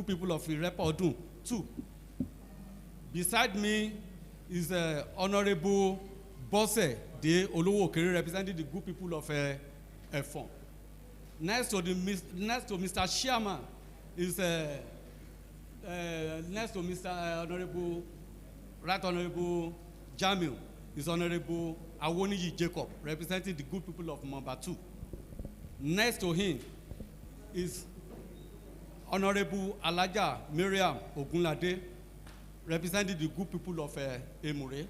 people of Irepo Odun. 2. Beside me is Honorable Bose De Olowo-Okere, representing the good people of Efon. Next to Mr. Chairman is next to Mr. Honorable Jamil is Honorable Awoniyi Jacob, representing the good people of Mamba 2. Next to him is Honorable Alaja Miriam Ogunlade, representing the good people of Emure.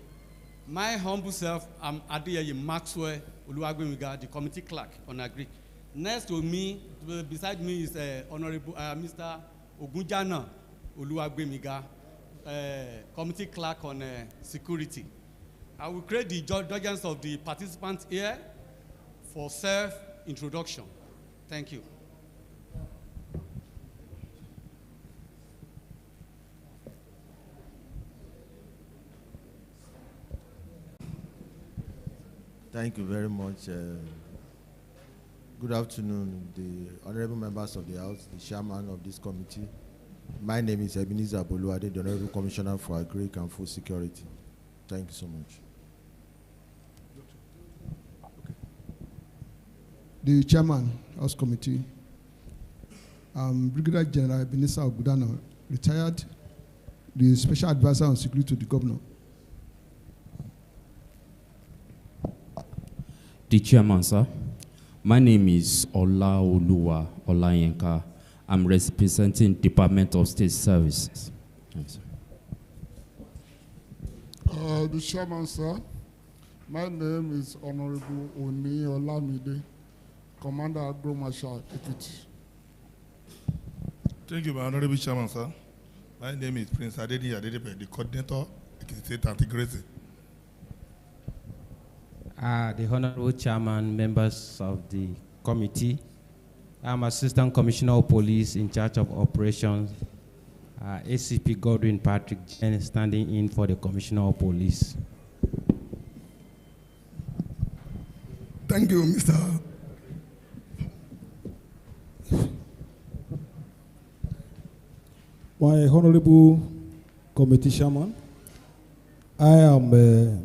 My humble self, I'm Adeyeye Maxwell Oluwagbemiga, the committee clerk on Agric. Next to me, beside me is Honorable Mr. Ogunjana Oluwagbemiga, committee clerk on security. I will create the judgments of the participants here for self-introduction. Thank you. Thank you very much. Good afternoon, the honorable members of the House, the chairman of this committee. My name is Ebenezer Boluade, the Honorable Commissioner for Agric and Food Security. Thank you so much. The chairman, House Committee, Brigadier General Ebenezer Ogudana, retired, the Special Advisor on Security to the Governor. The chairman, sir. My name is Olaoluwa Olayenka. I'm representing Department of State Services. Yes, The chairman, sir. My name is Honorable Oni Olamide, Commander Agro Marshal Ekiti. Thank you, my honorable chairman, sir. My name is Prince Adedi Adedepe, the coordinator, Ekiti State Anti-Grazing. The Honorable Chairman, members of the committee, I'm Assistant Commissioner of Police in charge of operations, ACP Godwin Patrick Jen, standing in for the Commissioner of Police. Thank you, Mr. My Honorable Committee Chairman, I am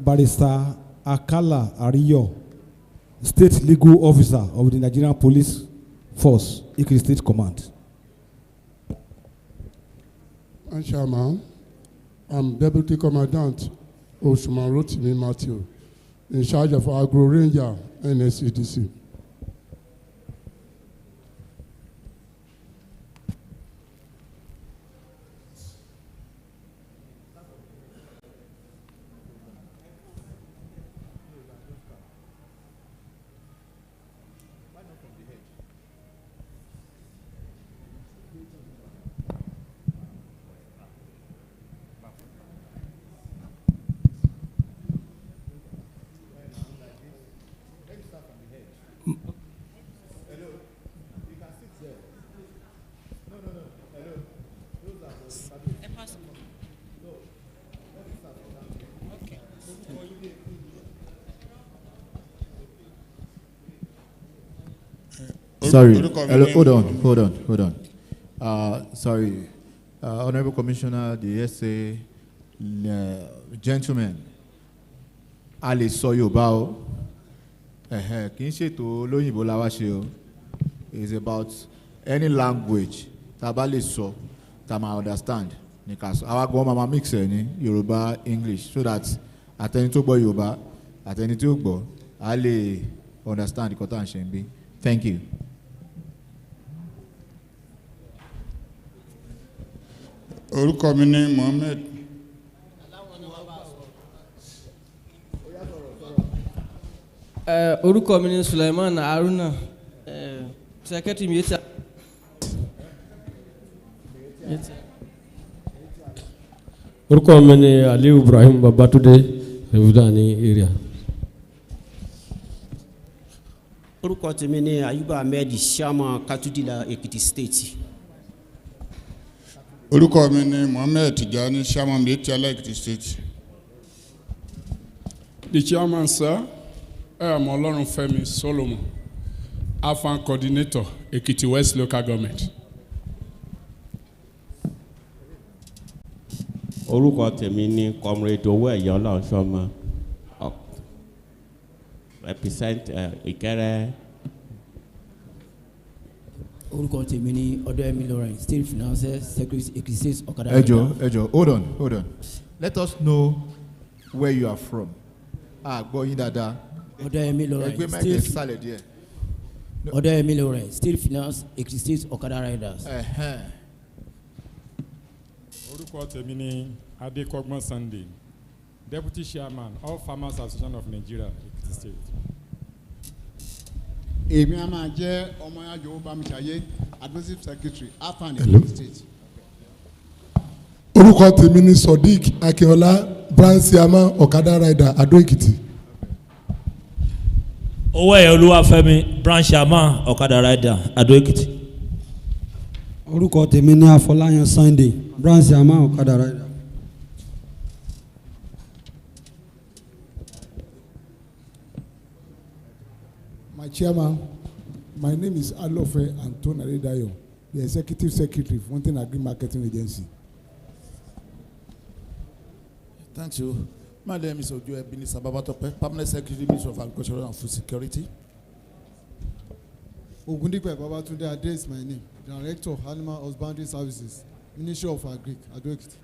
Barrister Akala Ariyo, State Legal Officer of the Nigerian Police Force, Ekiti State Command. And Chairman, I'm Deputy Commandant Osman Rotimi Matthew, in charge of Agro Ranger NSCDC. Sorry, hello, hold on. Sorry, Honorable Commissioner, the SA, gentlemen, a lè sọ Yorùbá o, kì í ṣètò olóyìnbó la wá ṣe o. It's about any language tá bá lè sọ, tá máa understand. Ní ká sọ, àwa gan máa mix ẹ̀ ní Yorùbá, English, so that àtẹni tó gbọ́ Yorùbá, àtẹni tí ó gbọ́, a lè understand nǹkan tá à ń ṣe ń bí. Thank you. Orúkọ mi ni Mohammed. Orúkọ mi ni Sulaiman Haruna, Secretary Miyeta. Orúkọ mi ni Aliu Ibrahim Babatunde, Evudani area. Orúkọ tèmi ni Ayuba Ahmed, Chairman Katudila Ekiti State. Orúkọ mi ni Mohammed Tijani, Chairman Miyeta Ekiti State. The chairman, sir, I am Olorunfemi Solomon, AFAN Coordinator, Ekiti West Local Government. Orúkọ tèmi ni Comrade Owó Ẹ̀yọ́ Ọlọ́runṣọ́mọ. Represent Ìkẹrẹ. Orúkọ tèmi ni Ọdọ́yẹmí Lawrence, State Financial Secretary, Ekiti State Okada. Ejo, hold on. Let us know where you are from. Gbọ́ yín dáadáa. Ọdọ́yẹmí Lawrence, Ẹgbẹ́ mẹ́kẹ́ sálẹ̀ díẹ̀. Ọdọ́yẹmí Lawrence, State Finance, Ekiti State Okada Riders. Orúkọ tèmi ni Adékọ́gbọ́n Sunday, Deputy Chairman of Farmers Association of Nigeria, Ekiti State. Èmi a máa jẹ́ ọmọ Ayọ̀ Bámiṣayé, Administrative Secretary, AFAN Ekiti State. Orúkọ tèmi ni Sodiq Akínọlá, Branch Chairman Okada Rider, Adó Èkìtì. Owó ẹ̀yọ́ Olúwafẹ́mi, Branch Chairman Okada Rider, Adó Èkìtì. Orúkọ tèmi ní Afọláyan Sunday, Branch Chairman Okada Rider. My chairman, my name is Alofe Anton Adedayo, the Executive Secretary for Fountain Agri Marketing Agency. Thank you. My name is Ojo Ebenezer Babatope, Permanent Secretary, Ministry of Agriculture and Food Security. Ogundipe Babatunde Ade is my name, Director of Animal Husbandry Services, Ministry of Agri, Ado Ekiti.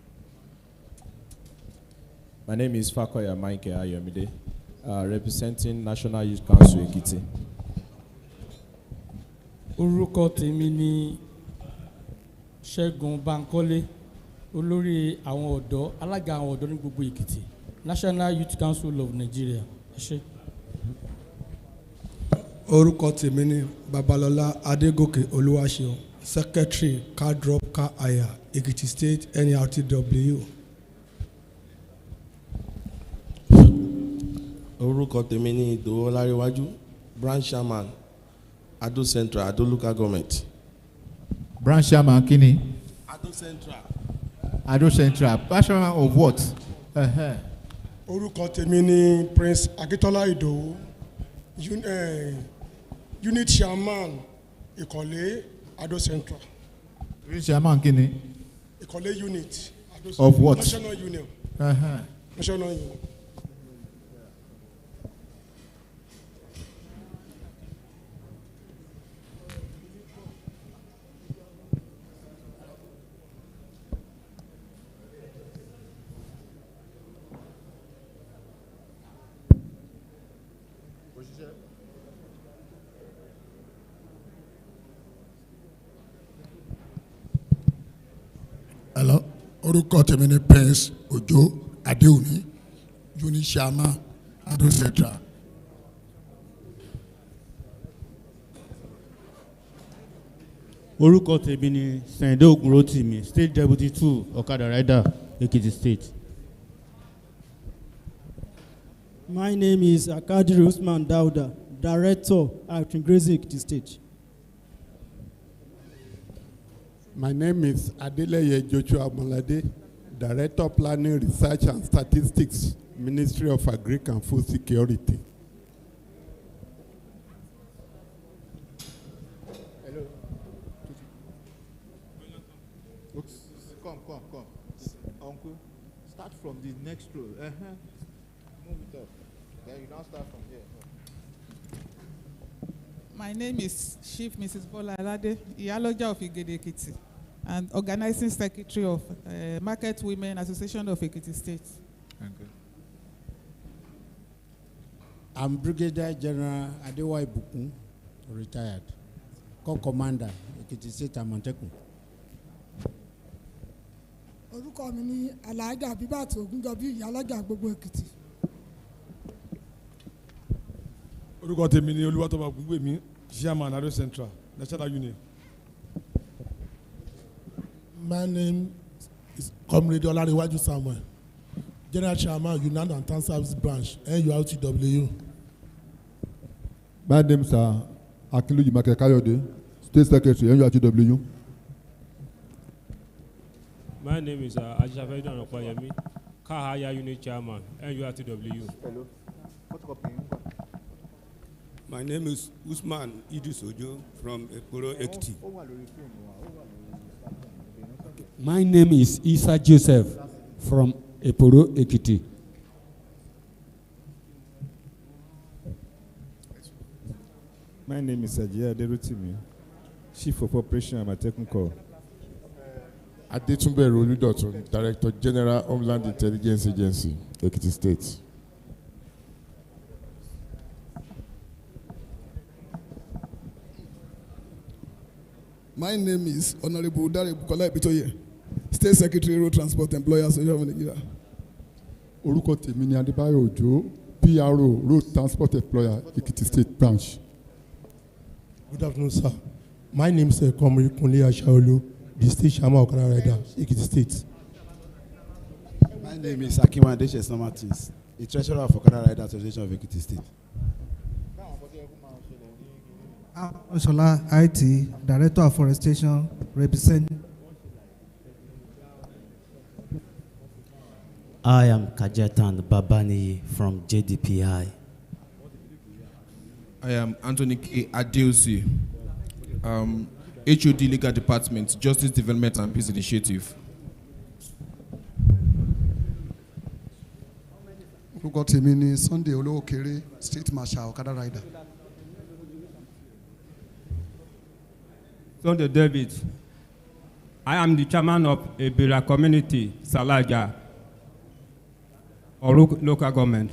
My name is Fakoya Maike Ayomide, representing National Youth Council Ekiti. Orúkọ tèmi ni Ṣẹ́gun Bankole, olórí àwọn ọ̀dọ́, alága àwọn ọ̀dọ́ ní gbogbo Èkìtì, National Youth Council of Nigeria. Ẹ ṣé. Orúkọ tèmi ni Babalọlá Adégòkè Olúwaṣeun, Secretary Car Drop Car Hire, Ekiti State NRTW. Orúkọ tèmi ni Ìdòwú Ọláréwájú, Branch Chairman, Ado Central, Ado Local Government. Branch Chairman kini? Ado Central. Ado Central. Branch Chairman of what? Orúkọ tèmi ni Prince Akitola Ìdòwú, Unit Chairman Ìkọ̀lé, Ado Central. Unit Chairman kini? Ìkọ̀lé Unit. Ado Central. Of what? National Union. National Union. Hello, orúkọ tèmi ni Prince Ojo Adéwùmí, Unit Chairman, Ado Central. Orúkọ tèmi ni Sẹ̀ǹdé Ògúnrótìmí, State Deputy 2, Okada Rider, Ekiti State. My name is Akadiri Usman Dauda, Director at Grazing Ekiti State. My name is Adeleye Joshua Molade, Director Planning, Research and Statistics, Ministry of Agri and Food Security. Hello. Come. Uncle, start from the next row. Move it up. Then you now start from here. My name is Chief Mrs. Bola Alade, Iyaloja of Igede Ekiti, and Organizing Secretary of Market Women Association of Ekiti State. Okay. I'm Brigadier General Adewa Ibukun, retired, Co-Commander, Ekiti State Amotekun. Orúkọ mi ni Alhaja Abibat Ogunjobi, Iyaloja gbogbo Ekiti. Orúkọ tèmi ni Olúwatóbi Ògúngbèmí, Chairman Ado Central, National Union. My name is Comrade Olarewaju Samuel, General Chairman, United and Town Service Branch, NURTW. My name is Akiluyi Michael Kayode, State Secretary, NURTW. My name is Ajafedon Okoyemi, Car Hire Unit Chairman, NURTW. Hello. My name is Usman Idris Ojo from Ekporo Ekiti. My name is Isa Joseph, from Eporo, Ekiti. My name is Ajay Aderutimi, Chief of Operation Amatekun Corps. Adetunbe Oludotun, Director General Homeland Intelligence Agency, Ekiti State. My name is Honorable Dare Bukola Ebitoye, State Secretary Road Transport Employers Association of Nigeria. Orúkọ tèmi ni Adébáyọ̀ Òjó, PRO Road Transport Employer, Ekiti State Branch. Good afternoon, sir. My name is Komri Kunle Ashaolu, the State Chairman of Okada Rider, Ekiti State. My name is Akimade Chesna Martins, the Treasurer of Okada Rider Association of Ekiti State. Oshola IT, Director of Forestation, represent. I am Kajetan Babani from JDPI. I am Anthony K. Adeosi, HOD Legal Department, Justice Development and Peace Initiative. Orúkọ tèmi ni Sunday Olówókéré, State Marshal Okada Rider. Sunday David. I am the chairman of Ebira Community, Salaja, or local government.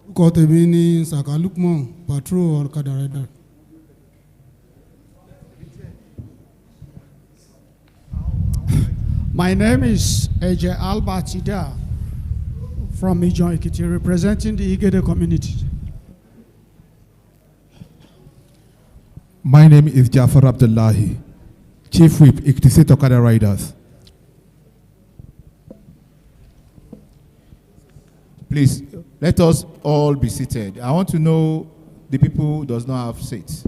Orúkọ tèmi ni Saka Lukman, Patrol Okada Rider. My name is Eje Albert Ida from Ijon Ekiti, representing the Igede community. My name is Jafar Abdullahi, Chief Whip, Ekiti State Okada Riders. Please, let us all be seated. I want to know the people who does not have seats.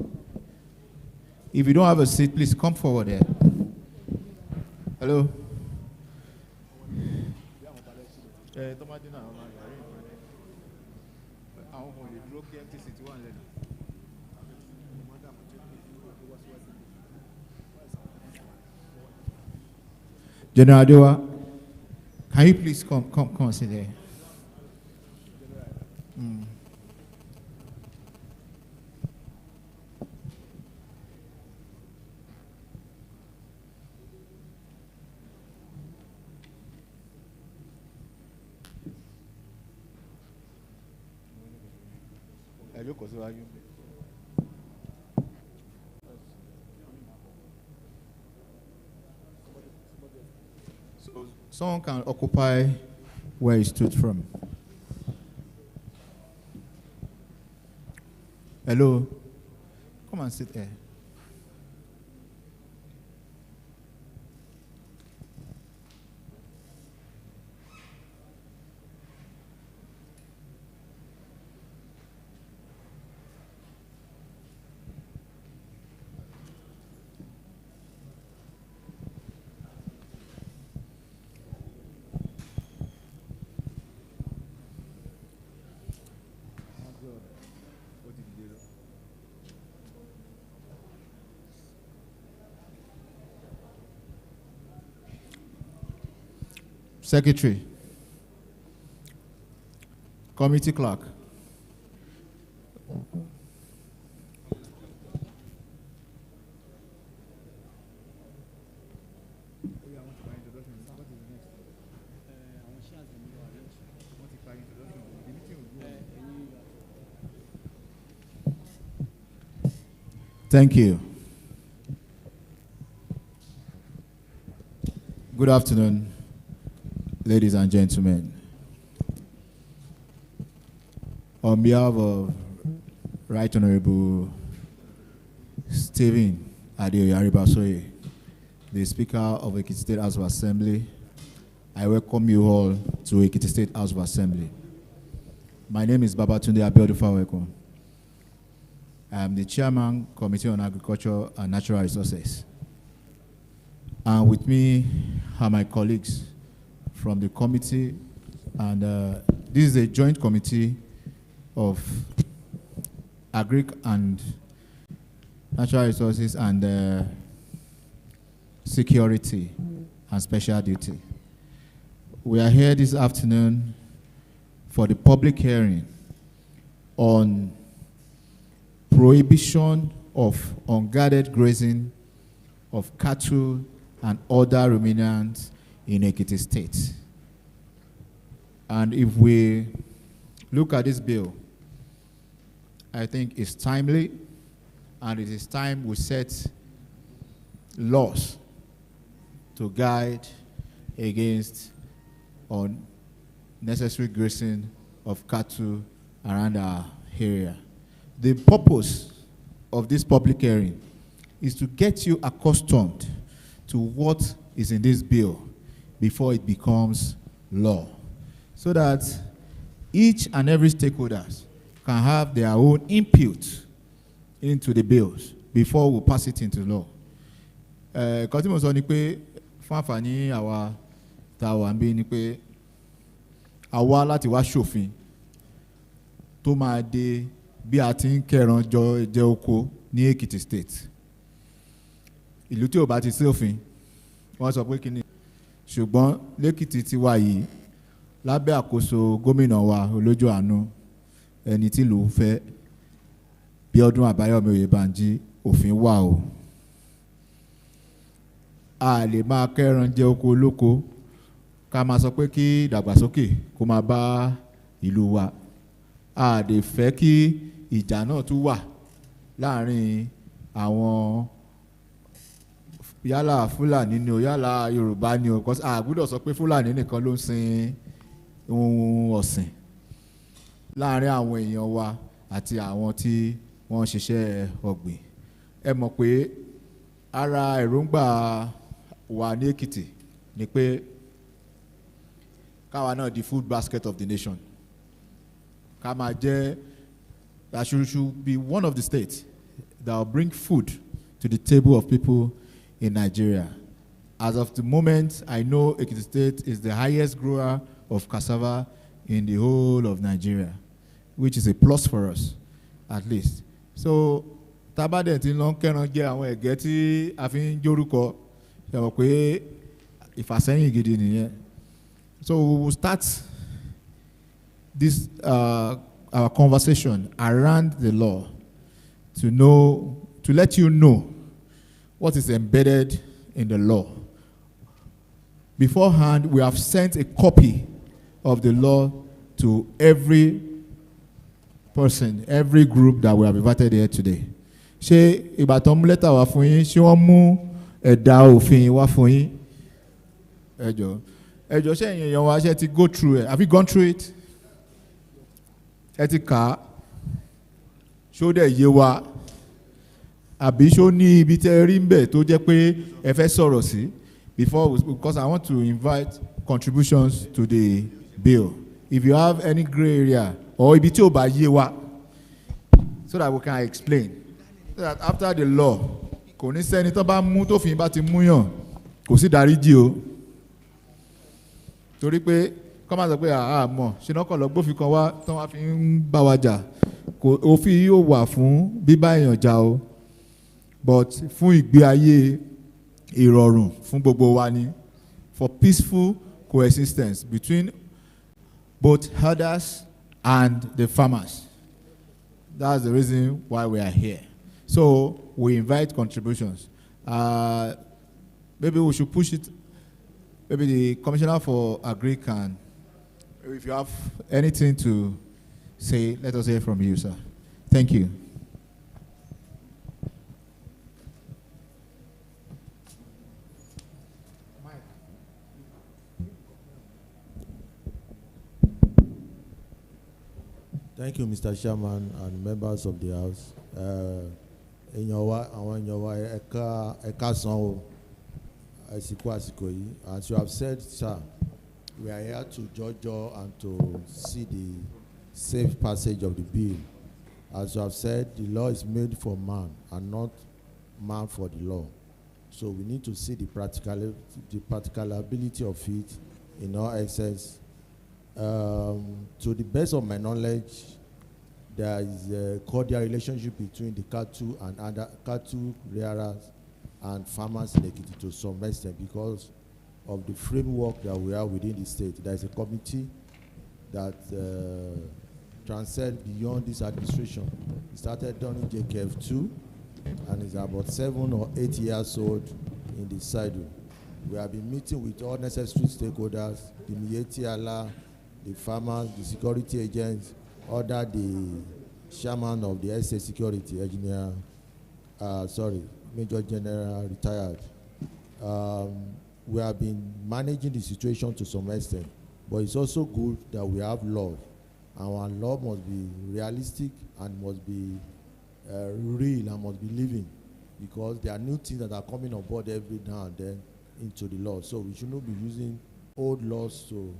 If you don't have a seat, please come forward here. Hello. General Adewa, can you please come and sit there? So someone can occupy where he stood from. Hello, come and sit there. Secretary, committee clerk. Thank you. Good afternoon, ladies and gentlemen. On behalf of Right Honorable Stephen Adeoye Aribasoye, the Speaker of Ekiti State House of Assembly, I welcome you all to Ekiti State House of Assembly. My name is Babatunde Abiodun Faweko. I am the Chairman, Committee on Agriculture and Natural Resources. And with me are my colleagues from the committee, and this is a joint committee of Agric and Natural Resources and Security and special duty. We are here this afternoon for the public hearing on prohibition of unguarded grazing of cattle and other ruminants in Ekiti State. And if we look at this bill, I think it's timely, and it is time we set laws to guide against unnecessary grazing of cattle around our area. The purpose of this public hearing is to get you accustomed to what is in this bill before it becomes law, so that each and every stakeholder can have their own input into the bills before we pass it into law. Nǹkan tí mo sọ ni pé fún àǹfààní àwa tá a wà ń bí ni pé àwa láti wá ṣòfin tó máa de bí a ti ń kẹran jẹ oko ní Ekiti State. Ìlú tí ò bá ti sí òfin wọ́n sọ pé kíni, ṣùgbọ́n lẹ́kìtì ti wà yìí lábẹ́ àkóso gómìnà wa olójú àánú ẹni tí ìlú fẹ́ Bíọ́dún Àbáyọ̀mí Oyèbánjí, òfin wà o. A lè máa kẹ́ran jẹ oko olóko ká máa sọ pé kí ìdàgbàsókè kó máa bá ìlú wa. A lè fẹ́ kí ìjà náà tún wà láàrin àwọn yálà Fúlàní ni o yálà Yorùbá ni o, because a gbọ́dọ̀ sọ pé Fúlàní nìkan ló ń sin ohun ọ̀sìn láàrin àwọn èèyàn wa àti àwọn tí wọ́n ń ṣiṣẹ́ ọ̀gbìn. Ẹ mọ̀ pé ara èròǹgbà wa ní Èkìtì ni pé káwa náà di food basket of the nation. Ká máa jẹ́, that should be one of the states that will bring food to the table of people in Nigeria. As of the moment, I know Ekiti State is the highest grower of cassava in the whole of Nigeria, which is a plus for us, at least. So, tabadẹ̀ tí ń lọ kẹ́ran jẹ́ àwọn ẹ̀gẹ́ tí a fi ń jórúkọ, ṣe mọ̀ pé ìfàsẹ́yìn gidi nìyẹn. So we will start this our conversation around the law to let you know what is embedded in the law. Beforehand, we have sent a copy of the law to every person, every group that we have invited here today. Ṣé ìbátan mú lẹ́tà wá fún yín? Ṣé wọ́n mú ẹ̀dà òfin wá fún yín? Ẹ jọ̀ọ́ ṣé ẹ̀yin èèyàn wa ṣé ti go through it? Have you gone through it? Ẹ ti kà á? Ṣó dẹ̀ yé wa? Àbí ṣó ní ibi tẹ́ rí ń bẹ̀ tó jẹ́ pé ẹ fẹ́ sọ̀rọ̀ sí? Because I want to invite contributions to the bill. If you have any gray area or ibi tí ò bá yé wa, so that we can explain. So that after the law, kò ní sẹ́ni tó bá mú tó fi bá ti mú yàn, kò sí dáríjì o. Torí pé kọ́ máa sọ pé mọ̀ ṣe náà kọ̀ lọ gbófin kan wá tán wá fi ń bá wa jà. Òfin yóò wà fún bíbá èèyàn jà o, but fún ìgbé ayé ìrọ̀rùn fún gbogbo wa ni, for peaceful coexistence between both herders and the farmers. That's the reason why we are here. So we invite contributions. Maybe we should push it. Maybe the Commissioner for Agri can. If you have anything to say, let us hear from you, sir. Thank you. Thank you, Mr. Chairman and members of the House. Àwọn èèyàn wa ẹ̀ka san o, àsìkò yìí. As you have said, sir, we are here to judge and to see the safe passage of the bill. As you have said, the law is made for man and not man for the law. So we need to see the practicability of it in all excess. To the best of my knowledge, there is a cordial relationship between the cattle and other cattle rearers and farmers in Ekiti to some extent, because of the framework that we have within the state. There is a committee that transcends beyond this administration. It started done in JKF2 and is about 7 or 8 years old in the SIDU. We have been meeting with all necessary stakeholders, the Mietiala, the farmers, the security agents, other the chairman of the SA Security, Engineer, Major General retired. We have been managing the situation to some extent, but it's also good that we have law. Our law must be realistic and must be real and must be living, because there are new things that are coming on board every now and then into the law. So we should not be using old laws to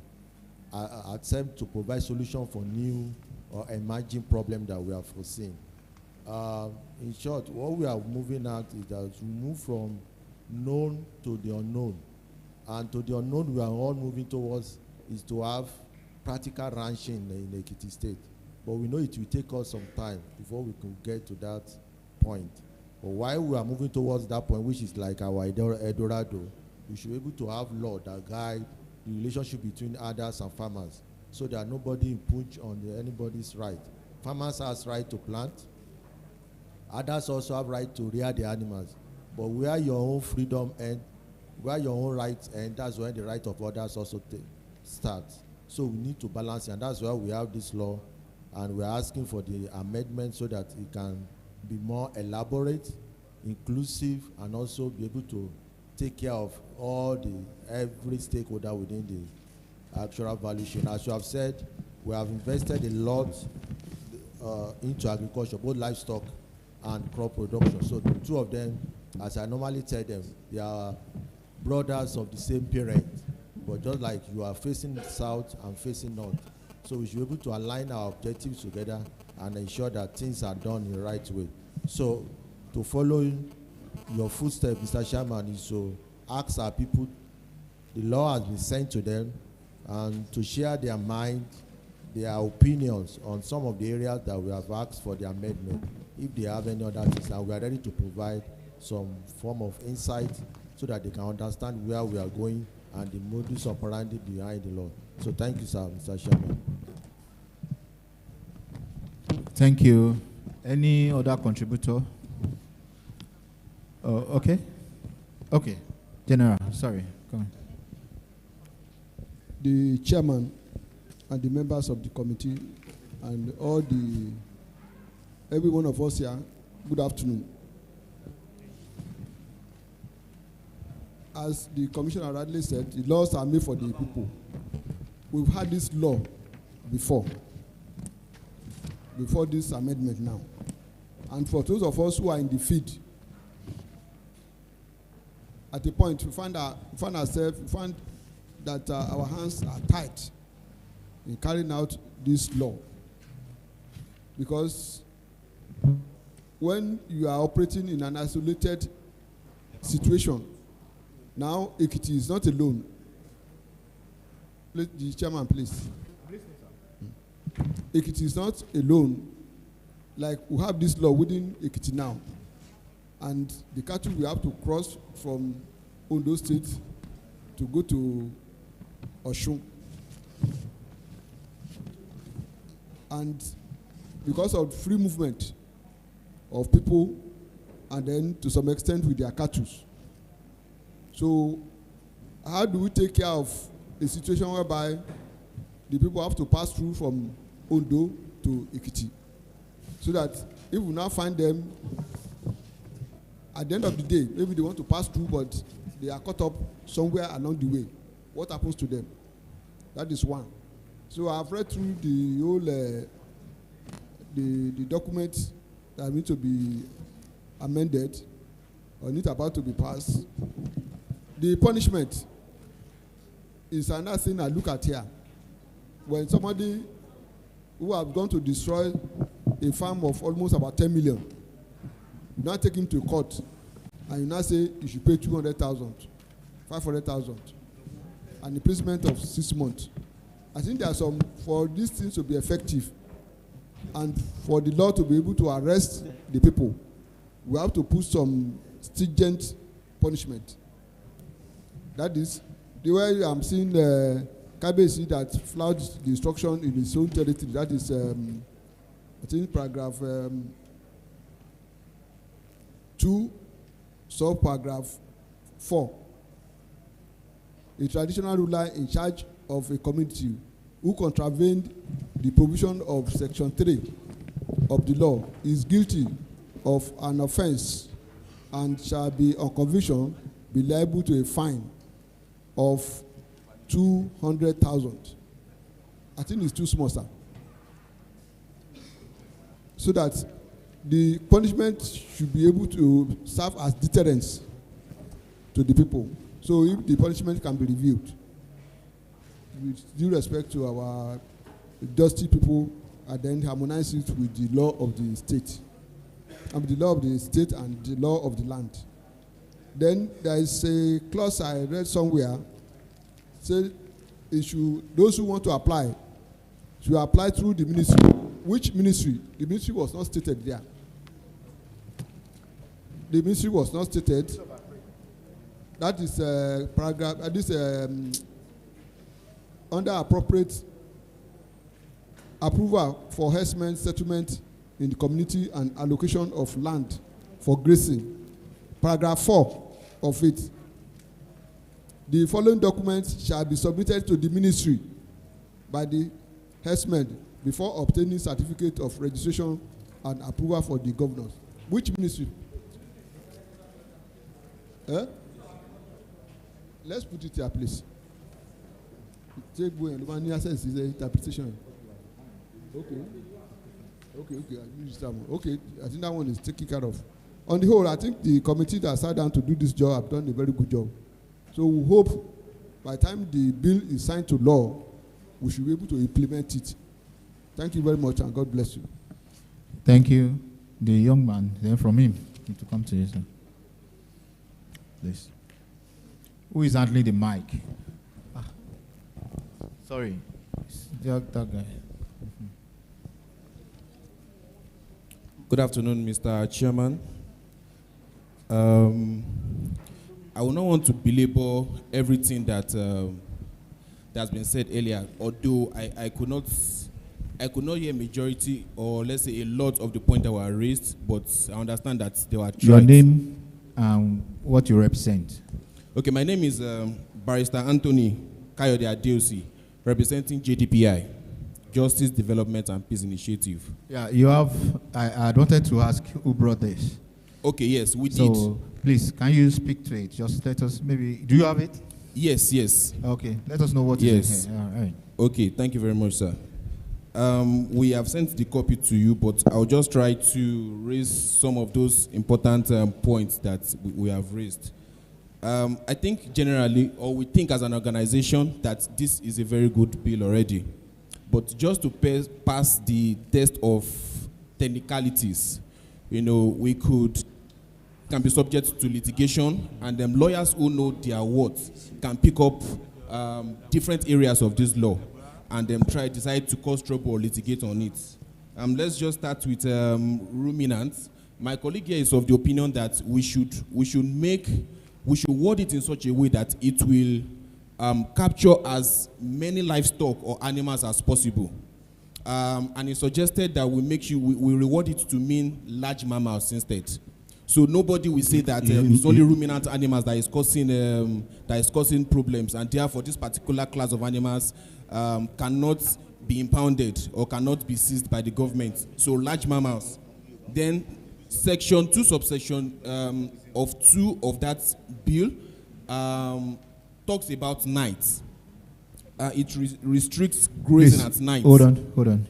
attempt to provide solution for new or emerging problem that we have foreseen. In short, what we are moving at is that we move from known to the unknown. And to the unknown we are all moving towards is to have practical ranching in Ekiti State. But we know it will take us some time before we can get to that point. But while we are moving towards that point, which is like our Eldorado, we should be able to have law that guide the relationship between others and farmers, so that nobody impinge on anybody's right. Farmers has right to plant. Others also have right to rear the animals. But where your own freedom ends, where your own rights end, that's when the right of others also starts. So we need to balance, and that's why we have this law, and we're asking for the amendment so that it can be more elaborate, inclusive, and also be able to take care of every stakeholder within the actual value chain. As you have said, we have invested a lot into agriculture, both livestock and crop production. So the two of them, as I normally tell them, they are brothers of the same parent, but just like you are facing south and facing north. So we should be able to align our objectives together and ensure that things are done in the right way. So to follow your footsteps, Mr. Chairman, is to ask our people, the law has been sent to them, and to share their mind, their opinions on some of the areas that we have asked for the amendment, if they have any other things, and we are ready to provide some form of insight so that they can understand where we are going and the modus operandi behind the law. So thank you, sir, Mr. Chairman. Thank you. Any other contributor? Okay. Okay. General, sorry. Go on. The chairman and the members of the committee and every one of us here, good afternoon. As the commissioner rightly said, the laws are made for the people. We've had this law before this amendment now. And for those of us who are in the field, at a point we find that our hands are tied in carrying out this law. Because when you are operating in an isolated situation, now Ekiti is not alone. The chairman, please. Ekiti is not alone. Like we have this law within Ekiti now, and the cattle we have to cross from Ondo State to go to Osun. And because of free movement of people, and then to some extent with their cattle. So how do we take care of a situation whereby the people have to pass through from Ondo to Ekiti? So that if we now find them, at the end of the day, maybe they want to pass through, but they are caught up somewhere along the way. What happens to them? That is one. So I've read through the whole the document that need to be amended or need about to be passed. The punishment is another thing I look at here. When somebody who have gone to destroy a farm of almost about 10 million, you now take him to court and you now say you should pay 200,000, 500,000, an imprisonment of 6 months. I think there are some, for these things to be effective and for the law to be able to arrest the people, we have to put some stringent punishment. That is, the way I'm seeing Kabesi that flouts the instruction in his own territory, that is, I think, paragraph 2, sub-paragraph 4. A traditional ruler in charge of a community who contravened the provision of Section 3 of the law is guilty of an offence and shall be, on conviction, be liable to a fine of 200,000. I think it's too small, sir. So that the punishment should be able to serve as deterrence to the people. So if the punishment can be reviewed, with due respect to our dusty people, and then harmonize it with the law of the state, and the law of the state and the law of the land. Then there is a clause I read somewhere, say those who want to apply should apply through the ministry. Which ministry? The ministry was not stated there. The ministry was not stated. That is paragraph. This under appropriate approval for herdsmen settlement in the community and allocation of land for grazing. Paragraph 4 of it. The following documents shall be submitted to the ministry by the herdsmen before obtaining certificate of registration and approval for the governors. Which ministry? Let's put it here, please. Take away and access is the interpretation. Okay. Okay, I think that one is taken care of. On the whole, I think the committee that sat down to do this job have done a very good job. So we hope by the time the bill is signed to law, we should be able to implement it. Thank you very much, and God bless you. Thank you. The young man, then from him, need to come to you, sir. Please. Who is handling the mic? Sorry. That guy. Good afternoon, Mr. Chairman. I will not want to belabor everything that has been said earlier, although I could not hear majority or let's say a lot of the points that were raised, but I understand that they were tried. Your name and what you represent. Okay, my name is Barrister Anthony Kayode Adeosi, representing JDPI, Justice Development and Peace Initiative. Yeah, you have, I wanted to ask who brought this. Okay, yes, we did. So, please, can you speak to it? Just let us maybe, do you have it? Yes. Okay, let us know what is in here. All right. Okay, thank you very much, sir. We have sent the copy to you, but I'll just try to raise some of those important points that we have raised. I think generally, or we think as an organization, that this is a very good bill already. But just to pass the test of technicalities, we can be subject to litigation, and lawyers who know their words can pick up different areas of this law and decide to cause trouble or litigate on it. Let's just start with ruminants. My colleague here is of the opinion that we should word it in such a way that it will capture as many livestock or animals as possible. And it suggested that we reward it to mean large mammals instead. So nobody will say that it's only ruminant animals that is causing problems, and therefore this particular class of animals cannot be impounded or cannot be seized by the government. So large mammals. Then section 2, subsection of 2 of that bill talks about nights. It restricts grazing at night. Hold on.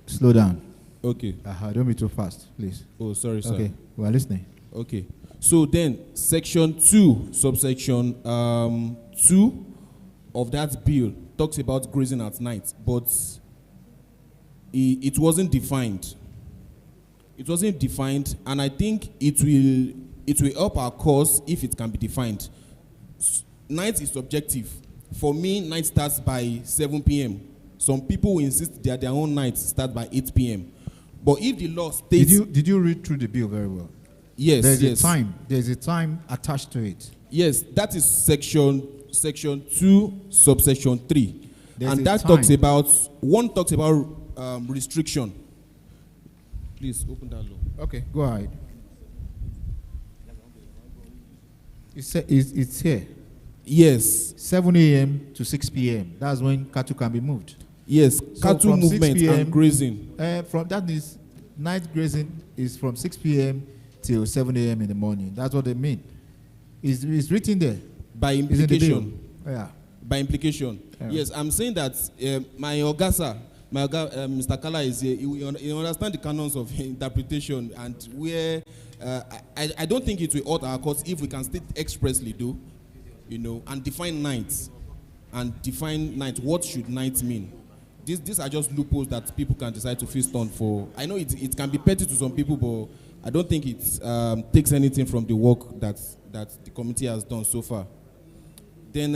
Slow down. Okay. Don't be too fast, please. Oh, sorry, sir. Okay, we are listening. Okay. So then, section 2, subsection 2 of that bill talks about grazing at night, but it wasn't defined. It wasn't defined, and I think it will help our cause if it can be defined. Night is subjective. For me, night starts by 7 p.m. Some people will insist that their own nights start by 8 p.m. But if the law states... Did you read through the bill very well? Yes, There's a time attached to it. Yes, that is section section 2, subsection 3. There's and a that time. talks about restriction. Please open that law. Okay, go ahead. It's here. Yes. 7 a.m. to 6 p.m. That's when cattle can be moved. Yes, So cattle from 6 movement p.m. and grazing. From that is night grazing is from 6 p.m. till 7 a.m. in the morning. That's what they mean. It's written there. By It's in the implication. bill. Yeah. By implication. Yeah. Yes, I'm saying that my Ogasa, Mr. Kala is here. He understand the canons of interpretation and where I don't think it will alter our courts if we can state expressly, though, and define night. And define night. What should night mean? These are just loopholes that people can decide to feast on for. I know it can be petty to some people, but I don't think it takes anything from the work that the committee has done so far. Then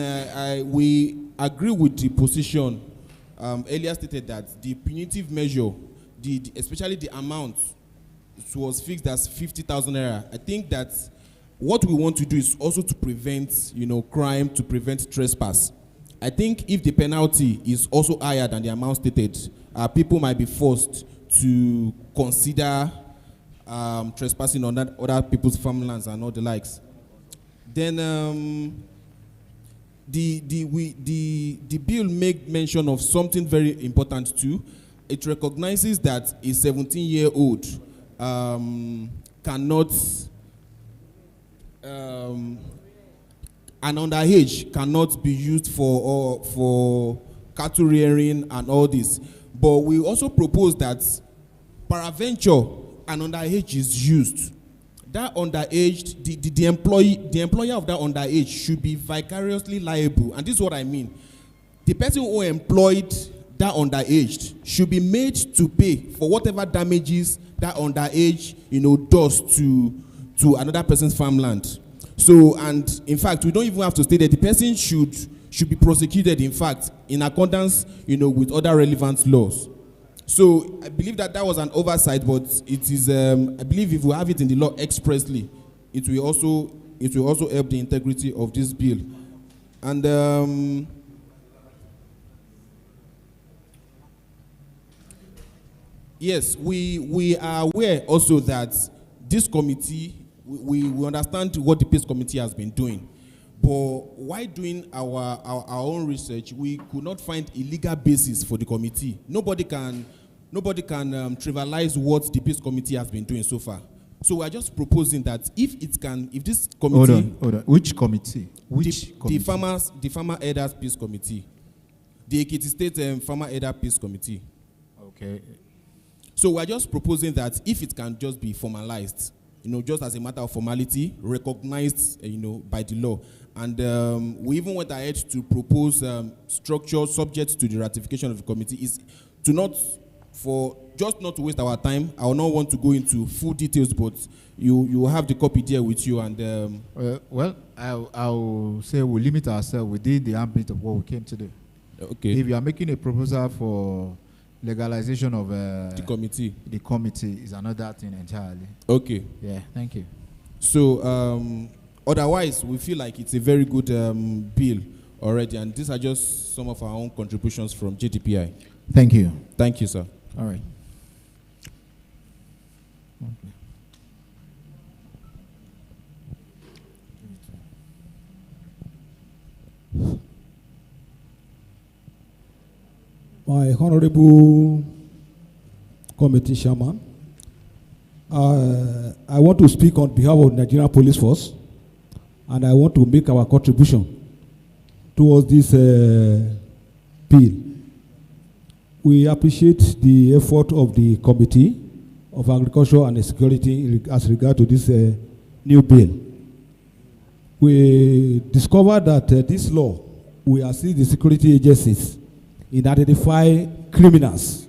we agree with the position earlier stated that the punitive measure, especially the amount, was fixed as 50,000 naira. I think that what we want to do is also to prevent, crime, to prevent trespass. I think if the penalty is also higher than the amount stated, people might be forced to consider trespassing on other people's farmlands and all the likes. Then the bill make mention of something very important too. It recognizes that a 17-year-old cannot, an underage cannot be used for cattle rearing and all this. But we also propose that peradventure an underage is used. That underage, the employer of that underage should be vicariously liable. And this is what I mean. The person who employed that underage should be made to pay for whatever damages that underage, does to another person's farmland. So, and in fact, we don't even have to state that the person should be prosecuted, in fact, in accordance, with other relevant laws. So I believe that was an oversight, but it is. I believe if we have it in the law expressly, it will also help the integrity of this bill. And yes, we are aware also that this committee, we understand what the Peace Committee has been doing. But while doing our own research, we could not find a legal basis for the committee. Nobody can trivialize what the Peace Committee has been doing so far. So we are just proposing that if this committee, hold on. Which committee? The Farmer Elders Peace Committee, the Ekiti State Farmer Elders Peace Committee. Okay. So we are just proposing that if it can just be formalized, just as a matter of formality, recognized, by the law. And we even went ahead to propose structure subject to the ratification of the committee is to not to waste our time. I will not want to go into full details, but you have the copy there with you. And I'll say we'll limit ourselves within the ambit of what we came to do. Okay. If you are making a proposal for legalization of the committee is another thing entirely. Okay. Yeah, thank you. So otherwise, we feel like it's a very good bill already, and these are just some of our own contributions from JDPI. Thank you. Thank you, sir. All right. My honorable committee chairman, I want to speak on behalf of the Nigerian Police Force, and I want to make our contribution towards this bill. We appreciate the effort of the Committee of Agriculture and Security as regard to this new bill. We discovered that this law will assist the security agencies in identify criminals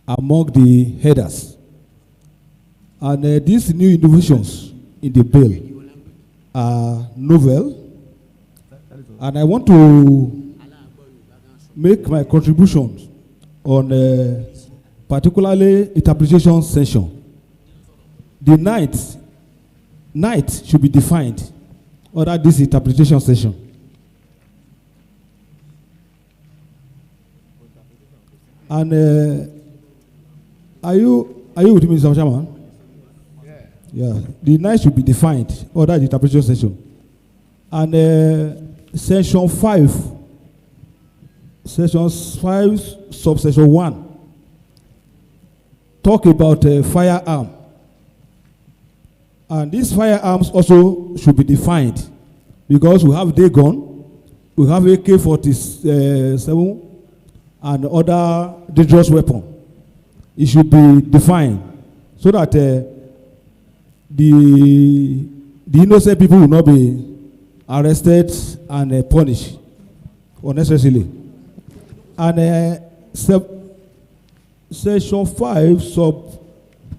among the headers. And these new innovations in the bill are novel. And I want to make my contributions on particularly interpretation section. The night should be defined under this interpretation section. And are you with me, Mr. Chairman? Yeah. The night should be defined, or that is the interpretation section. And section 5, subsection 1, talk about firearm. And these firearms also should be defined, because we have day gun, we have AK-47, and other dangerous weapon. It should be defined so that the innocent people will not be arrested and punished unnecessarily. And section 5, sub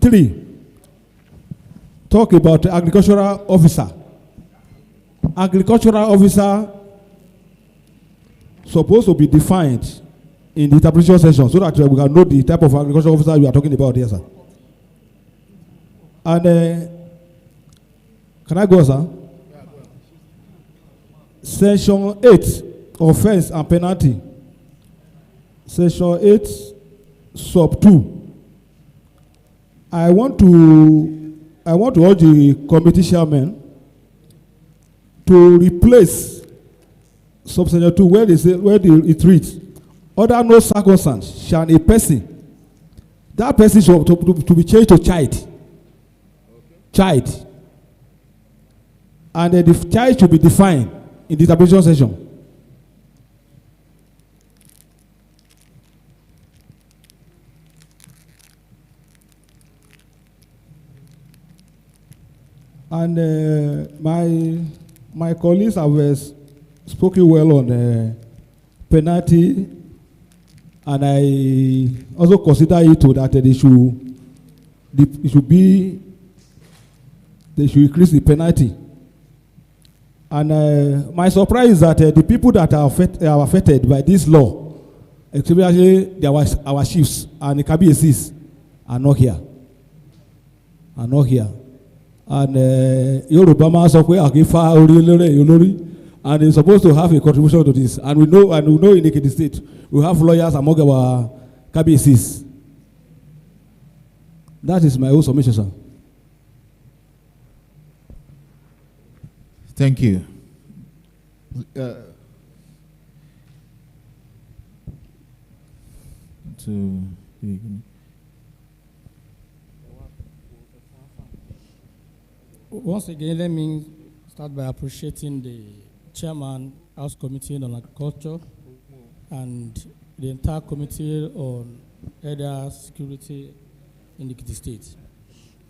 3, talk about agricultural officer. Agricultural officer supposed to be defined in the interpretation section so that we can know the type of agricultural officer you are talking about here, sir. And can I go, sir? Section 8, offense and penalty. Section 8, sub 2. I want to urge the committee chairman to replace subsection 2 where it reads, under no circumstance shall a person, that person should to be changed to child. Child. And the child should be defined in the interpretation section. And my colleagues have spoken well on penalty, and I also consider it that they should increase the penalty. And my surprise is that the people that are affected by this law, especially our chiefs and the KBACs, are not here. And Yoruba man sọ pé àkínfà orí eléré olórí, and they're supposed to have a contribution to this. And we know in Ekiti State we have lawyers among our KBACs. That is my own submission, sir. Thank you. Once again, let me start by appreciating the chairman, House Committee on Agriculture, and the entire committee on area security in the Ekiti State.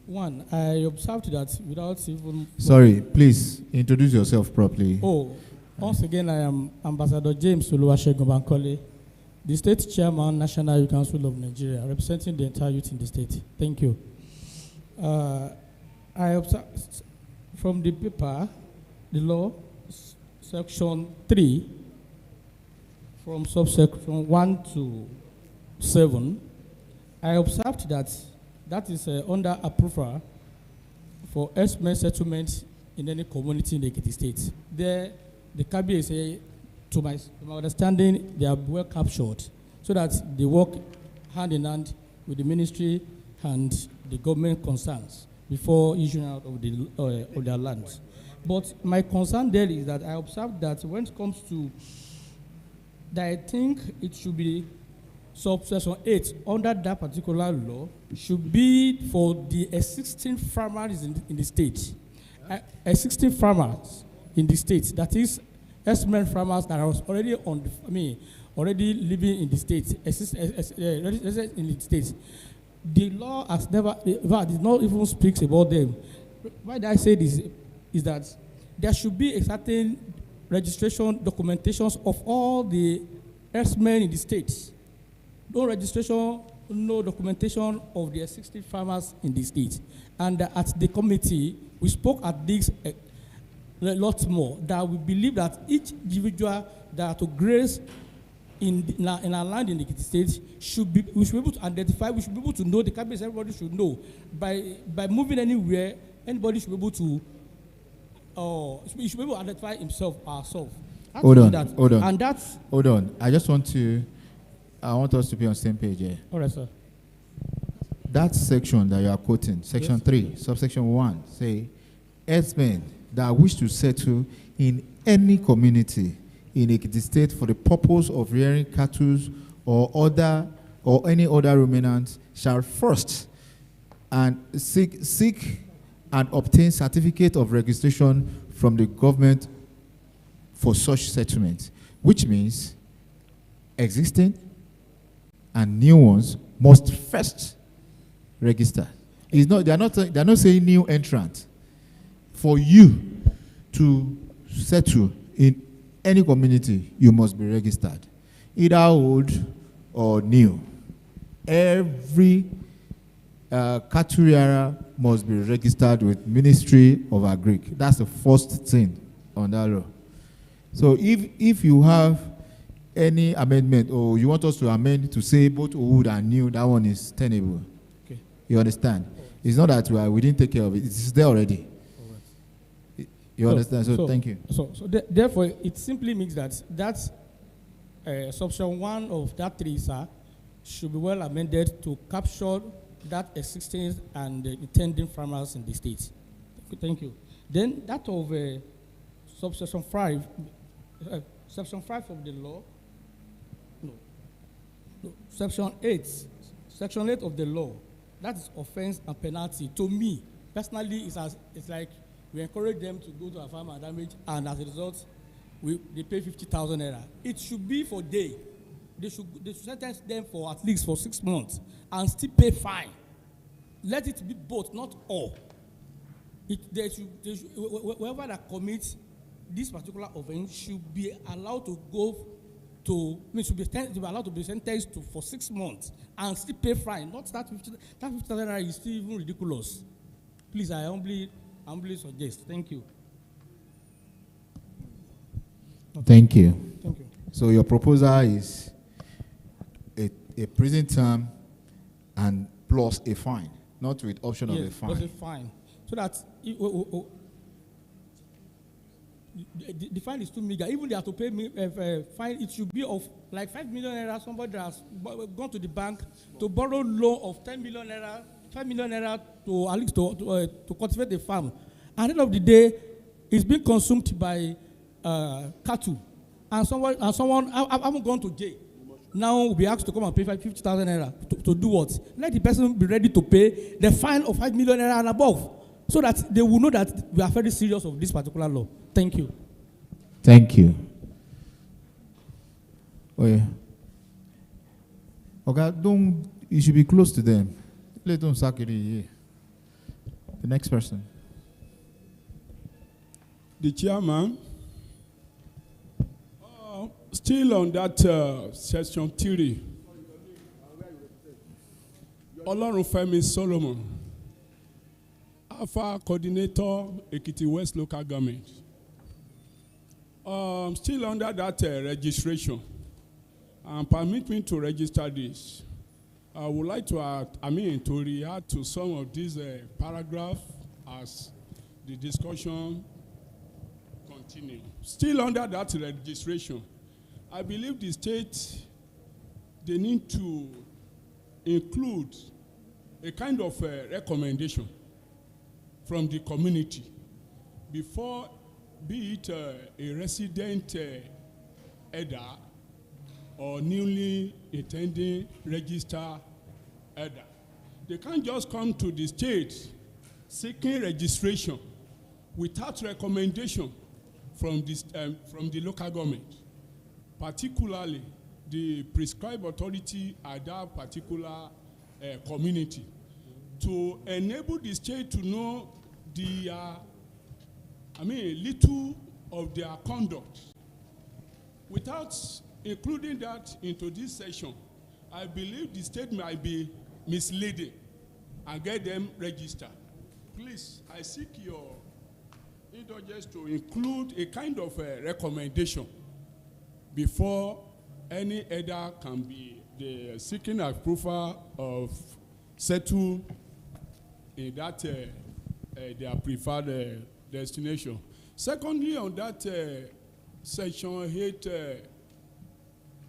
One, I observed that without even... Sorry, please introduce yourself properly. Oh, once again, I am Ambassador James Oluwasegun Bankole, the State Chairman, National Youth Council of Nigeria, representing the entire youth in the state. Thank you. I observed from the paper, the law, section 3, from subsection 1 to 7, I observed that is under approval for estimate settlement in any community in the Ekiti State. There, the KBA, to my understanding, they are well captured so that they work hand in hand with the ministry and the government concerns before issuing out of their lands. But my concern there is that I observed that when it comes to that, I think it should be subsection 8 under that particular law should be for the existing farmers in the state. Existing farmers in the state, that is estimate farmers that are already already living in the state, in the state. The law has never, did not even speak about them. Why I say this is that there should be a certain registration documentations of all the herdsmen in the state. No registration, no documentation of the existing farmers in the state. And at the committee, we spoke at this a lot more, that we believe that each individual that are to graze in our land in the Ekiti State we should be able to identify, we should be able to know the cabins. Everybody should know by moving anywhere. Anybody should be able to he should be able to identify himself or herself. Hold on. I just want to I want us to be on the same page here. All right, sir. That section that you are quoting, section Yes. 3, subsection 1, say, herdsmen that wish to settle in any community in Ekiti State for the purpose of rearing cattle or any other ruminants shall first and seek and obtain certificate of registration from the government for such settlement, which means existing and new ones must first register. It's not, they're not saying new entrant. For you to settle in any community, you must be registered, either old or new. Every cattle rearer must be registered with Ministry of Agric. That's the first thing on that law. So if you have any amendment, or you want us to amend to say both old and new, that one is tenable. Okay. You understand? It's not that we didn't take care of it. It's there already. You understand? So thank you. Therefore, it simply means that subsection 1 of that 3, sir, should be well amended to capture that existing and intending farmers in the state. Thank you. Then that of subsection 5, section 5 of the law, section 8 of the law, that is offense and penalty. To me, personally, it's like we encourage them to go to a farm and damage, and as a result, they pay 50,000 naira. It should be for day. They should sentence them for at least for 6 months and still pay fine. Let it be both, not all. Whoever that commits this particular offense should be allowed to go to, should be allowed to be sentenced to for 6 months and still pay fine. Not that 50,000 naira is still even ridiculous. Please, I humbly suggest. Thank you. Thank you. Thank you. So your proposal is a prison term and plus a fine, not with option of a fine. Plus a fine. So that the fine is too meager. Even they have to pay me fine, it should be of like 5 million naira. Somebody has gone to the bank to borrow loan of 10 million naira, 5 million naira to at least to cultivate the farm. At the end of the day, it's being consumed by cattle. And someone haven't gone to jail. Now we'll be asked to come and pay 50,000 naira to do what? Let the person be ready to pay the fine of 5 million naira and above, so that they will know that we are very serious of this particular law. Thank you. Thank you. Oh yeah. Okay, you should be close to them. Let them sack it here. The next person. The chairman. Still on that section 3. Olorunfemi Solomon, Alpha Coordinator, Ekiti West Local Government. Still under that registration, and permit me to register this. I would like to, to react to some of these paragraphs as the discussion continues. Still under that registration, I believe the state, they need to include a kind of recommendation from the community before, be it a resident elder or newly intending register elder. They can't just come to the state seeking registration without recommendation from the local government, particularly the prescribed authority at that particular community, to enable the state to know little of their conduct. Without including that into this session, I believe the state might be misleading and get them registered. Please, I seek your indulgence to include a kind of recommendation before any elder can be seeking approval of settle in that their preferred destination. Secondly, on that section 8,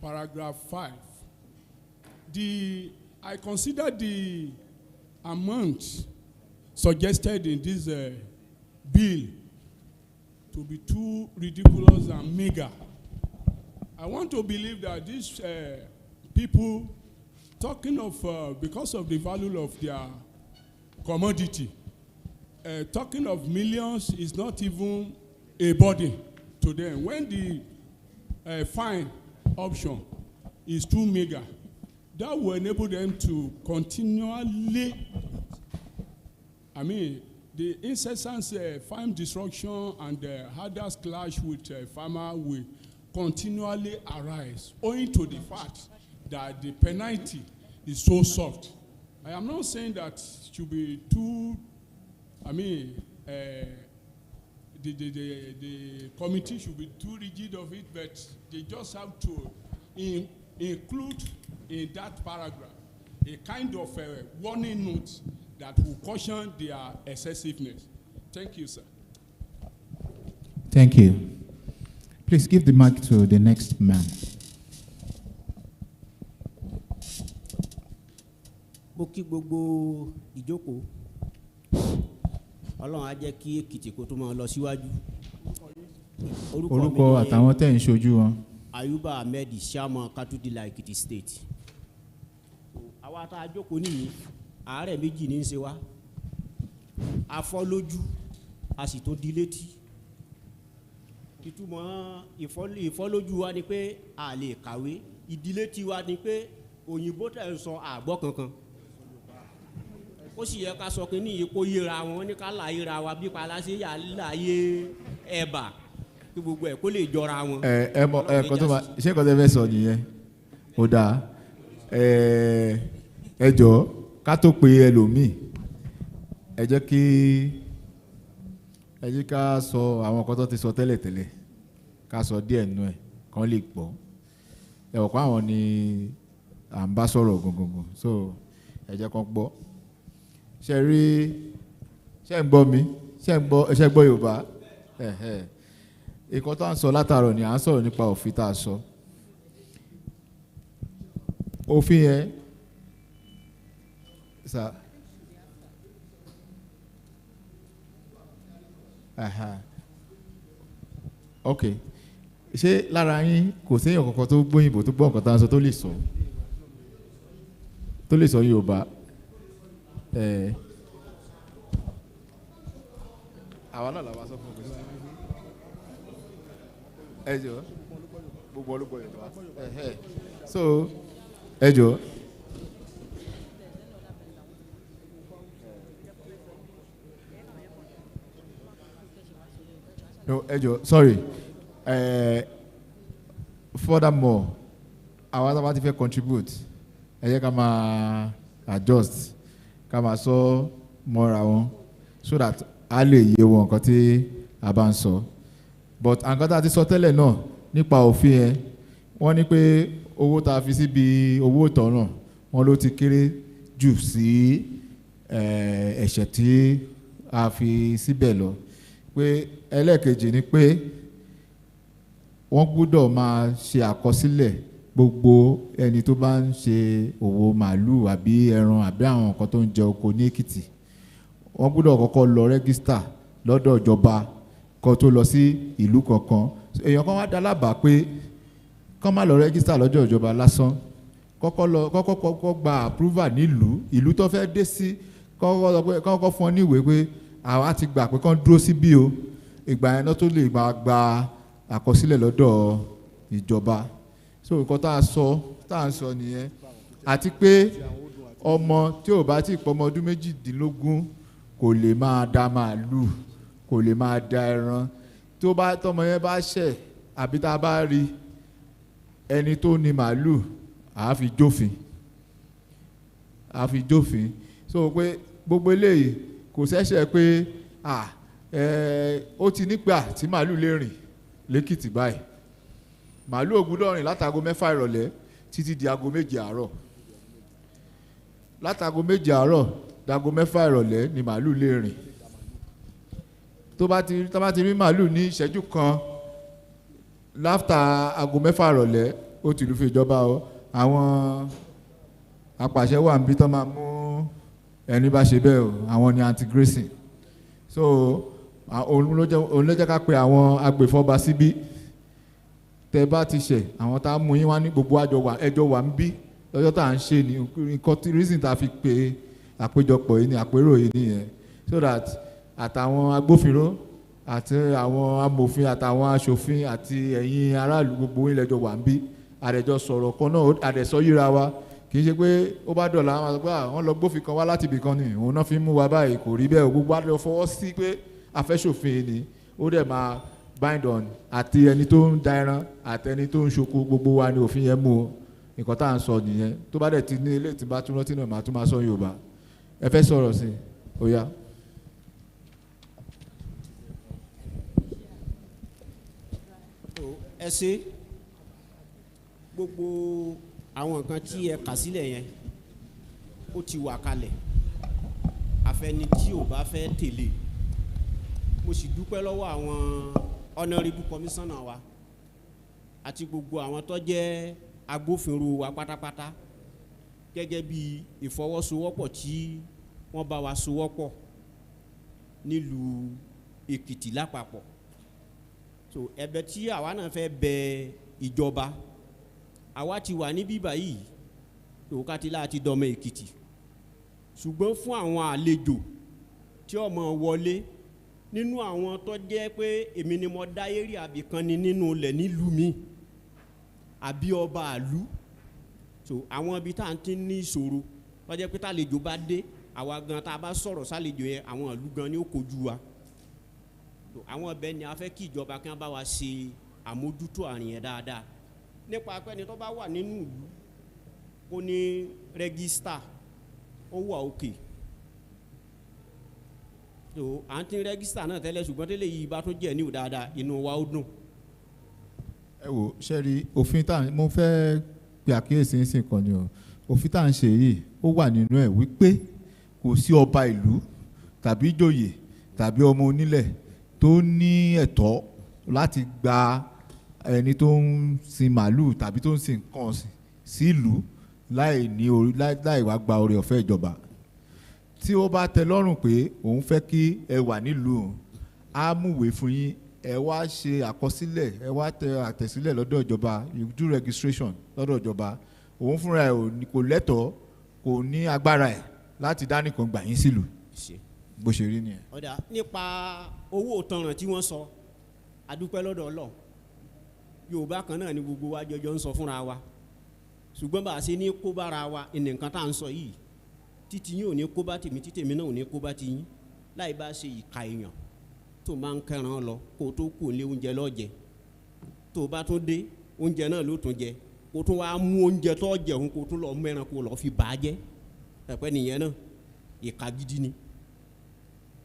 paragraph 5, I consider the amount suggested in this bill to be too ridiculous and mega. I want to believe that these people, talking of, because of the value of their commodity, talking of millions is not even a burden to them. When the fine option is too mega, that will enable them to continually, the incessant farm destruction and the hardest clash with farmer will continually arise, owing to the fact that the penalty is so soft. I am not saying that it should be too, the committee should be too rigid of it, but they just have to include in that paragraph a kind of warning note that will caution their excessiveness. Thank you, sir. Thank you. Please give the mic to the next man. Mo kí gbogbo ìjókòó. Ọlọ́run á jẹ́ kí Èkìtì kó tó máa lọ síwájú. Orúkọ àtàwọn tẹ́ ń ṣojú wọn. Ayuba Ahmed, Chairman Katudila Ekiti State. Àwa tá a jókòó nìyí, àárẹ̀ méjì ní í ṣe wá. Afọ́ lójú, a sì tó di létí. Ìtumọ̀ ìfọ́lójú wa ni pé a lè kàwé. Ìdílé tiwa ni pé òyìnbó tẹ̀ ń sọ àgbọ̀ kankan. Ó sì yẹ ká sọ pé ní ipò yíra wọn ní ká là yíra wa bí paláṣẹ yà láyé ẹ̀bà kí gbogbo ẹ̀ kó lè jọra wọn. Ẹ̀kọ́ tó máa ṣé nǹkan tó fẹ́ sọ nìyẹn ó dáa ẹ jọ̀ọ́ ká tó pe ẹlòmíì ẹ jẹ́ ká sọ àwọn nǹkan tó ti sọ tẹ́lẹ̀tẹ́lẹ̀ ká sọ díẹ̀ nù ẹ̀ kán lè gbọ́ ẹ wọ̀ pé àwọn ni à ń bá sọ̀rọ̀ gangan so ẹ jẹ́ kán gbọ́ ṣe ń gbọ́ mi ṣe ń gbọ́ Yorùbá nǹkan tó à ń sọ látàárọ̀ ni à ń sọ̀rọ̀ nípa òfin tá a sọ òfin yẹn sà ok ṣé lára yín kò séèyàn kankan tó gbóyìnbó tó gbọ́ nǹkan tá a sọ tó lè sọ Yorùbá àwa náà làwọn sọ fún un ẹ jọ gbogbo olùkọ́ Yorùbá so ẹ jọ no ẹ jọ sorry furthermore àwa tá a bá ti fẹ́ contribute ẹ jẹ́ ká máa adjust ká máa sọ mọ́ra wọn so that a lè yé wọn nǹkan tí a bá ń sọ but nǹkan tá a ti sọ tẹ́lẹ̀ náà nípa òfin yẹn wọ́n ní pé owó tá a fi síbi owó ìtanràn wọn ló ti kéré jù sí ẹ̀ṣẹ̀ tí a fi síbẹ̀ lọ pé ẹlẹ́ẹ̀kejì ni pé wọ́n gbọ́dọ̀ máa ṣe àkọsílẹ̀ gbogbo ẹni tó bá ń ṣe òwò màálùú àbí ẹran àbí àwọn nǹkan tó ń jẹ oko ní Èkìtì wọ́n gbọ́dọ̀ kọ́kọ́ lọ rẹ́gísítà lọ́dọ̀ ìjọba kó tó lọ sí ìlú kankan èèyàn kan wá dá lábàá pé kán má lọ rẹ́gísítà lọ́dọ̀ ìjọba lásán kọ́kọ́ gba approval nílùú ìlú tó fẹ́ dé sí kọ́kọ́ fún ọ ní ìwé pé àwa ti gbà pé kán dúró síbí o ìgbà yẹn náà tó lè máa gba àkọsílẹ̀ lọ́dọ̀ ìjọba so nǹkan tá à ń sọ nìyẹn àti pé ọmọ tí ò bá ti pọ̀ ọmọ ọdún méjìdínlógún kò lè máa da màálù kò lè máa da ẹran tó bá tọmọ yẹn bá ṣẹ̀ àbí tá a bá rí ẹni tó ní màálù àá fi jófin so pé gbogbo eléyìí kò ṣẹ̀ṣẹ̀ pé ó ti nígbà tí màálù lè rìn lẹ́kìtì báyìí màálù ò gbọ́dọ̀ rìn látago 6 ìrọ̀lẹ́ títí di aago 7 àárọ̀ látago 7 àárọ̀ dago 6 ìrọ̀lẹ́ ni màálù lè rìn tó bá ti rí màálù ní ìṣẹ́jú kan láfta aago 6 ìrọ̀lẹ́ ó ti lù fi ìjọba o àwọn apàṣẹ wà níbi tó máa mú ẹni bá ṣe bẹ́ẹ̀ o àwọn ni anti-grazing so òun ló jẹ́ ká pe àwọn agbèfọ́ba síbí tẹ bá ti ṣẹ̀ àwọn tá a mú yín wá ní gbogbo ẹjọ́ wà ń bí lọ́jọ́ tá à ń ṣe ni nǹkan tí reason tá a fi pe àpéjọpọ̀ yìí ni àpérò yìí nìyẹn so that àtàwọn agbófinró àti àwọn amòfin àtàwọn aṣòfin àti ẹ̀yin aráàlú gbogbo yín lẹ́jọ́ wà ń bí àdẹ̀jọ sọ̀rọ̀ kan náà àdẹ̀sọ yíra wa kì í ṣe pé ó bá dọ̀la àwọn àgbà wọn lọ gbófin kan wá láti ibì kan ni òun náà fi ń mú wa báyìí kò rí bẹ́ẹ̀ gbogbo àdó fọwọ́ sí pé afẹ́ṣòfin ni ó dẹ̀ máa bind on àti ẹni tó ń da ẹran àti ẹni tó ń ṣoko gbogbo wa ni òfin yẹn mú o nǹkan tá à ń sọ nìyẹn tó bá dẹ̀ ti ní ilé tí bá tún rántí náà màá tún máa sọ Yorùbá ẹ fẹ́ sọ̀rọ̀ sí i ó yá. ẹ ṣe gbogbo àwọn nǹkan tí ẹ kà sílẹ̀ yẹn ó ti wà kalẹ̀ àfẹni tí ò bá fẹ́ tẹ̀lé mo sì dúpẹ́ lọ́wọ́ àwọn honourable commissioner wa àti gbogbo àwọn tó jẹ́ agbófinró wa pátápátá gẹ́gẹ́ bí ìfọwọ́sowọ́pọ̀ tí wọ́n bá wa sowọ́pọ̀ nílùú Èkìtì lápapọ̀ so ẹ̀bẹ̀ tí àwa náà fẹ́ bẹ ìjọba àwa ti wà ní bíbá yìí tòkátí láti dọmọ Èkìtì ṣùgbọ́n fún àwọn àlejò tí ọmọ wọlé nínú àwọn tó jẹ́ pé èmi ni mo dá eré àbí kan ni nínú ilẹ̀ nílùú mi àbí ọba àlú so àwọn ibi tá à ń ti ní ìṣòro tó jẹ́ pé tàlejò bá dé àwa gan tá a bá sọ̀rọ̀ sálejò yẹn àwọn ìlú gan ni ó kojú wa so àwọn ọbẹ̀ ni a fẹ́ kí ìjọba kí wọ́n bá wa ṣe àmójútó àrùn yẹn dáadáa nípa pẹ́ni tó bá wà nínú ìlú kó ní rẹ́gísítà ó wà òkè so à ń tí rẹ́gísítà náà tẹ́lẹ̀ ṣùgbọ́n tẹ́lẹ̀ yìí bá tún jẹ́ níwò dáadáa inú wa ó dùn. ẹ wò sẹ́rí òfin tá mo fẹ́ pe àkíyèsí ń sìn kan ni o òfin tá à ń ṣe yìí ó wà nínú ẹ̀ wípé kò sí ọba ìlú tàbí ìjòyè tàbí ọmọ onílẹ̀ tó ní ẹ̀tọ́ láti gba ẹni tó ń sin màálù tàbí tó ń sin nǹkan sí ìlú láì wá gba oore ọ̀fẹ́ ìjọba tí ó bá tẹ́ lọ́rùn pé òun fẹ́ kí ẹ wà nílùú á múwèé fún yín ẹ wá ṣe àkọsílẹ̀ ẹ wá tẹ àtẹ̀sílẹ̀ lọ́dọ̀ ìjọba you do registration lọ́dọ̀ ìjọba òun fúnra ẹ̀ kò lẹ́tọ̀ọ́ kò ní agbára ẹ̀ láti dánìkan gbà yín sílùú bó ṣe rí nìyẹn. ọ̀dà nípa owó ìtanràn tí wọ́n sọ adúpẹ́ lọ́dọ̀ Ọlọ́run Yorùbá kan náà ni gbogbo wa jọjọ ń sọ fúnra wa ṣùgbọ́n bá a ṣe ní kó bára wa ní nǹkan tá à ń sọ yìí títí yín ò ní kó bá tèmi tí tèmi náà ò ní kó bá ti yín láì bá ṣe ìka èèyàn tó máa ń kẹran lọ kó tó kù lé oúnjẹ lọ́jẹ tó bá tún dé oúnjẹ náà ló tún jẹ kó tún wá mú oúnjẹ tó jẹun kó tún lọ mẹ́ran kó lọ fi bà á jẹ́ ẹ̀pẹ́ nìyẹn náà ìka gidi ni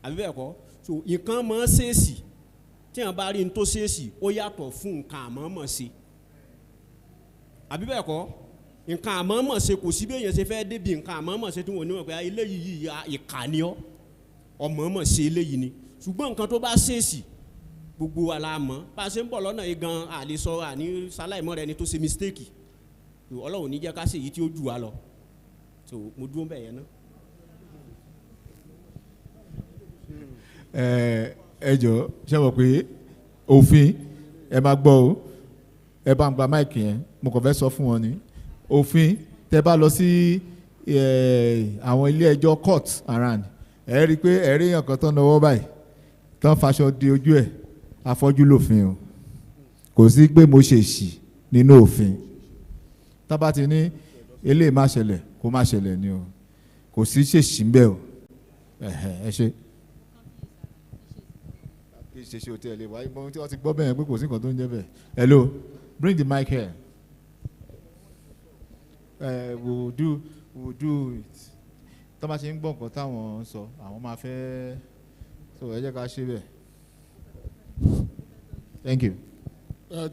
àbí bẹ́ẹ̀ kọ́ so nǹkan máa ń ṣèèṣì tí wọ́n bá rí ní tó ṣèèṣì ó yàtọ̀ fún nǹkan àmọ́mọ́ ṣe àbí bẹ́ẹ̀ kọ́ nǹkan àmọ́mọ́ ṣe kò sí bí èèyàn ṣe fẹ́ débi nǹkan àmọ́mọ́ ṣe tí wọ́n ní wọ́n pé eléyìí ìkà ni ọ́ ọmọọmọ ṣe eléyìí ni ṣùgbọ́n nǹkan tó bá ṣèèṣì gbogbo wa la mọ̀ bá a ṣe ń bọ̀ lọ́nà yìí gan àlè sọ àní sáláìmọ́ rẹ ni tó ṣe mistake Ọlọ́run ní jẹ́ ká ṣe èyí tí ó jù wá lọ so mo dúró bẹ́ẹ̀ yẹn náà. ẹ jọ ṣe mọ̀ pé òfin ẹ máa gbọ́ o ẹ bá ń gba máìkì yẹn mo kàn fẹ́ sọ fún wọn ni òfin tẹ bá lọ sí àwọn ilé ẹjọ́ court around ẹ rí i pé ẹ rí èèyàn kan tán náwó báyìí tán faṣọ di ojú ẹ̀ afọ́jú lòfin o kò sí pé mo ṣèṣì nínú òfin tá bá ti ní eléyìí má ṣẹlẹ̀ kó má ṣẹlẹ̀ ni o kò sí ṣèṣì ń bẹ̀ o ẹ ṣe ṣe hotel ẹ wáyé mọ tí wọ́n ti gbọ́ bẹ́ẹ̀ pé kò sí nǹkan tó ń jẹ́ bẹ́ẹ̀. Hello, bring the mic here. We'll do it. Tó bá ṣe ń gbọ́ nǹkan táwọn sọ àwọn máa fẹ́ so ẹ jẹ́ ká ṣe bẹ́ẹ̀. Thank you.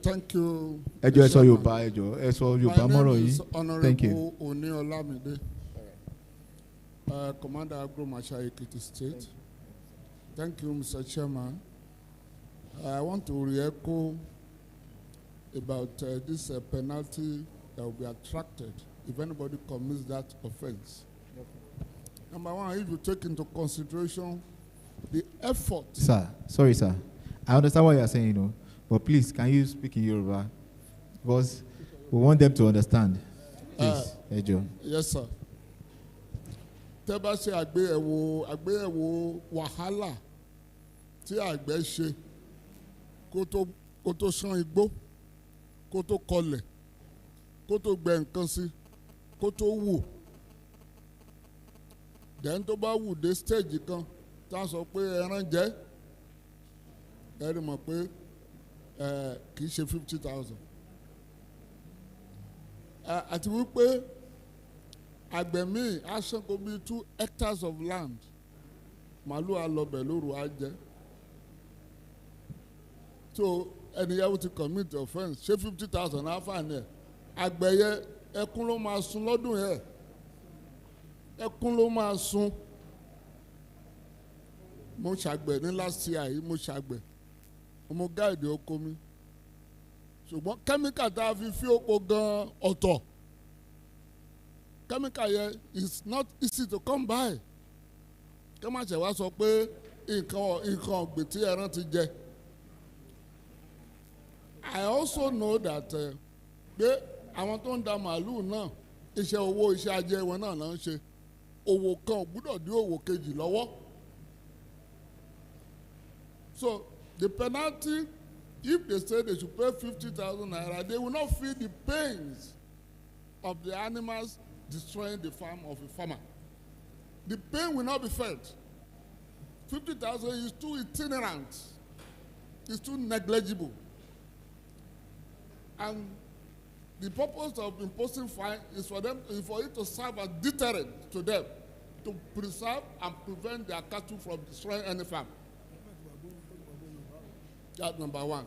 Thank you. ẹ jọ̀ọ́ ẹ sọ Yorùbá ẹ jọ̀ọ́ ẹ sọ Yorùbá mọ́rọ̀ yìí. Thank you. My name is Honorable Oni Olamide, Commander Agro Marshal Ekiti State. Thank you, Mr. Chairman. I want to re-echo about this penalty that will be attracted if anybody commits that offense. Number one, if you take into consideration the effort. Sir, sorry, sir. I understand what you are saying, you know, but please, can you speak in Yoruba? Because we want them to understand. Please, Ejo. Yes, sir. Tẹ́ bá ṣe àgbéyẹ̀wò wàhálà tí àgbẹ̀ ṣe kó tó ṣán igbó, kó tó kọlẹ̀, kó tó gbẹ nǹkan sí, kó tó wù. Then tó bá wù dé stage kan tá a sọ pé ẹran jẹ́ ẹ rí mọ̀ pé kì í ṣe 50,000. Àti wípé àgbẹ̀ míì á ṣánko bíi 2 hectares of land màálù á lọ bẹ̀ lóru á jẹ. So ẹnìyàwó ti commit offence ṣé 50,000 á fà ní ẹ̀ àgbẹ̀ yẹ ẹkún ló máa sun lọ́dún yẹn ẹkún ló máa sun. Mo ṣàgbẹ̀ ní last year yìí mo ṣàgbẹ̀ mo gáàdì oko mi ṣùgbọ́n kẹ́míkà tá a fi oko gan ọ̀tọ̀ kẹ́míkà yẹn is not easy to come by kí wọ́n má ṣe wá sọ pé nǹkan ọ̀gbìn tí ẹran ti jẹ. I also know that pé àwọn tó ń da màálù náà iṣẹ́ owó iṣẹ́ ajé wọn náà ń ṣe òwò kan ò gbúdọ̀ dí òwò kejì lọ́wọ́. So the penalty, if they say they should pay 50,000 naira, they will not feel the pains of the animals destroying the farm of a farmer. The pain will not be felt. 50,000 is too itinerant. It's too negligible. And the purpose of imposing fine is for it to serve as deterrent to them, to preserve and prevent their cattle from destroying any farm. That's number one.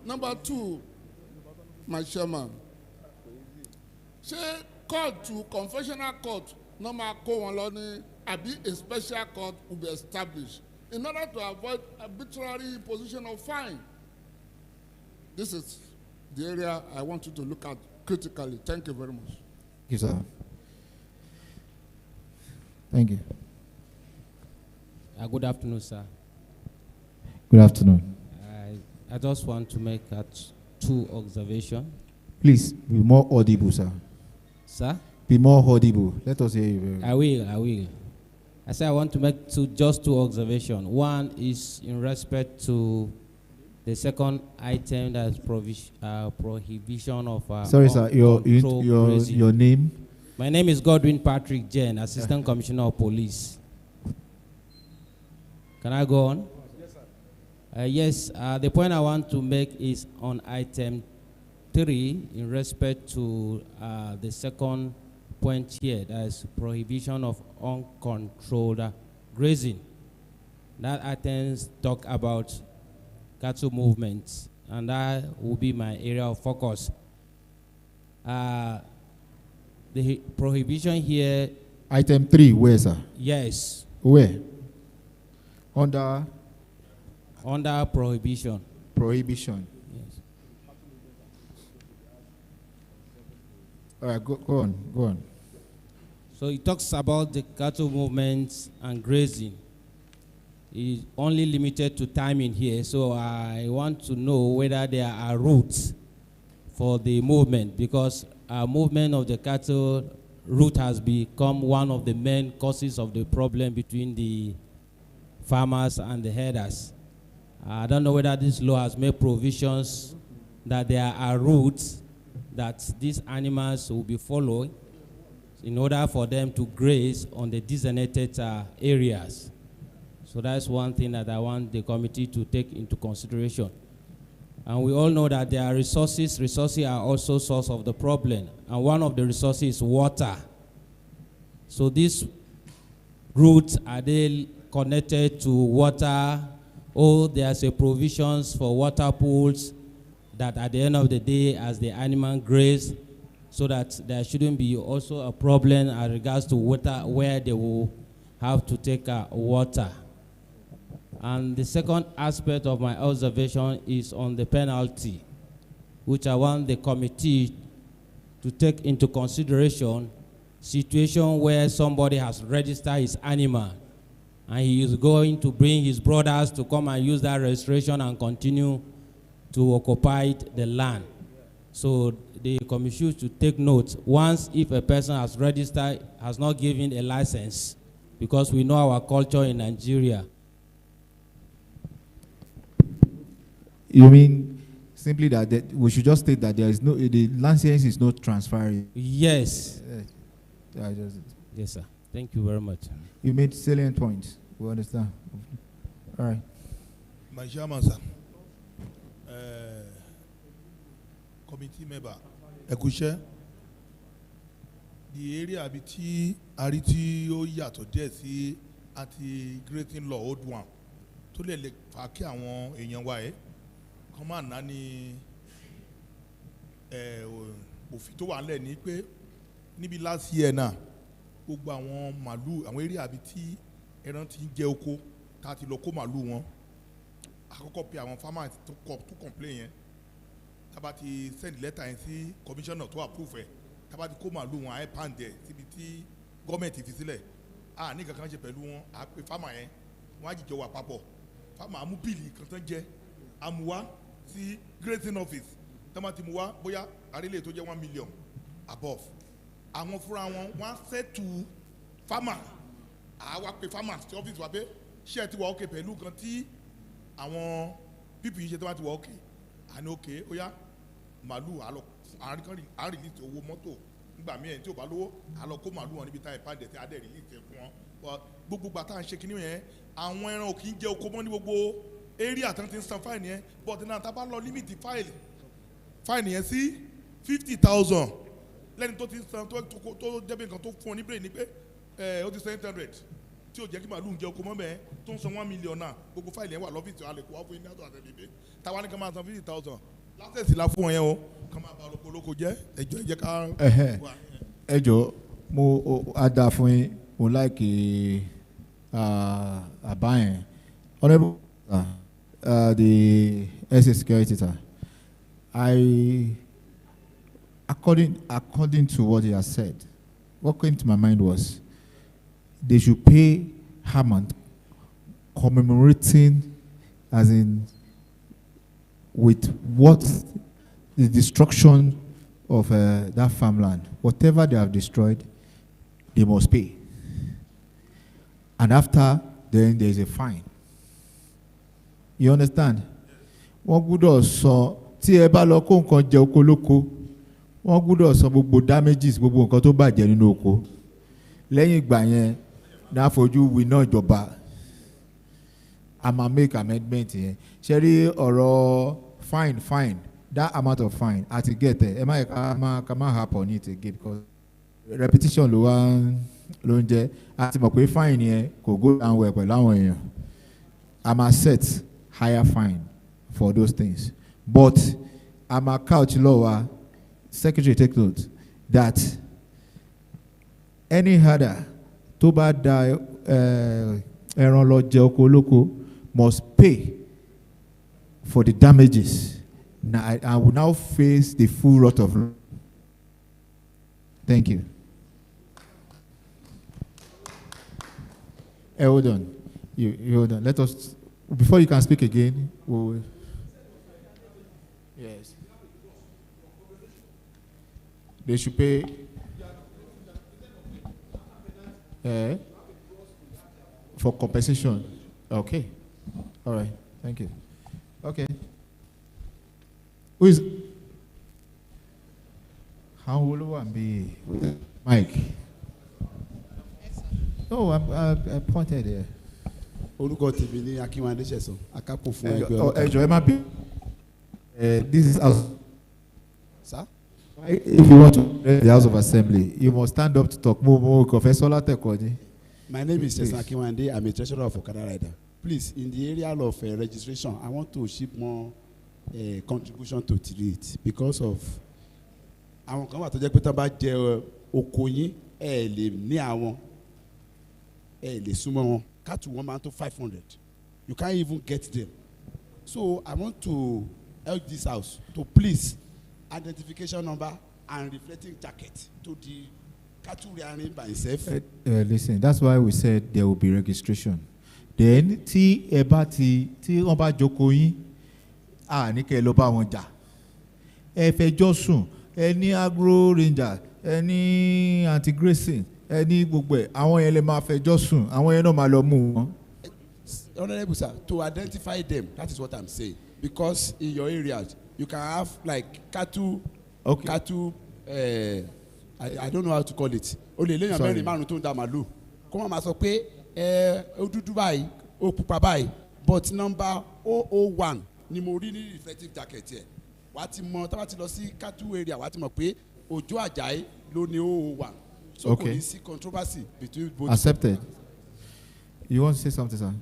Number two, my chairman, ṣé court to confessional court no máa kó wọn lọ ní àbí a special court will be established in order to avoid arbitrary imposition of fine? This is the area I want you to look at critically. Thank you very much. Yes, sir. Thank you. Good afternoon, sir. Good afternoon. I just want to make 2 observations. Please be more audible, sir. Sir? Be more audible. Let us hear you. I will. I say I want to make just two observations. One is in respect to the second item, that's prohibition of. Sorry, sir. Your name? My name is Godwin Patrick Jen, Assistant Commissioner of Police. Can I go on? Yes, the point I want to make is on item 3 in respect to the second point here, that is prohibition of uncontrolled grazing. That items talk about cattle movements, and that will be my area of focus. The prohibition here. Item 3, where, sir? Yes. Where? Under prohibition. Prohibition. Yes. All right, go on. So it talks about the cattle movements and grazing. It's only limited to timing here, so I want to know whether there are routes for the movement, because movement of the cattle route has become one of the main causes of the problem between the farmers and the herders. I don't know whether this law has made provisions that there are routes that these animals will be following in order for them to graze on the designated areas. So that's one thing that I want the committee to take into consideration. And we all know that there are resources. Resources are also source of the problem. And one of the resources is water. So these routes, are they connected to water? Or there's a provisions for water pools that at the end of the day, as the animal graze, so that there shouldn't be also a problem as regards to water where they will have to take water. And the second aspect of my observation is on the penalty, which I want the committee to take into consideration situation where somebody has registered his animal and he is going to bring his brothers to come and use that registration and continue to occupy the land. So the commission should take note once if a person has registered, has not given a license, because we know our culture in Nigeria. You mean simply that we should just state that there is no, the license is not transferring? Yes. Yes, sir. Thank you very much. You made salient points. We understand. All right. My chairman, sir. Committee member, Ekushe, the area abiti ariti o yàtọ̀ díẹ̀ sí anti-grazing law old one tó lè fà kí àwọn èèyàn wa ẹ̀ kàn máa ná ní òfin tó wà nílẹ̀ ní pé níbi last year náà gbogbo àwọn màlúù àwọn area abiti ẹran ti ń jẹ oko tá a ti lọ kó màlúù wọn àkọ́kọ́ pé àwọn farmers tó complain yẹn tába ti send letter yẹn sí commissioner tó approve ẹ̀ tába ti kó màlúù wọn àyè pound ẹ̀ síbi tí gọ́ọ̀mẹ̀ntì fi sílẹ̀ à ní kankan ṣe pẹ̀lú wọn à pé farmer yẹn wọ́n á jìjọ wà papọ̀ farmer amú bíìlì kan tán jẹ́ amúwá sí grazing office tába ti mú wá bóyá àrílẹ̀ tó jẹ́ 1 million above àwọn fúnra wọn wọ́n á settle farmer àwa pé farmer sí office wa pé ṣé ẹ ti wà okay pẹ̀lú kan tí àwọn pípì yìí ṣe tó bá ti wà okay àní okay ó yá màlúù àlọ àrílíìtì owó mọ́tò nígbà míì ẹni tí ò bá lówó àlọ kó màlúù wọn níbi táyà pàdé tí adé rìlíìtì fún wọn gbogbo gbà tá à ń ṣe kinní yẹn àwọn ẹran ò kì í jẹ oko mọ́ ní gbogbo area tán ti ń san fáìnì yẹn but náà tá a bá lọ límìtì fáìnì yẹn sí 50,000 lẹ́ni tó ti ń san tó jẹ́bi nǹkan tó fún ọ ní bírè ni pé ó ti san 800 tí ò jẹ́ kí màlúù ń jẹ oko mọ́ bẹ́ẹ̀ tó ń san 1 million náà gbogbo fáìlì yẹn wà lọ́fíìsì alẹ́ kó wá fún yín ní àtọ̀ àtẹ̀lẹ́dẹ́ táwa ní ká máa san 50,000 lásẹ̀sì la fún wọn yẹn o ká máa bá olóko jẹ́ ẹjọ́ ẹ jẹ́ ká. ẹjọ́ mo á dáa fún yín mo láìkì àbá yẹn honourable the SA security sir according to what he has said, what came to my mind was they should pay Hammond commemorating, as in with what the destruction of that farmland, whatever they have destroyed, they must pay. And after, then there is a fine. You understand? Wọ́n gbọ́dọ̀ sọ tí ẹ bá lọ kó nǹkan jẹ oko lóko, wọ́n gbọ́dọ̀ sọ gbogbo damages gbogbo nǹkan tó bàjẹ́ nínú oko. Lẹ́yìn ìgbà yẹn náà fojú wí náà jọba a máa make amendment yẹn ṣe rí ọ̀rọ̀ fine that amount of fine àti get ẹ má yẹ ká má harp on it again because repetition ló ń jẹ́ a ti mọ̀ pé fine yẹn kò go down well pẹ̀lú àwọn èèyàn a máa set higher fine for those things but a máa couch law secretary take note that any herder tó bá da ẹran lọ jẹ oko olóko must pay for the damages. Now, I will now face the full wrath of law. Thank you. Hold on. You hold on. Let us, before you can speak again, we'll, yes. They should pay. For compensation. Okay. All right. Thank you. Okay. Who is? How will I be? Mike. Oh, I pointed there. Orúkọ tèmi ní Akínwádé Ṣẹ̀san, akápò fún ẹgbẹ́ ọlọ́kadà. Ẹjọ́ ẹ má bí. This is house. Sir? If you want to the House of Assembly, you must stand up to talk. Mo Professor Olatekoji. My name is Ṣẹ̀san Akínwádé. I'm a treasurer of Okada Rider. Please, in the area of registration, I want to ship more contribution to it because of àwọn kan wà tó jẹ́ pé tá bá jẹ oko yín ẹ lè ní àwọn ẹ lè súnmọ́ wọn cattle wọn máa tó 500 you can't even get them so I want to help this house to please identification number and reflecting jacket to the cattle rearing by itself. Listen, that's why we said there will be registration. Then tí ẹ bá tí wọ́n bá jókòó yín ní kẹ́ ẹ lọ bá wọn jà, ẹ fẹjọ́ sùn, ẹ ní agro ranger, ẹ ní anti-grazing, ẹ ní gbogbo ẹ̀, àwọn yẹn lè máa fẹjọ́ sùn, àwọn yẹn náà máa lọ mú wọn. Honourable sir, to identify them, that is what I'm saying, because in your areas you can have like cattle, I don't know how to call it. O lè léyàn mẹ́rin márùn tó ń da màlúù kó má máa sọ pé ó dúdú báyìí ó pupa báyìí but number 001 ni mo rí ní reflective jacket yẹ wàá ti mọ tá bá ti lọ sí cattle area wàá ti mọ̀ pé Òjó Àjàyí ló ní 001 so kò ní sí controversy between both. Accepted. You want to say something, sir?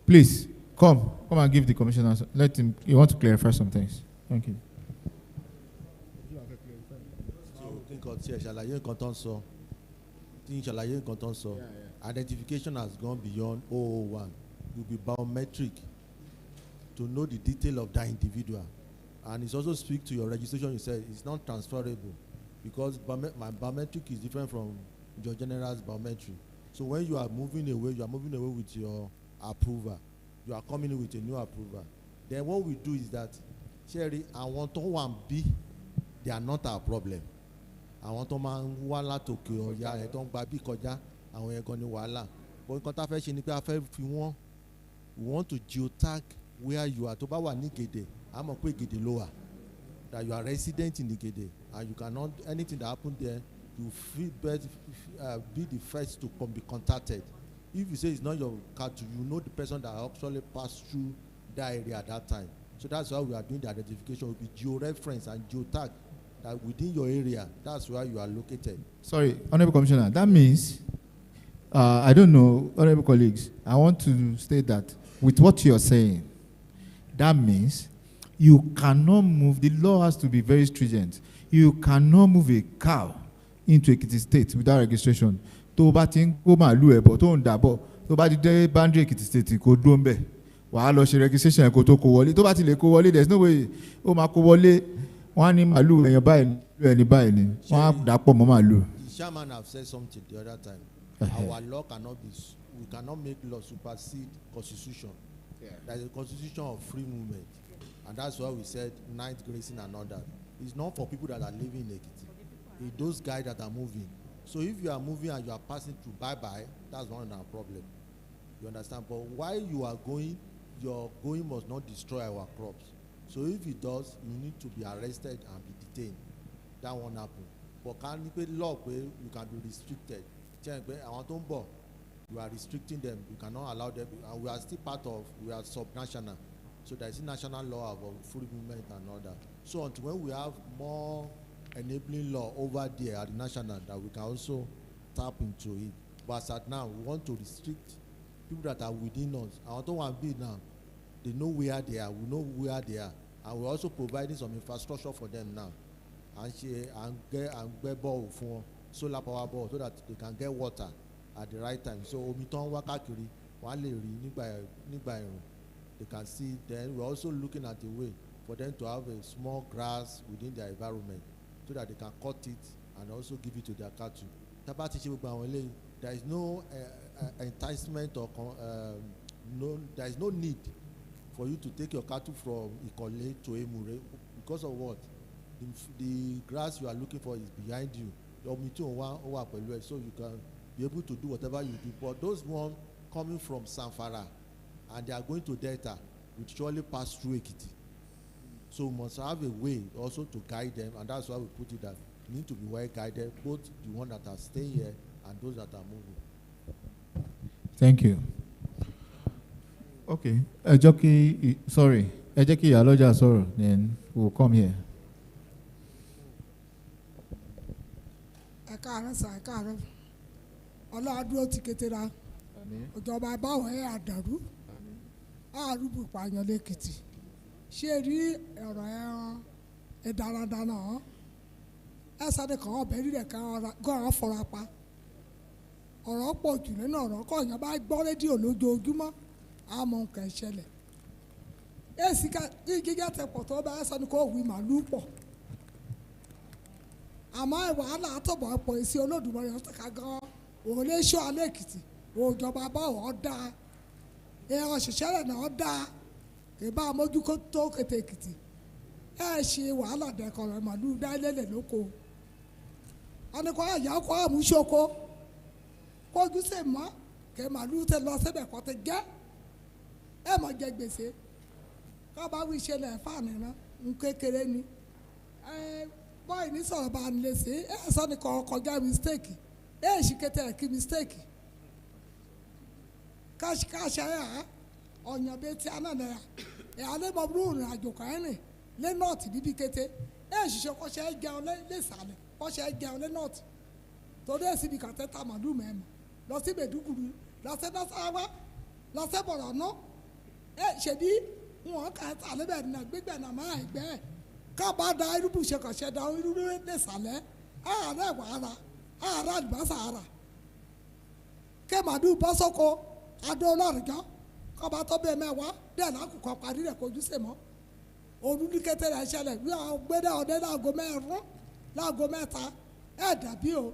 Please come and give the commissioner. Let him. You want to clarify some things. Thank you. Identification has gone beyond 001. It will be biometric to know the detail of that individual. And it also speaks to your registration. You said it's not transferable because my biometric is different from your general's biometric. So when you are moving away with your approval. You are coming in with a new approval. Then what we do is that, Sherry, I want to one B, they are not our problem. I want to man wala Tokyo, ya don't baby koja, and we're going to wala. But we want to geotag where you are. Toba wa Nigede, I'm a quick Gede lower. That you are resident in Nigede, and you cannot anything that happened there, you be the first to be contacted. If you say it's not your cattle, you know the person that actually passed through that area at that time. So that's why we are doing the identification with geo-reference and geotag that within your area, that's where you are located. Sorry, Honorable Commissioner, that means, I don't know, Honorable colleagues, I want to state that with what you're saying, that means you cannot move, the law has to be very stringent. You cannot move a cow into Ekiti State without registration. Tó bá ti ń kó màálù ẹ̀bọ̀ tó ń dàbọ̀ tó bá ti dé boundary Ekiti State kò dúró ń bẹ̀ wàá lọ ṣe registration kó tó kó wọlé tó bá ti lè kó wọlé there is no way ó máa kó wọlé wọ́n á ní màálù èèyàn báyìí ẹni báyìí ni wọ́n á dàpọ̀ mọ́ màálù. The chairman have said something the other time. Our law cannot be, we cannot make law supersede constitution. There is a constitution of free movement, and that's why we said night grazing and all that. It's not for people that are living in Ekiti. It's those guys that are moving. So if you are moving and you are passing through, bye-bye, that's not our problem. You understand? But while you are going, your going must not destroy our crops. So if it does, you need to be arrested and be detained. That won't happen. But can you law where you can be restricted? You are restricting them. You cannot allow them. And we are still we are subnational. So there is a national law about free movement and all that. So until when we have more enabling law over there at the national that we can also tap into it. But as at now, we want to restrict people that are within us. I don't want to be now. They know where they are. We know where they are. And we're also providing some infrastructure for them now. And get ball for solar power ball so that they can get water at the right time. So Omiton Wakakiri, they can see. Then we're also looking at a way for them to have a small grass within their environment, so that they can cut it and also give it to their cattle. There is no enticement or there is no need for you to take your cattle from Ikole to Emure because of what? The grass you are looking for is behind you. So you can be able to do whatever you do. But those ones coming from Sanfara and they are going to Delta will surely pass through Ekiti. So we must have a way also to guide them, and that's why we put it that you need to be well guided, both the ones that are staying here and those that are moving. Thank you. Okay. Sorry. Ejeki Aloja Soro, then we'll come here. Ọlọ́dún ti kéterá ìjọba báwọn ẹ̀ àdàrú àrùbù pààyàn lẹ́kìtì ṣé rí ọ̀rọ̀ ẹran ìdáradára ẹ sáré kan ọbẹ̀ rírẹ̀ gan-an fọra pa ọ̀rọ̀ pọ̀ jù nínú ọ̀rọ̀ kọ̀ọ̀yàn bá gbọ́ rédíò lójoojúmọ́ àmọ́ nǹkan ìṣẹ̀lẹ̀ èsì ká gígẹ́ tẹ̀pọ̀ tó bá sọ ni kò wí màálù pọ̀ àmọ́ wàhálà àtọ̀bọ̀ pọ̀ sí Olódùmarè ọ̀sẹ̀ ká gan òun lè ṣọ́ alẹ́ Èkìtì òjọba báwọ̀ ọ́ dáa èèyàn òṣìṣẹ́ rẹ̀ náà dáa ìbá amójúkó tó kété Èkìtì ẹ̀ ṣe wàhálà dẹ̀kọ̀rọ̀ màlúù dáìlélẹ̀ lóko ọ̀nìkọ́ àyà kọ́ àmúṣoko kójú sè mọ́ kẹ́ màlúù tẹ lọ síbẹ̀ kọ́ tẹ gẹ́ ẹ̀ mọ̀ jẹ gbèsè kábà wí ìṣẹ̀lẹ̀ fáànì náà ń kékeré ni bọ́ọ̀ì ní sọ̀rọ̀ bá ń lè ṣe sọ ni kọjá mistake ṣì kété ẹ̀ kí mistake káṣíkáṣí ẹ̀ ọ̀yàn bíi tí a náà nẹ̀yà ẹ̀ alẹ́ mọ̀ bí òrìn àjò kan ẹ̀ rìn lé nọ́ọ̀tì níbi kété ṣiṣẹ́ kọ́ṣẹ́ jẹun lé sàlẹ̀ kọ́ṣẹ́ jẹun lé nọ́ọ̀tì torí èsì bí kàtẹ́ ta màlúù mẹ́mọ́ lọ sí Maiduguri lọ sí Nasarawa lọ sí Borno ṣèbí wọn kà á lébẹ̀ nà gbígbẹ̀ nà máa ẹgbẹ́ kábà da irúgbù ṣe kàn ṣe da irúgbù lè sàlẹ̀ ààrẹ wàhálà ààrẹ àlùbọ́sà ara ké màdù bọ́ sóko adó lọ́rùjọ́ kọ́ba tó bẹ́ẹ̀ mẹ́wàá dẹ̀ lákòókò parí rẹ̀ kojú sè mọ́ olùdí kété rẹ̀ ṣẹlẹ̀ bí wọn gbédè ọdẹ láago mẹ́rin láago mẹ́ta ẹ̀ dàbí o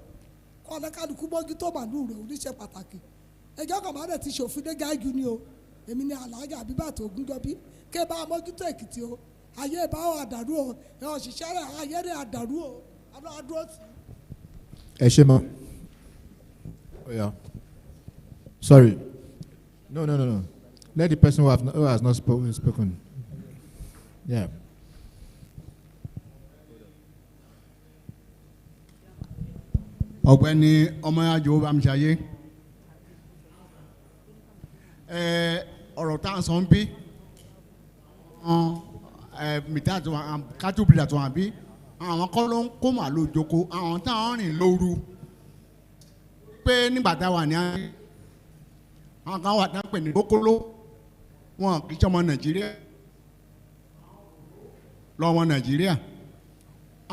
kọ́ni kálukú bójú tó màlúù rẹ̀ oníṣẹ́ pàtàkì ẹjọ́ kan máa rẹ̀ ti ṣòfin dé gáàjú ni o èmi ni Alhaja Abibat Ògúnjọbí ké bá amójútó Èkìtì o ayé ìbáwọ̀ àdàrú o ẹ̀ òṣìṣẹ́ rẹ̀ ayé rẹ̀ àdàrú o adúró tì. ẹ ṣe mọ. Oh, yeah. Sorry. No. Let the person who has not spoken. Yeah. Ọ̀gbẹ́ni Ọmọyájò Bámiṣayé ọ̀rọ̀ tá à ń sọ ń bí mìtá tó kátúbìlà tó wà bí àwọn kọ́ ló ń kó màlúù jókòó àwọn táwọn rìn lóru pé nígbà tá a wà ní àwọn kan wà tá a pè ní kókóló wọn kì í ṣe ọmọ Nàìjíríà lọ́wọ́ Nàìjíríà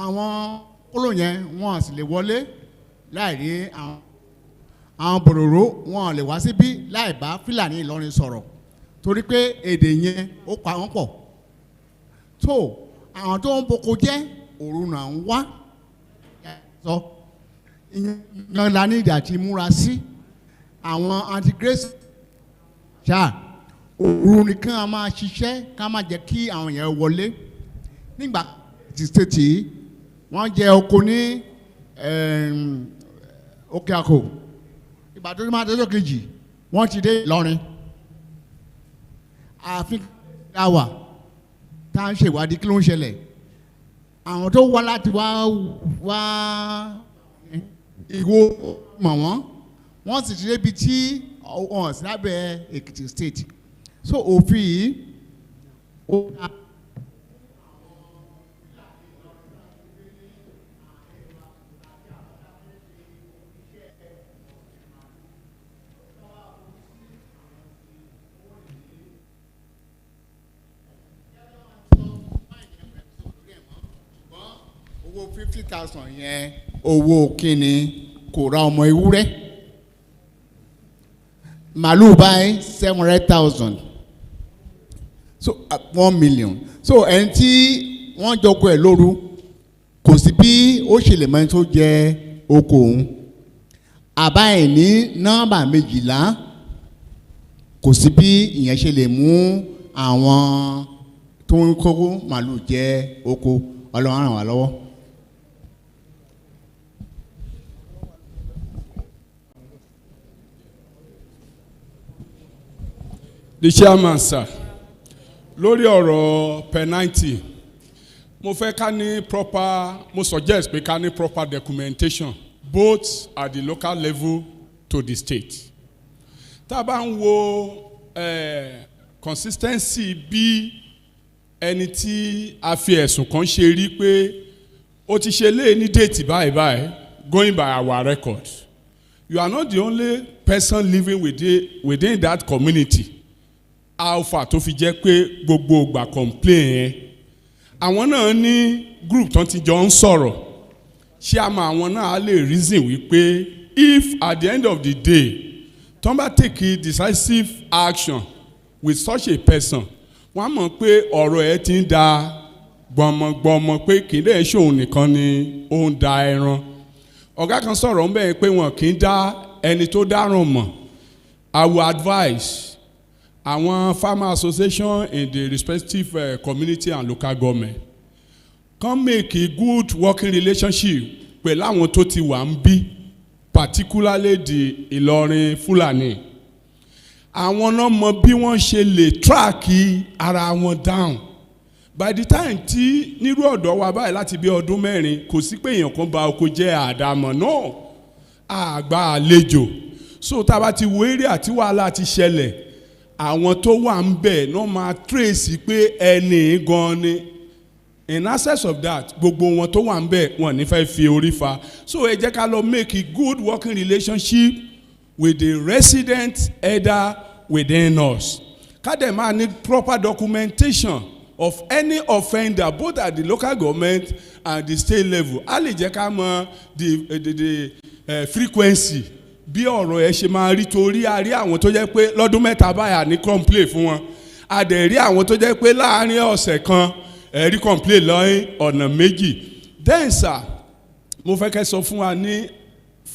àwọn kóló yẹn wọn sì lè wọlé láì rí àwọn bòròró wọn lè wá síbí láì bá Fúlàní Ìlọrin sọ̀rọ̀ torí pé èdè yẹn ó pa wọ́n pọ̀ tó àwọn tó ń boko jẹ́ òru náà ń wá sọ ìyẹn la ní ìdí àti múra sí àwọn anti-grace ṣáà òru nìkan a máa ṣiṣẹ́ ká má jẹ́ kí àwọn yẹn wọlé nígbà tí stéètì wọ́n jẹ oko ní òkè àkó ìgbà tó máa tọ́jọ́ kejì wọ́n ti dé Ìlọrin ààfin àwà tá à ń ṣèwádìí kí ló ń ṣẹlẹ̀ àwọn tó wá láti wá Ìwó mọ̀ wọ́n sì ti débi tí wọ́n sì lábẹ́ Èkìtì state so òfin yìí ó dá. owó 50,000 yẹn owó kíni kò ra ọmọ ewúrẹ́ màlúù báyìí 700,000 so 1 million so ẹni tí wọ́n jọkọ ẹ̀ lóru kò sí bí ó ṣe lè mọ ẹni tó jẹ oko òun àbá ẹ̀ ní nọ́mbà 12 kò sí bí ìyẹn ṣe lè mú àwọn tó ń kó màlúù jẹ oko Ọlọ́run ràn wá lọ́wọ́. The chairman sir lórí ọ̀rọ̀ penalty mo fẹ́ ká ní mo suggest pé ká ní proper documentation both at the local level to the state tá a bá ń wo consistency bí ẹni tí a fi ẹ̀sùn kan ṣe rí pé ó ti ṣe lé ní déètì báyìí going by our record you are not the only person living within that community alpha tó fi jẹ́ pé gbogbo ìgbà complain yẹn àwọn náà ní group tó ti jọ ń sọ̀rọ̀ ṣé àmọ́ àwọn náà á lè reason wípé if at the end of the day tó bá take decisive action with such a person wọ́n á mọ̀ pé ọ̀rọ̀ ẹ̀ ti ń da gbọmọgbọmọ pé kì í dẹ̀ ṣòun nìkan ni ó ń da ẹran ọ̀gá kan sọ̀rọ̀ ń bẹ̀rẹ̀ pé wọn kì í dá ẹni tó dáràn mọ̀. I will advise àwọn farmer association in the respective community and local government can make a good working relationship pẹ̀lú àwọn tó ti wà ń bí particularly the Ìlọrin Fúlàní. Àwọn náà mọ bí wọ́n ṣe lè track ara wọn down. By the time tí nírú ọ̀dọ́ wa báyìí láti bí ọdún mẹ́rin kò sí pé èèyàn kan ba oko jẹ́ àdàmọ̀ náà àgbà àlejò. So tá a bá ti wo eré àti wàhálà ti ṣẹlẹ̀ àwọn tó wà ń bẹ̀ náà máa trace pé ẹni gan ni. In access of that gbogbo wọn tó wà ń bẹ̀ wọn ní fẹ́ fi orí fa. So ẹ jẹ́ ká lọ make a good working relationship with the resident elder within us. Ká dẹ̀ máa ní proper documentation of any offender both at the local government and the state level. A lè jẹ́ ká mọ the frequency bí ọ̀rọ̀ ẹ ṣe máa rí torí a rí àwọn tó jẹ́ pé lọ́dún mẹ́ta báyà ní complain fún wọn. A dẹ̀ rí àwọn tó jẹ́ pé láàárín ọ̀sẹ̀ kan ẹ rí complain lọ́yìn ọ̀nà méjì. Then sir mo fẹ́ kẹ́ sọ fún wa ní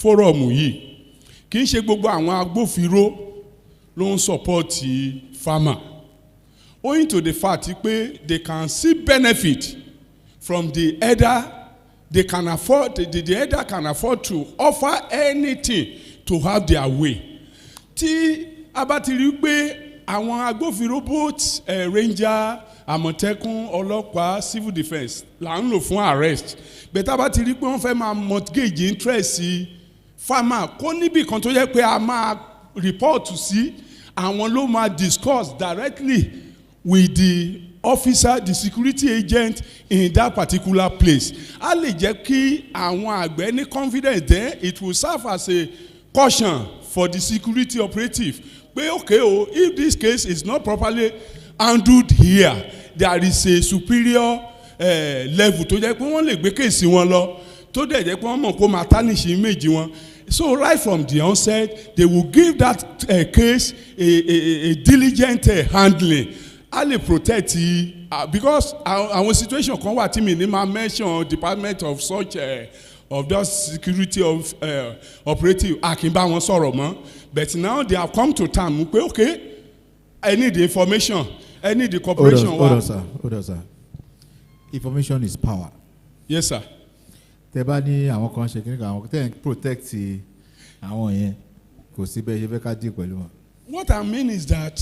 fórọ̀mù yìí kì í ṣe gbogbo àwọn agbófinró ló ń support farmer owing to the fact pé they can see benefit from the elder they can afford the elder can afford to offer anything to have their way. Tí a bá ti rí pé àwọn agbófinró both ranger àmọ̀tẹ́kùn ọlọ́pàá civil defence là ń lò fún arrest bẹ́ẹ̀ bá ti rí pé wọ́n fẹ́ máa mortgage interest farmer kó níbì kan tó yẹ pé a máa report sí àwọn ló máa discuss directly with the officer the security agent in that particular place. A lè jẹ́ kí àwọn àgbẹ̀ ní confidence then it will serve as a caution for the security operative pé okay o if this case is not properly handled here there is a superior level tó jẹ́ pé wọ́n lè gbé kéèsì wọn lọ tó dẹ̀ jẹ́ pé wọ́n mọ̀ kó máa tarnish image wọn. So right from the onset they will give that case a diligent handling. A lè protect because àwọn situation kan wà tí mi ní máa mention department of such of those security of operative a kì í bá wọn sọ̀rọ̀ mọ́ but now they have come to term pé okay I need the information I need the cooperation. Hold on sir. Information is power. Yes sir. Tẹ́ bá ní àwọn kan ṣe kíní kan àwọn tẹ́ ń protect àwọn yẹn kò sí bẹ́ẹ̀ ṣe fẹ́ ká dì pẹ̀lú wọn. What I mean is that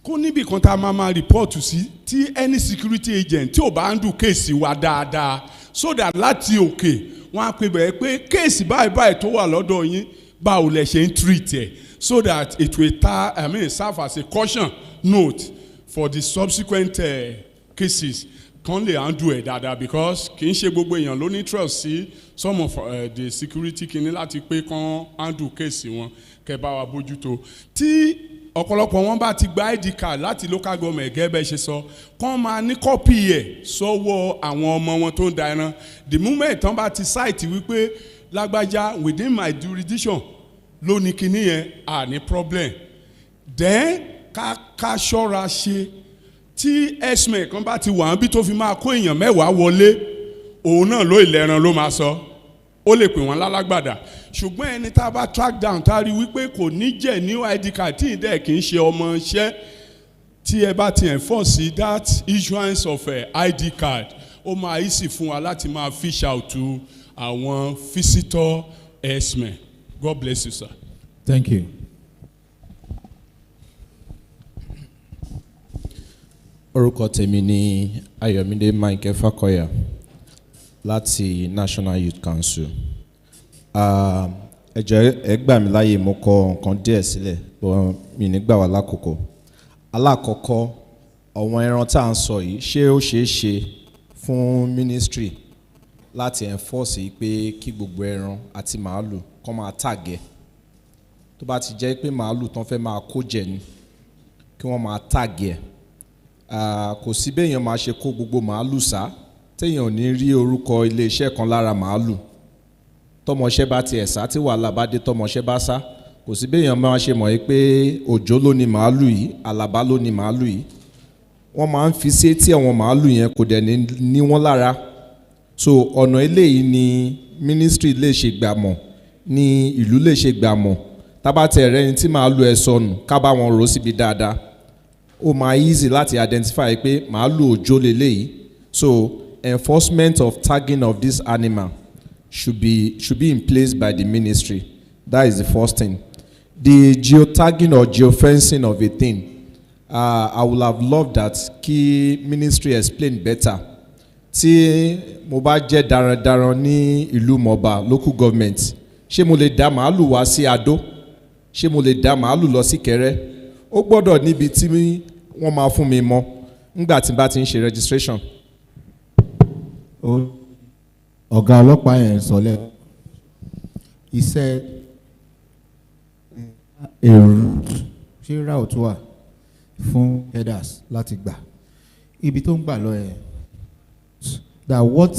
kó níbi kan tá a máa report sí tí any security agent tí ò bá handle kéèsì wa dáadáa so that láti òkè wọ́n á pè bẹ́ẹ̀ pé kéèsì báyìí tó wà lọ́dọ̀ yín báwo lẹ ṣe ń treat ẹ̀ so that it will serve as a caution note for the subsequent cases kan lè handle ẹ̀ dáadáa because kì í ṣe gbogbo èèyàn ló ní trust sí some of the security kìíní láti pé kan handle kéèsì wọn kẹ́ bá wa bójútó. Tí ọ̀pọ̀lọpọ̀ wọn bá ti gba ID card láti local government gẹ́gẹ́ bẹ́ẹ̀ ṣe sọ kán máa ní kọ́pì ẹ̀ sọ́wọ́ àwọn ọmọ wọn tó ń da ẹran the moment tán bá ti site wípé lágbájá within my jurisdiction ló ní kinní yẹn ní problem then ká ṣọ́ra ṣe tí esme kan bá ti wà níbi tó fi máa kó èèyàn mẹ́wàá wọlé òun náà ló ìlẹ̀ran ló máa sọ ó lè pè wọ́n lálágbàdà ṣùgbọ́n ẹni tá a bá track down tá a rí wípé kò ní jẹ́ new ID card tí ìdẹ́ kì í ṣe ọmọ iṣẹ́ tí ẹ bá ti enforce that issuance of ID card ó máa easy fún wa láti máa fish out to àwọn visitor esme. God bless you sir. Thank you. Orúkọ tèmi ni Ayọ̀mídé Michael Fakoya láti National Youth Council. Ẹ jọ̀ọ́ ẹ gbà mí láyè mo kọ nǹkan díẹ̀ sílẹ̀ bọ́ mi ní gbà wá lákòókò. Alákọ̀ọ́kọ́ àwọn ẹran tá à ń sọ yìí ṣé ó ṣeé ṣe fún ministry láti enforce pé kí gbogbo ẹran àti màálù kó máa tàgẹ̀ tó bá ti jẹ́ pé màálù tán fẹ́ máa kó jẹ ni kí wọ́n máa tàgẹ̀ kò sí béèyàn máa ṣe kó gbogbo màálù sá téèyàn ò ní rí orúkọ iléeṣẹ́ kan lára màálù tọmọṣẹ́ bá tiẹ̀ sá tí wàhálà bá dé tọmọṣẹ́ bá sá kò sí béèyàn máa ṣe mọ̀ pé òjò ló ní màálù yìí àlàbá ló ní màálù yìí wọ́n máa ń fi sí etí àwọn màálù yẹn kò dẹ̀ ní wọ́n lára. So ọ̀nà eléyìí ni ministry lè ṣe gbà mọ̀, ní ìlú lè ṣe gbà mọ̀. Tábàtẹ̀ rẹ̀ ni tí màálù ẹ̀ sọnù ká bá wọn rò síbi dáadáa. Ó máa easy láti identify pé màálù òjò leléyìí. So enforcement of tagging of this animal should be in place by the ministry. That is the first thing. The geotagging or geofencing of a thing, I would have loved that kí ministry explain better. Tí mo bá jẹ́ darandaran ní ìlú Mọ̀bà local government, ṣé mo lè dá màálù wá sí Adó? Ṣé mo lè dá màálù lọ sí Kẹrẹ? Ó gbọ́dọ̀ níbi tí wọ́n máa fún mi mọ́ nígbà tí n bá ti ń ṣe registration. Ọ̀gá ọlọ́pàá yẹn sọ lẹ́nu. He said a route, ṣé route wà fún headers láti gbà. Ibi tó ń gbà lọ yẹn, that what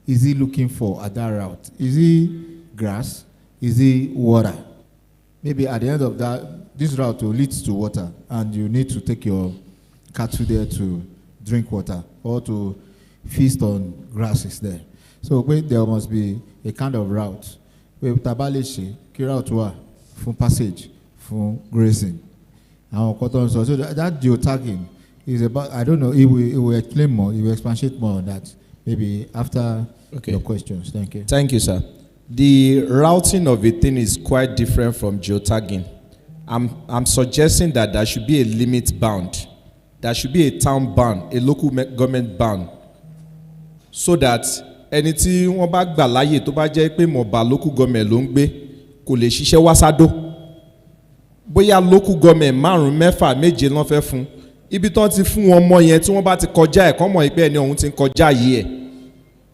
is he looking for at that route? Is he grass? Is he water? Maybe at the end of that, this route will lead to water and you need to take your cattle there to drink water or to feast on grasses there. So there must be a kind of route where tabaleshe kí route wà fún passage fún grazing. Àwọn cotton so that geotagging is about, I don't know, it will explain more, it will expatiate more on that maybe after your questions. Thank you. Thank you, sir. The routing of a thing is quite different from geotagging. I'm suggesting that there should be a limit bound. There should be a town ban, a local government ban, so that ẹni tí wọ́n bá gbà láyè tó bá jẹ́ pé Mọ̀bà local government ló ń gbé kò lè ṣiṣẹ́ wá sádó. Bóyá local government 5, 6, 7 lọ́n fẹ́ fún, ibi tán ti fún wọn mọ́ yẹn tí wọ́n bá ti kọjá ẹ̀ kán mọ̀ pé ẹni ọ̀hún ti ń kọjá yìí ẹ̀.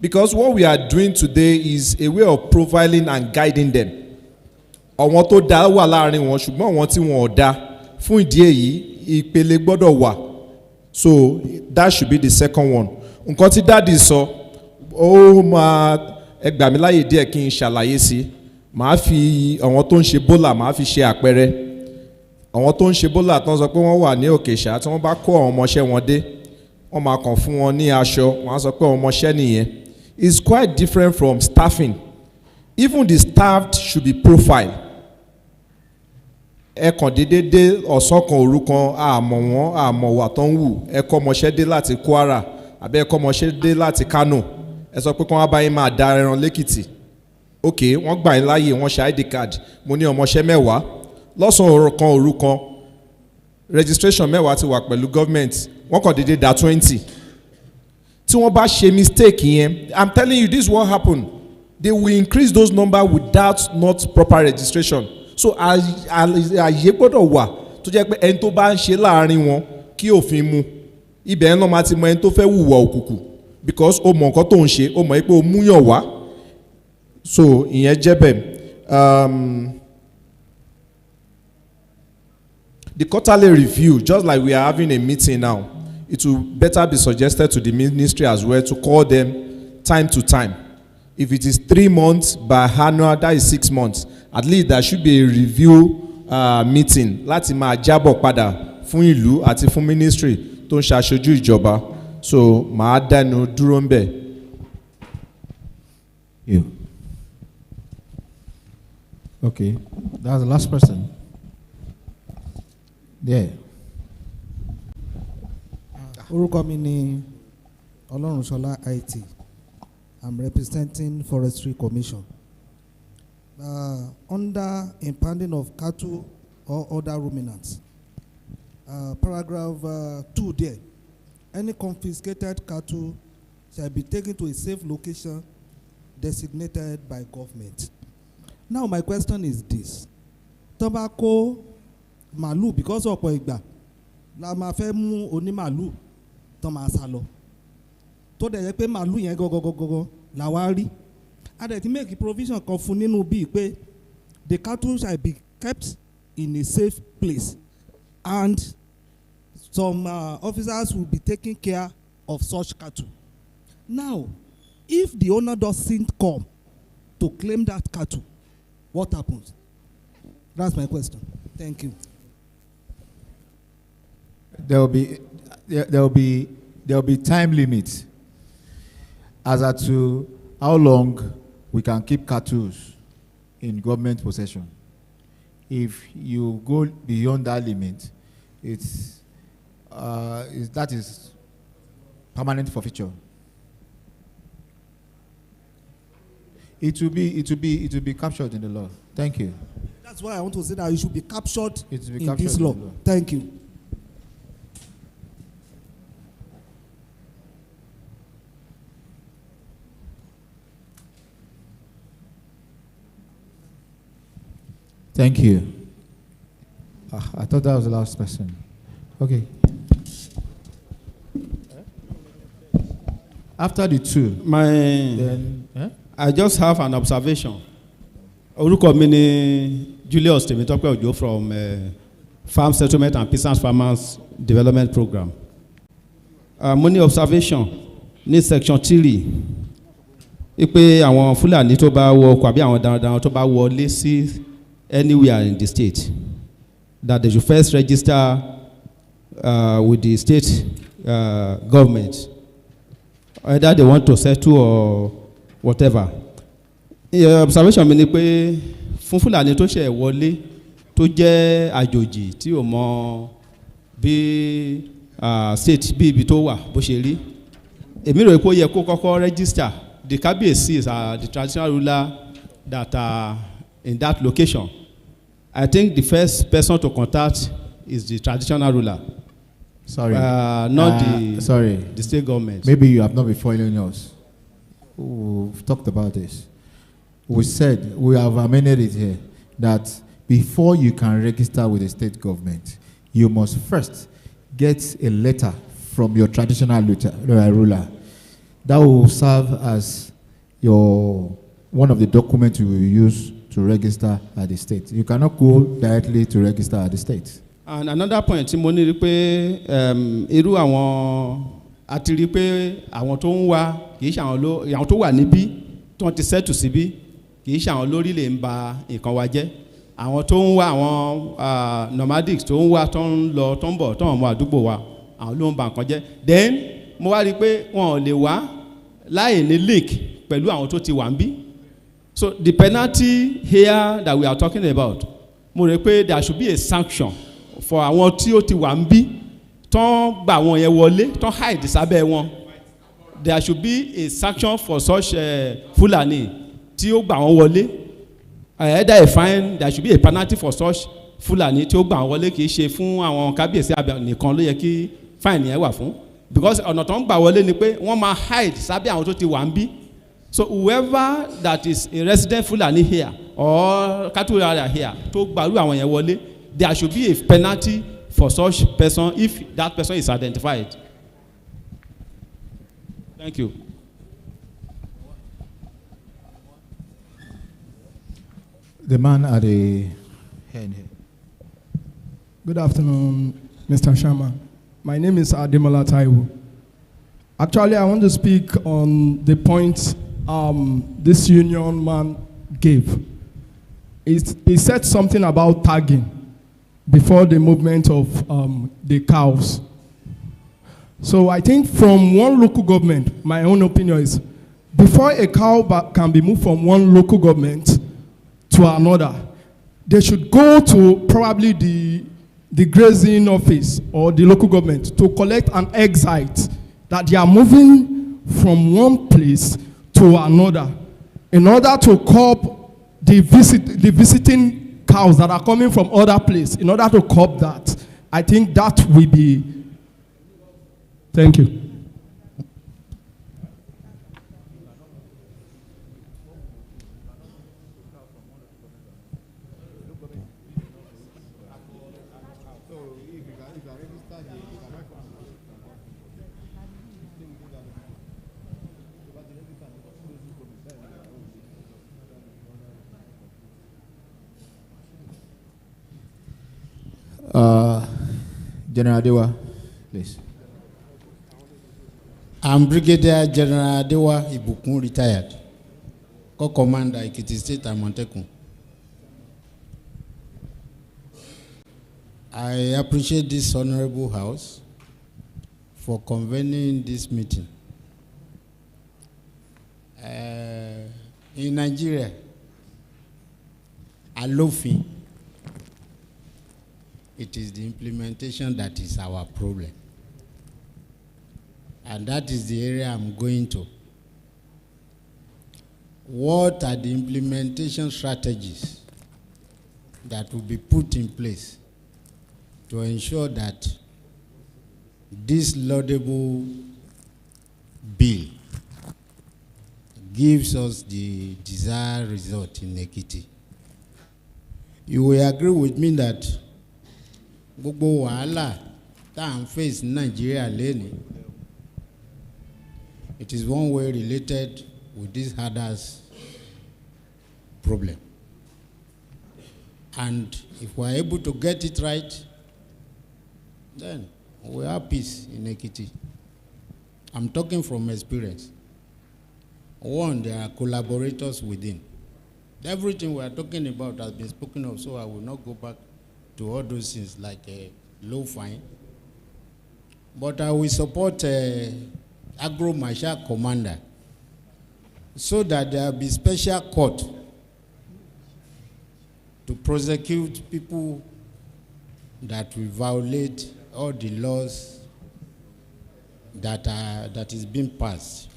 Because what we are doing today is a way of profiling and guiding them. Àwọn tó dá wà láàrin wọn ṣùgbọ́n àwọn tí wọn ò dá, fún ìdí èyí ìpele gbọ́dọ̀ wà. So that should be the second one. Nǹkan tí dáàdi sọ, ó máa ẹ gbà mí láyè díẹ̀ kí n ṣàlàyé sí. Màá fi àwọn tó ń ṣe bólà màá fi ṣe àpẹẹrẹ. Àwọn tó ń ṣe bólà tán sọ pé wọ́n wà ní Òkèṣà tí wọ́n bá kó àwọn ọmọọṣẹ́ wọn dé, wọ́n máa kàn fún wọn ní aṣọ, wọ́n á sọ pé àwọn ọmọọṣẹ́ nìyẹn. It's quite different from staffing. Even the staff should be profiled. Ẹ kàn déédéé dé ọ̀sán kan òru kan àmọ̀ wọn àmọ̀ wà tó ń wù, ẹ kọ́ ọmọọṣẹ́ dé láti Kwara àbí ẹ kọ́ ọmọọṣẹ́ dé láti Kano, ẹ sọ pé kí wọ́n bá yín máa da ẹran lẹ́kìtì. Ok, wọ́n gbà yín láàyè, wọ́n ṣe ID card, mo ní ọmọọṣẹ́ 10 lọ́sàn-án òru kan registration 10 ti wà pẹ̀lú government, wọ́n kàn déédéé dá 20. Tí wọ́n bá ṣe mistake yẹn, I'm telling you this is what happen. They will increase those numbers without not proper registration. So àyè gbọ́dọ̀ wà tó jẹ́ pé ẹni tó bá ń ṣe láàrin wọn kí òfin mu. Ibẹ̀ náà máa ti mọ ẹni tó fẹ́ hùwà òkùnkùn because ó mọ nǹkan tó ń ṣe, ó mọ̀ pé ó múyàn wá. So ìyẹn jẹ́ bẹ́ẹ̀. The quarterly review, just like we are having a meeting now, it will better be suggested to the ministry as well to call them time to time. If it is 3 months by annual, that is 6 months. At least there should be a review meeting láti máa jábọ̀ padà fún ìlú àti fún ministry tó ń ṣàṣojú ìjọba. So màá dánu dúró ń bẹ̀. Okay, that's the last person. There. Orúkọ mi ni Ọlọ́runṣọlá IT. I'm representing Forestry Commission. Under impounding of cattle or other ruminants, paragraph 2 there, any confiscated cattle shall be taken to a safe location designated by government. Now my question is this: tobacco màálù, because ọ̀pọ̀ ìgbà la máa fẹ́ mú onímàálù tó máa sá lọ, tó dẹ̀ yẹ pé màálù yẹn gọ́gọ́gọ́gọ́ là wá rí. A dẹ̀ ti make provision kan fún nínú bíi pé the cattle shall be kept in a safe place and some officers will be taking care of such cattle. Now, if the owner doesn't come to claim that cattle, what happens? That's my question. Thank you. There will be there will be time limits as to how long we can keep cattle in government possession. If you go beyond that limit, that is permanent forfeiture. It will be captured in the law. Thank you. That's why I want to say that it should be captured It will be in captured this in law. the law. Thank you. Thank you. I thought that was the last person. Okay. After the two, then I just have an observation. Orúkọ mi ni Julius Temitope Ojo from Farm Settlement and Peasants Farmers Development Program. Mo ní observation ní section 3 pé àwọn Fúlàní tó bá wọ ọkọ̀ àbí àwọn darandaran tó bá wọlé sí anywhere in the state, that they should first register with the state government, either they want to settle or whatever. Observation mi ni pé fún Fúlàní tó ṣe wọlé tó jẹ́ àjòjì tí ò mọ bí state bí ibi tó wà bó ṣe rí, èmi rò pé ó yẹ kó kọ́kọ́ register. The Kábíyèsí is the traditional ruler that are in that location. I think the first person to contact is the traditional ruler. Sorry. Not the state government. Maybe you have not been following us. We've talked about this. We said, we have amended it here, that before you can register with the state government, you must first get a letter from your traditional ruler. That will serve as one of the documents you will use to register at the state. You cannot go directly to register at the state. And another point tí mo ní rí pé irú àwọn àti rí pé àwọn tó ń wá kì í ṣe àwọn tó wà níbí tó ti settle síbí kì í ṣe àwọn lórí lè ń ba nǹkan wa jẹ́. Àwọn tó ń wá àwọn nomadics tó ń wá tó ń lọ tó ń bọ̀ tó ń mọ àdúgbò wa àwọn ló ń ba nǹkan jẹ́. Then mo wá rí pé wọn ò lè wá láì ní link pẹ̀lú àwọn tó ti wà ń bí. So the penalty here that we are talking about, mo rò pé there should be a sanction for àwọn tí ó ti wà ń bí tán gbà wọn yẹn wọlé tán hide sábẹ́ wọn. There should be a sanction for such Fulani tí ó gbà wọn wọlé. Either a fine, there should be a penalty for such Fulani tí ó gbà wọn wọlé, kì í ṣe fún àwọn kábíyèsí nìkan ló yẹ kí fine yẹn wà fún. Because ọ̀nà tó ń gbà wọlé ni pé wọ́n máa hide sábẹ́ àwọn tó ti wà ń bí. So whoever that is a resident Fulani here or cattle area here tó gbàrú àwọn yẹn wọlé, there should be a penalty for such person if that person is identified. Thank you. The man at the end here. Good afternoon, Mr. Sharma. My name is Ademola Taiwo. Actually, I want to speak on the point this union man gave. He said something about tagging before the movement of the cows. So I think from one local government, my own opinion is, before a cow can be moved from one local government to another, they should go to probably the grazing office or the local government to collect an exit that they are moving from one place to another in order to curb the visiting cows that are coming from other places. In order to curb that, I think that will be. Thank you. General Adewa, please. I'm Brigadier General Adewa Ibukun, retired, Co-Commander Ekiti State Amotekun. I appreciate this honorable house for convening this meeting. In Nigeria, alófin, it is the implementation that is our problem. And that is the area I'm going to. What are the implementation strategies that will be put in place to ensure that this laudable bill gives us the desired result in Ekiti? You will agree with me that gbogbo wàhálà tá à ń face in Nigeria lẹ́ni, it is one way related with this hardest problem. And if we are able to get it right, then we have peace in Ekiti. I'm talking from experience. One, there are collaborators within. Everything we are talking about has been spoken of, so I will not go back to all those things like a low fine. But I will support Agro Marshal Commander so that there will be special court to prosecute people that will violate all the laws that is being passed.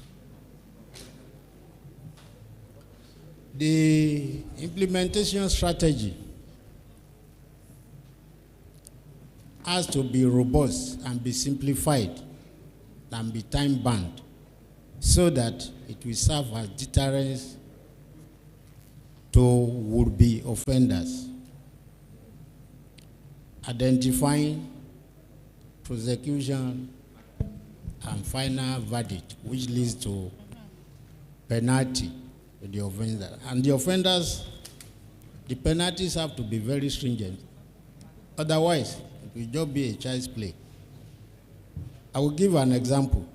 The implementation strategy has to be robust and be simplified and be time-bound so that it will serve as deterrence to would-be offenders. Identifying, prosecution, and final verdict, which leads to penalty to the offender. And the offenders, the penalties have to be very stringent. Otherwise, it will just be a child's play. I will give an example.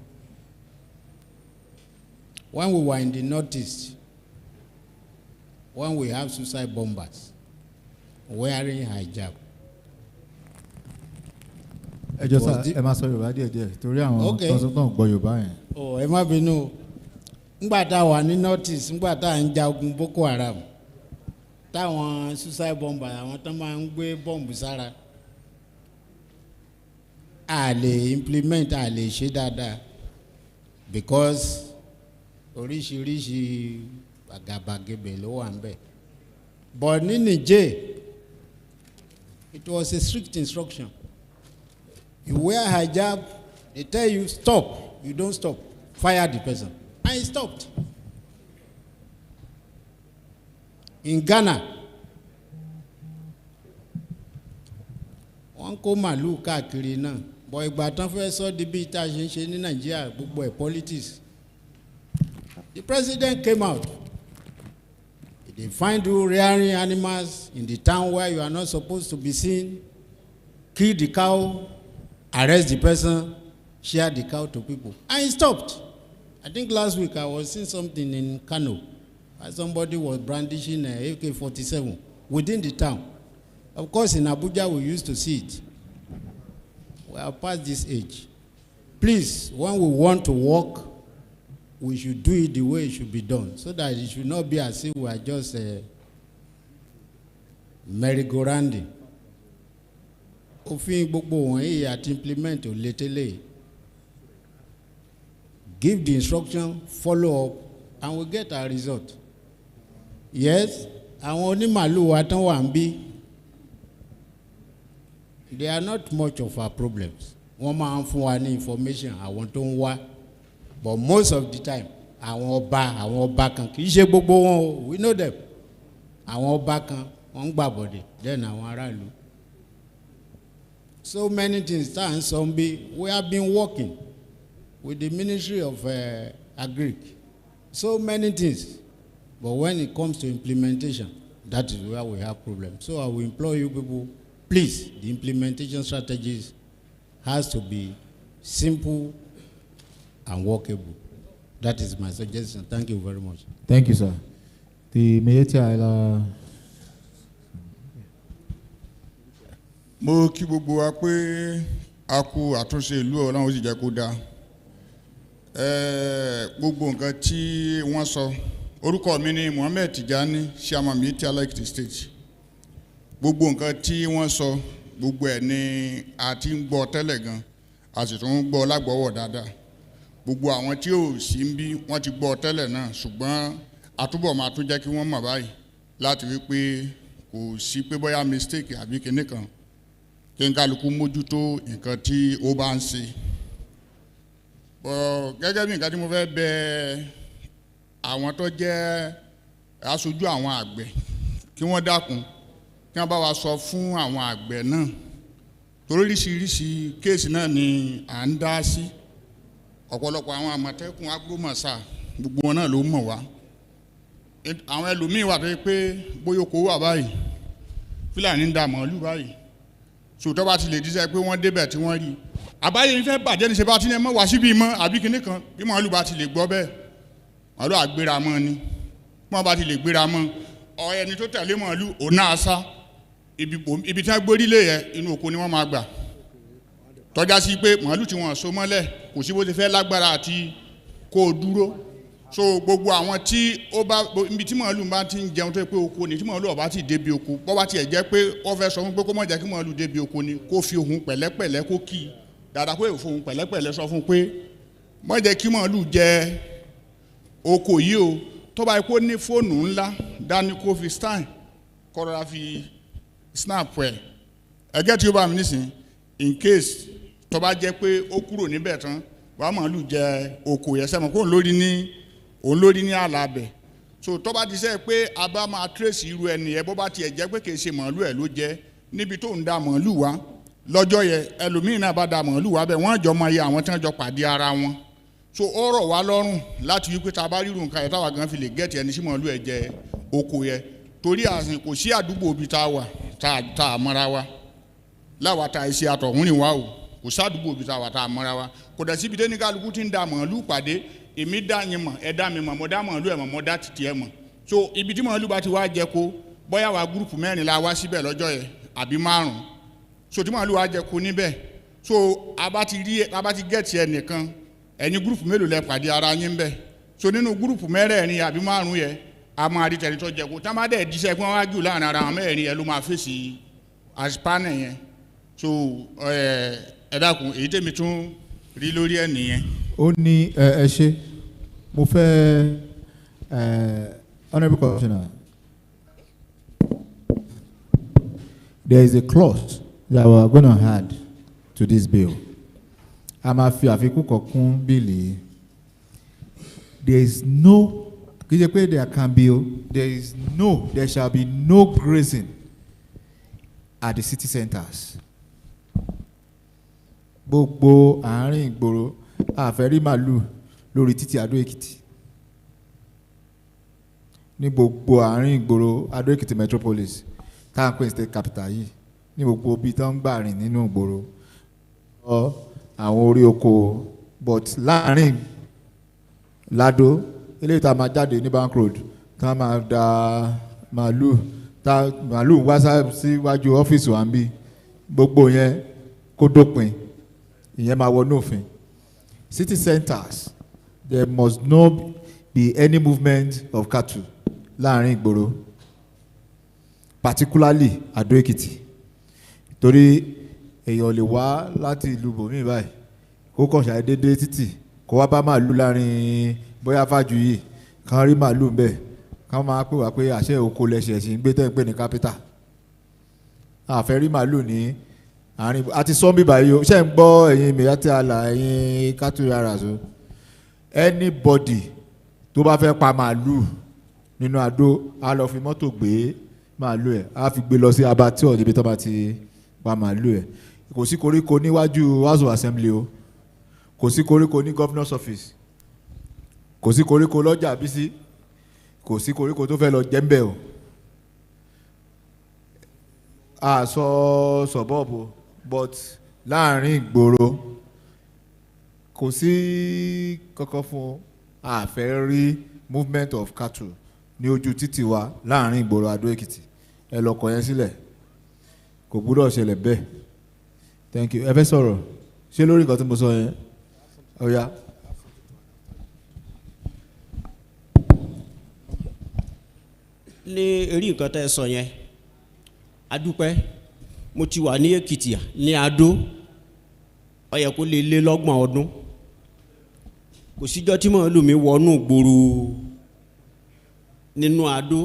When we were in the Northeast, when we have suicide bombers wearing hijab. ẹ jọ sá ẹ máa sọ Yorùbá díẹ̀ díẹ̀ torí àwọn tọ́sítàn gbọ́ Yorùbá yẹn. Ẹ má bínú, ngbà tá a wà ní Northeast, ngbà tá a ń jagun Boko Haram, táwọn suicide bombers àwọn tó máa ń gbé bọ́ǹbù sára, a lè implement, a lè ṣe dáadáa because oríṣiríṣi àgàbàgebè ló wà ń bẹ̀. But ní Niger, it was a strict instruction. You wear hijab, they tell you stop, you don't stop, fire the person. And he stopped. In Ghana, wọ́n kó màlúù káàkiri náà, bọ̀ ìgbà tán fẹ́ sọ di bí tá a ṣe ń ṣe ní Nàìjíríà gbogbo ẹ̀ politics. The president came out. They find you rearing animals in the town where you are not supposed to be seen, kill the cow, arrest the person, share the cow to people. And he stopped. I think last week I was seeing something in Kano. Somebody was brandishing an AK-47 within the town. Of course, in Abuja, we used to see it. We are past this age. Please, when we want to walk, we should do it the way it should be done, so that it should not be as if we are just merry-go-rounding. Òfin gbogbo wọ̀nyí àti implement ò lè tẹ́lẹ̀. Give the instruction, follow up, and we get our result. Yes, àwọn onímàlúù wa tán wà ń bí, they are not much of our problems. Wọ́n máa ń fún wa ní information àwọn tó ń wá. But most of the time, àwọn ọba kan kì í ṣe gbogbo wọn o, we know them. Àwọn ọba kan wọ́n ń gbàbọ̀dẹ̀, then àwọn aráàlú. So many things tá à ń sọ ń bí, we have been working with the Ministry of Agric. So many things. But when it comes to implementation, that is where we have problems. So I will implore you people, please, the implementation strategies has to be simple and workable. That is my suggestion. Thank you very much. Thank you, sir. The Meyeti mo kí gbogbo wa pé a kú àtúnṣe ìlú ọlọ́run ó sì jẹ́ kó dáa. Gbogbo nǹkan tí wọ́n sọ, orúkọ mi ni Muhammed Tijani Chairman Miyetti Allah Ekiti State. Gbogbo nǹkan tí wọ́n sọ gbogbo ẹ̀ ni a ti ń gbọ́ tẹ́lẹ̀ gan, a sì tún ń gbọ́ lágbọ́wọ́ dáadáa. Gbogbo àwọn tí ò sí ń bí wọ́n ti gbọ́ tẹ́lẹ̀ náà, ṣùgbọ́n àtúbọ̀ máa tún jẹ́ kí wọ́n mọ̀ báyìí láti wí pé kò sí pé bóyá mistake àbí kinní kan, kí n kálukú mójútó nǹkan tí ó bá ń ṣe. Gẹ́gẹ́ bí nǹkan tí mo fẹ́ bẹ àwọn tó jẹ́ aṣojú àwọn àgbẹ̀ kí wọ́n dákun kí wọ́n bá wa sọ fún àwọn àgbẹ̀ náà, torí oríṣiríṣi kéèsì náà ni à ń dá sí. Ọ̀pọ̀lọpọ̀ àwọn àmọ̀tẹ́kùn agbómọ̀sá gbogbo wọn náà ló mọ̀ wá. Àwọn ẹlòmíín wà tó yẹ pé bóyá oko wà báyìí Fúlàní ń da màálù báyìí, sòtọ́ bá ti lè díṣẹ́ pé wọ́n débẹ̀ tí wọ́n rí àbáyé ń fẹ́ bàjẹ́ ní ṣe bá ti ní ẹ mọ́ wá síbi mọ́ àbí kinní kan, bí màálù bá ti lè gbọ́ bẹ́ẹ̀ màálù àgbéra mọ́ ni, bí wọ́n bá ti lè gbéra mọ́ ẹni tó tẹ̀lé màálù òun náà sá ibi tí wọ́n gbórí lé yẹ inú oko ni wọ́n máa gbà, tọ́já sí pé màálù tí wọ́n so mọ́lẹ̀ kò sí bó ti fẹ́ lágbára àti kó o dúró. So gbogbo àwọn tí ó bá ibi tí màálù bá ti ń jẹun tó yẹ pé oko ni, tí màálù ọba ti débi oko, bọ́ bá tiẹ̀ jẹ́ pé wọ́n fẹ́ sọ fún pé kó má jẹ́ kí màálù débi oko ni, kó fi ohùn pẹ̀lẹ́pẹ̀lẹ́ kó kì í dáadáa, kó ohùn pẹ̀lẹ́pẹ̀lẹ́ sọ fún pé má jẹ́ kí màálù jẹ oko yìí o. Tó bá yẹ kó ní fóònù ńlá dání kó fi stein kó rọra fi snap ẹ̀ ẹgẹ́ tí ó bá mi nísìn in case tó bá jẹ́ pé ó kúrò níbẹ̀ tán wàá màálù jẹ oko yẹn sẹ́mo kó òun lórí ní àlàbẹ̀. So tó bá ti sẹ́ pé a bá máa trace irú ẹni yẹn bó bá tiẹ̀ jẹ́ pé kì í ṣe màálù ẹ̀ ló jẹ́ níbi tó ń da màálù wá lọ́jọ́ yẹn ẹlòmíín náà bá da màálù wá bẹ́ẹ̀ wọ́n jọ mọ iye àwọn tí wọ́n jọ pàdé ara wọn. So ó rọ̀ wá lọ́rùn láti wí pé tá a bá rírun nǹkan yẹn táwa gan fi lè gẹ̀ẹ́tì ẹni sí màálù ẹ̀ jẹ oko yẹn, torí àsìn kò sí àdúgbò ibi tá a wà tá a mọ́ra wa láwa tá a ṣe àtọ̀húnrìn wa o, kò sí àdúgbò ibi tá a wà tá a mọ́ra wa, kò dẹ̀ síbi tẹ́ni kálukú ti ń da màálù pàdé, èmi dá yín mọ̀ ẹ dá mi mọ̀ mo dá màálù ẹ̀ mọ̀ mo dá títí ẹ̀ mọ̀. So ibi tí màálù bá ti wá jẹ ko bóyá wa gúrùpù 4 la wá síbẹ̀ lọ́jọ́ yẹn àbí 5, so tí màálù wá jẹ ko níbẹ̀, so a bá ti gẹ̀ẹ́tì ẹ nìkan ẹ̀yin gúrùpù mélòó lẹ pàdé ara yín bẹ́ẹ̀, so nínú gúrùpù 4 àbí 5 yẹn a máa rí tẹ̀lé tó jẹ ko, tá a máa dẹ̀ díṣẹ́ pé wọ́n wá jù láàrin ara wọn 4 yẹn ló máa fèsì àṣìpánẹ̀ yẹn. So ẹ dákun èyí tèmi tún rí lórí ẹ̀ nìyẹn. Ó ní ẹ ṣe mo fẹ́ honourable commissioner, there is a clause that we are going to add to this bill. A máa fi àfikún kan kún bíìlì. There is no, kì í ṣe pé there can be o, there shall be no grazing at the city centres. Gbogbo àárín ìgboro àfẹ́rí màlúù lórí títí Adó Èkìtì, ní gbogbo àárín ìgboro Adó Èkìtì metropolis táwọn pè ní state capital yìí, ní gbogbo ibi tó ń gbà rìn nínú ìgboro àwọn orí oko, but láàárín Ládó eléyìí tá a máa jáde ní Bank Road tá a máa da màlúù wá síwájú ọ́fíìsì wa ń bí, gbogbo yẹn kó dópin, ìyẹn máa wọnú òfin. City centres, there must not be any movement of cattle láàrin ìgboro, particularly Adó Èkìtì, torí èèyàn lè wá láti ìlú bòmíì báyìí kó kàn ṣàì dédé títì kó wá bá màálù láàrin bóyá Fájuyì kan rí màálù ńbẹ̀ kan máa pè wá pé àṣẹ oko lẹsẹ̀ sí ń gbé tẹ́ ń pè ní capital, àfẹ́ rí màálù ní àárín àti sọ́ńbì báyìí o, ṣé ń gbọ́ ẹ̀yin Miyetti Allah ẹ̀yin cattle yards o, anybody tó bá fẹ́ pa màálù nínú Adó á lọ fi mọ́tò gbé màálù ẹ̀ á fi gbé lọ sí abattoir níbi tó bá ti pa màálù ẹ̀. Kò sí koríko níwájú House of Assembly o, kò sí koríko ní governor's office, kò sí koríko lọ́jà Bísí, kò sí koríko tó fẹ́ lọ jẹ́ńbẹ̀ o. A sọ sọ̀bọ̀bù but láàrin ìgboro kò sí kankan fún àfẹ́ rí movement of cattle ní ojú títì wa láàrin ìgboro Adó Èkìtì, ẹ lọ kọ yẹn sílẹ̀, kò gbúdọ̀ ṣẹlẹ̀ bẹ́ẹ̀. Thank you. Ẹ fẹ́ sọ̀rọ̀. ṣé lórí nǹkan tí mo sọ yẹn ó yá. ní eré nǹkan tẹ́ ẹ sọ yẹn adúpẹ́ mo ti wà ní Èkìtì ní Adó ó yẹ kó lè lé lọ́gbọ̀n ọdún kò síjọ́ tí màálù mi wọnú gbòòrò nínú Adó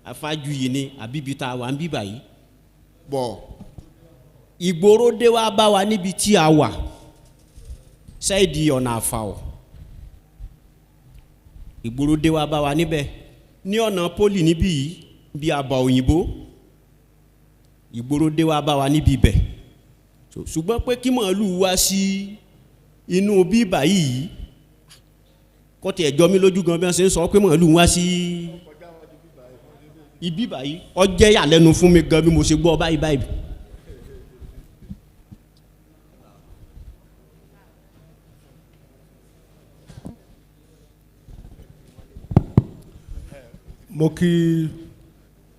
Afájuyì ni àbíbi tá a wà ń bíbà yìí bọ̀ ìgboro dé wá bá wa níbi tí a wà ṣáìdì ọ̀nà Àfàọ̀ ìgboro dé wá bá wa níbẹ̀ ní ọ̀nà pólì níbí yìí bí àbà òyìnbó ìgboro dé wá bá wa níbi ibẹ̀ ṣùgbọ́n pé kí màálù wá sí inú bíbà yìí kọ́tì ẹ̀jọ́ mi lójú gan bí wọ́n ṣe ń sọ pé màálù wá sí ibi báyìí ó jẹ́ ìyàlẹ́nu fún mi gan bí mo ṣe gbọ́ báyìí báyìí.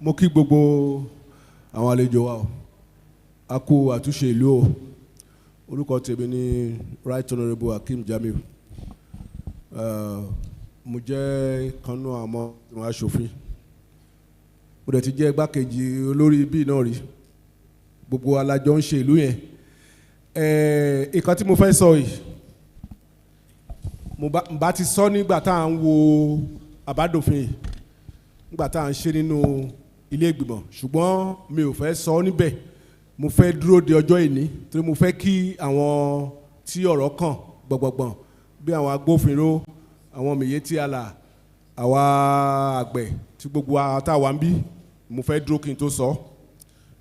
mo kí gbogbo àwọn àlejò wa o a kú àtúnṣe ìlú o orúkọ tèmi ní Right Honourable Hakeem Jamiu mo jẹ́ kanú àmọ́ ìwọ̀n aṣòfin mo dẹ̀ ti jẹ́ igbákejì olórí bíi náà rí gbogbo alájọ ń ṣe ìlú yẹn nǹkan tí mo fẹ́ sọ yìí mo bá ti sọ nígbà tá à ń wo àbádòfin yìí nígbà tá à ń ṣe nínú ilé ìgbìmọ̀ ṣùgbọ́n mi ò fẹ́ sọ níbẹ̀ mo fẹ́ dúró de ọjọ́ ìní torí mo fẹ́ kí àwọn tí ọ̀rọ̀ kàn gbọ̀ngbọ̀ngbọ̀n bí àwọn agbófinró àwọn mèye tí a là àwa àgbẹ̀ tí gbogbo àtàwà ń bí mo fẹ́ dúró kí n tó sọ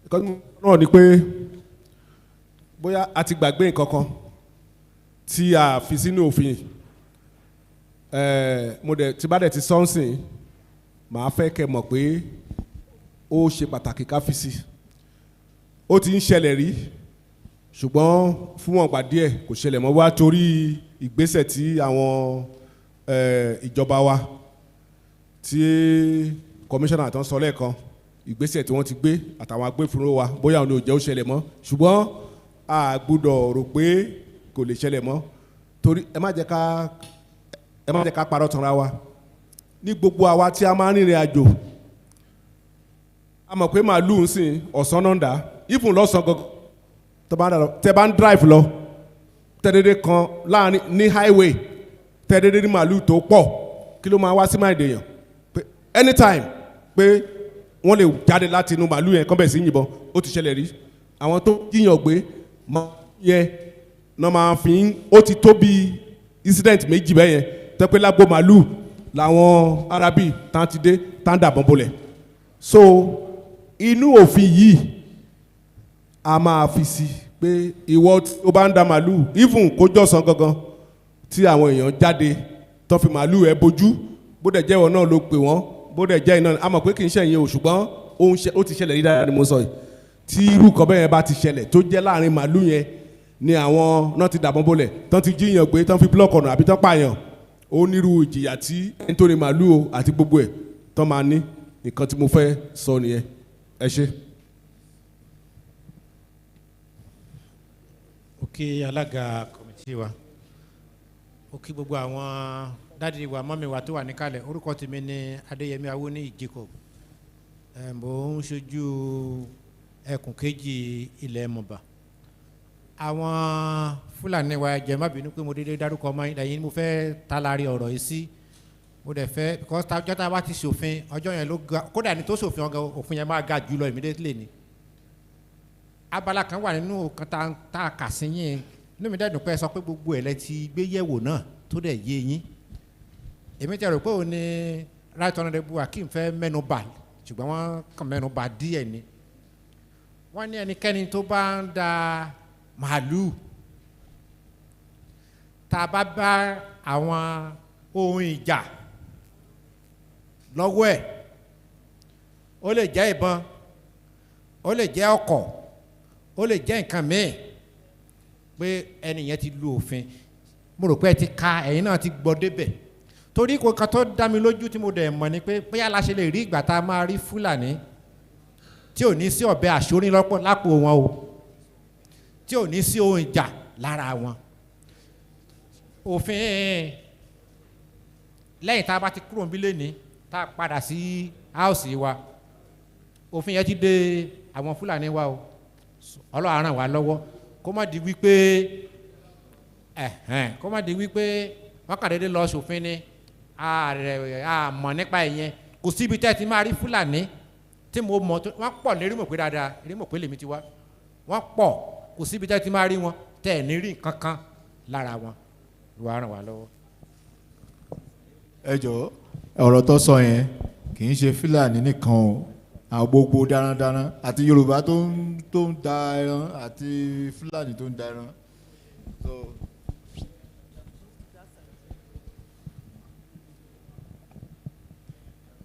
nǹkan náà ni pé bóyá a ti gbàgbé nǹkan kan tí a fi sínú òfin mo dẹ̀ tí bá dẹ̀ ti sọ́nsìn màá fẹ́ kẹ́ mọ̀ pé ó ṣe pàtàkì ká fi sí ó ti ń ṣẹlẹ̀ rí ṣùgbọ́n fún wọn gbà díẹ̀ kò ṣẹlẹ̀ mọ́ wá torí ìgbésẹ̀ tí àwọn ìjọba wa tí kọmíṣánná àtàn sọ lẹ́ẹ̀kan ìgbésẹ̀ tí wọ́n ti gbé àtàwọn agbófinró wa bóyá òun ò jẹ́ ó ṣẹlẹ̀ mọ́ ṣùgbọ́n a gbọ́dọ̀ rò pé kò lè ṣẹlẹ̀ mọ́ torí ẹ má jẹ́ ká parọ́ tanra wa ní gbogbo àwa tí a máa ń rìnrìn àjò a mọ̀ pé màálù ń sìn ọ̀sán náà ń dà even lọ́sàn gangan tẹ bá ń drive lọ tẹ́dẹ́dẹ́ kan láàrin ní highway tẹ́dẹ́dẹ́ ní màálù tó pọ̀ kí ló máa wá sí máa dèèyàn pé anytime pé wọ́n lè jáde láti inú màálù yẹn kán bẹ̀ sí yìnbọn ó ti ṣẹlẹ̀ rí àwọn tó jíyàn gbé yẹn náà máa fi ń ó ti tó bí incident méjì bẹ́ẹ̀ yẹn tẹ́pẹ́ lágbo màálù làwọn arábì tán ti dé tán dàbọ̀n bolẹ̀ so inú òfin yìí a máa fi sí pé ìwọ tó bá ń da màálù even kó jọ̀sán gangan tí àwọn èèyàn jáde tó fi màálù ẹ bojú bó dẹ̀ jẹ́ ìwọ náà ló pè wọ́n bó dẹ̀ jẹ́ iná a mọ̀ pé kì í ṣẹ̀yìn o ṣùgbọ́n ó ti ṣẹlẹ̀ rí dáadáa ni mo sọ yìí tí irú kan bẹ́ẹ̀ yẹn bá ti ṣẹlẹ̀ tó jẹ́ láàrin màálù yẹn ni àwọn náà ti dàbọ̀n bolẹ̀ tán ti jíyàn gbé tán fi búlọ̀kì ọ̀nà àbí tán pààyàn ó nírú ìjìyà tí nítorí màálù o àti gbogbo ẹ̀ tán máa ní nǹkan tí mo fẹ́ sọ nìyẹn ẹ ṣé. ó kí alága kọ̀mìtì wa ó kí gbogbo àwọn dádì wa mọ́mí wa tó wà níkàlẹ̀ orúkọ tèmi ni Adéyẹmí Awóníyì Jacob mo ń ṣojú ẹkùn kejì ilẹ̀ Mọ̀bà àwọn Fúlàní wa jẹ́ má bínú pé mo dédé dárúkọ ọmọ yín mo fẹ́ talari ọ̀rọ̀ yìí sí mo dẹ̀ fẹ́ because ọjọ́ tá a bá ti ṣòfin ọjọ́ yẹn ló ga kódà ní tó ṣòfin ọgá òfin yẹn máa ga jù lọ immediately ni abala kan wà nínú kan tá a kà sí yín inú mi dẹ́dùn pé ẹ sọ pé gbogbo ẹ̀ lẹ ti gbé yẹ̀wò náà tó dẹ̀ yé yín èmi tẹ̀ rò pé òun ni Right Honourable Hakeem fẹ́ mẹ́nu bà ṣùgbọ́n wọ́n kàn mẹ́nu bà díẹ̀ ni wọ́n ní ẹnikẹ́ni tó bá ń da màálù tá a bá bá àwọn ohun ìjà lọ́wọ́ ẹ̀ ó lè jẹ́ ìbọn ó lè jẹ́ ọkọ̀ ó lè jẹ́ nǹkan míì pé ẹnìyẹn ti lu òfin mo rò pé ẹ ti ka ẹ̀yin náà ti gbọ́ débẹ̀ torí kò kan tó dá mi lójú tí mo dẹ̀ mọ̀ ni pé bóyá la ṣe lè rí ìgbà tá a máa rí Fúlàní tí ò ní sí ọ̀bẹ àṣorí lápò wọn o tí ò ní sí ohun ìjà lára wọn. Òfin lẹ́yìn tá a bá ti kúrò níbí lẹ́ni tá a padà sí áùsì wa òfin yẹn ti dé àwọn Fúlàní wa o Ọlọ́run á ràn wá lọ́wọ́ kó má di wípé wọ́n kàn déédéé lọ ṣòfin ni a mọ̀ nípa ìyẹn kò síbi tẹ́ ti máa rí Fúlàní tí mo mọ̀ tó wọ́n pọ̀ lérí mọ̀ pé dáadáa lérí mọ̀ pé lèmi ti wá wọ́n pọ̀ kò síbi tẹ́ ti máa rí wọn tẹ́ ẹ̀ ní rí kankan lára wọn ló wá ràn wá lọ́wọ́. ẹ jọ̀ọ́ ọ̀rọ̀ tó sọ yẹn kì í ṣe Fúlàní nìkan o àwọn gbogbo darandaran àti Yorùbá tó ń da ẹran àti Fúlàní tó ń da ẹran.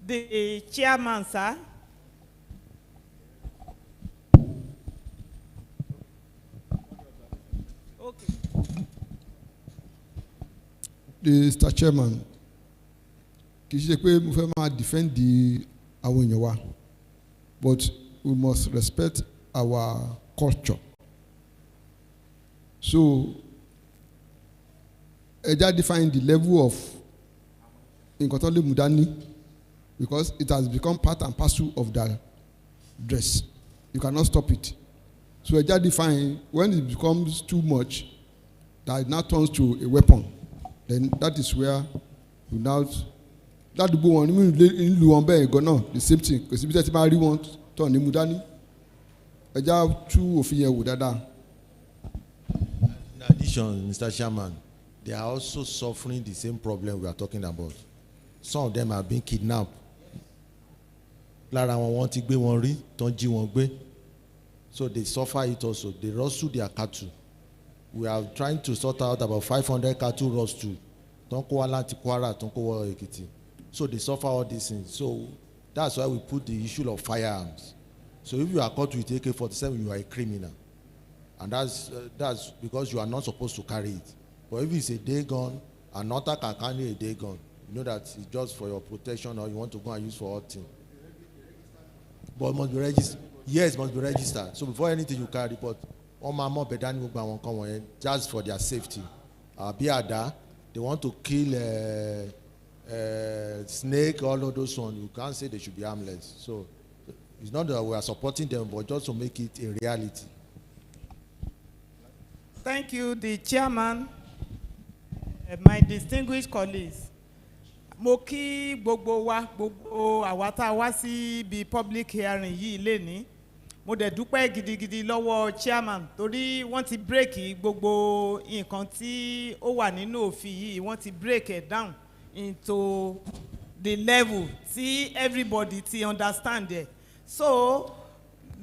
The chairman, sir. Okay. Mr. Chairman, kì í ṣe pé mo fẹ́ máa defend àwọn èèyàn wa, but we must respect our culture. So, ẹja define the level of nǹkan tó lè mú dání because it has become part and parcel of their dress. You cannot stop it. So ẹja define when it becomes too much that it now turns to a weapon. Then that is where we now ládùúgbò wọn nílùú wọn bẹ́ẹ̀ gan náà the same thing kò síbi tẹ́ ti máa rí wọn tọ̀ ní mu dání ẹja tú òfin yẹn wò dáadáa. In addition, Mr. Chairman, they are also suffering the same problem we are talking about. Some of them have been kidnapped. Lára wọn wọ́n ti gbé wọn rí tán jí wọn gbé. So they suffer it also. They rustle their cattle. We are trying to sort out about 500 cattle rustle. Tán kó wá láti Kwara, tán kó wá Èkìtì. So they suffer all these things. So that's why we put the issue of firearms. So if you are caught with AK-47, you are a criminal. And that's because you are not supposed to carry it. But if it's a day gun, another can carry a day gun. You know that it's just for your protection or you want to go and use for hunting. But it must be registered. Yes, it must be registered. So before anything you can report, just for their safety. Biada, they want to kill snake, all of those ones. You can't say they should be harmless. So it's not that we are supporting them, but just to make it a reality. Thank you, the chairman, my distinguished colleagues. Mo kí gbogbo wa gbogbo àwa tá a wá sí bí public hearing yìí lénìí. Mo dẹ̀ dúpẹ́ gidigidi lọ́wọ́ chairman torí wọ́n ti break gbogbo nǹkan tí ó wà nínú òfin yìí wọ́n ti break it down into the level tí everybody ti understand it. So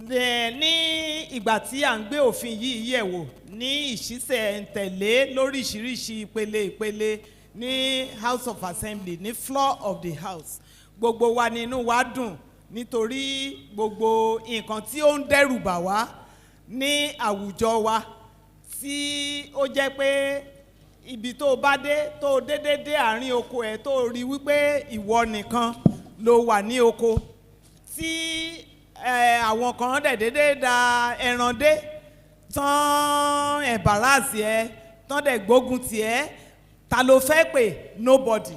ní ìgbà tí à ń gbé òfin yìí yẹ̀ wò ní ìṣísẹ̀ ntẹ̀lé lóríṣiríṣi ìpele ní House of Assembly ní floor of the House gbogbo wa nínú wa dùn nítorí gbogbo nǹkan tí ó ń dẹ́rù bà wá ní àwùjọ wa tí ó jẹ́ pé ibi tó bá dé tó dédé àárín oko ẹ̀ tó rí wípé ìwọ nìkan ló wà ní oko tí àwọn kan dédé da ẹran dé tán ẹ̀bàràsì ẹ tán dẹ̀ gbógun tì ẹ́ ta ló fẹ́ pè nobody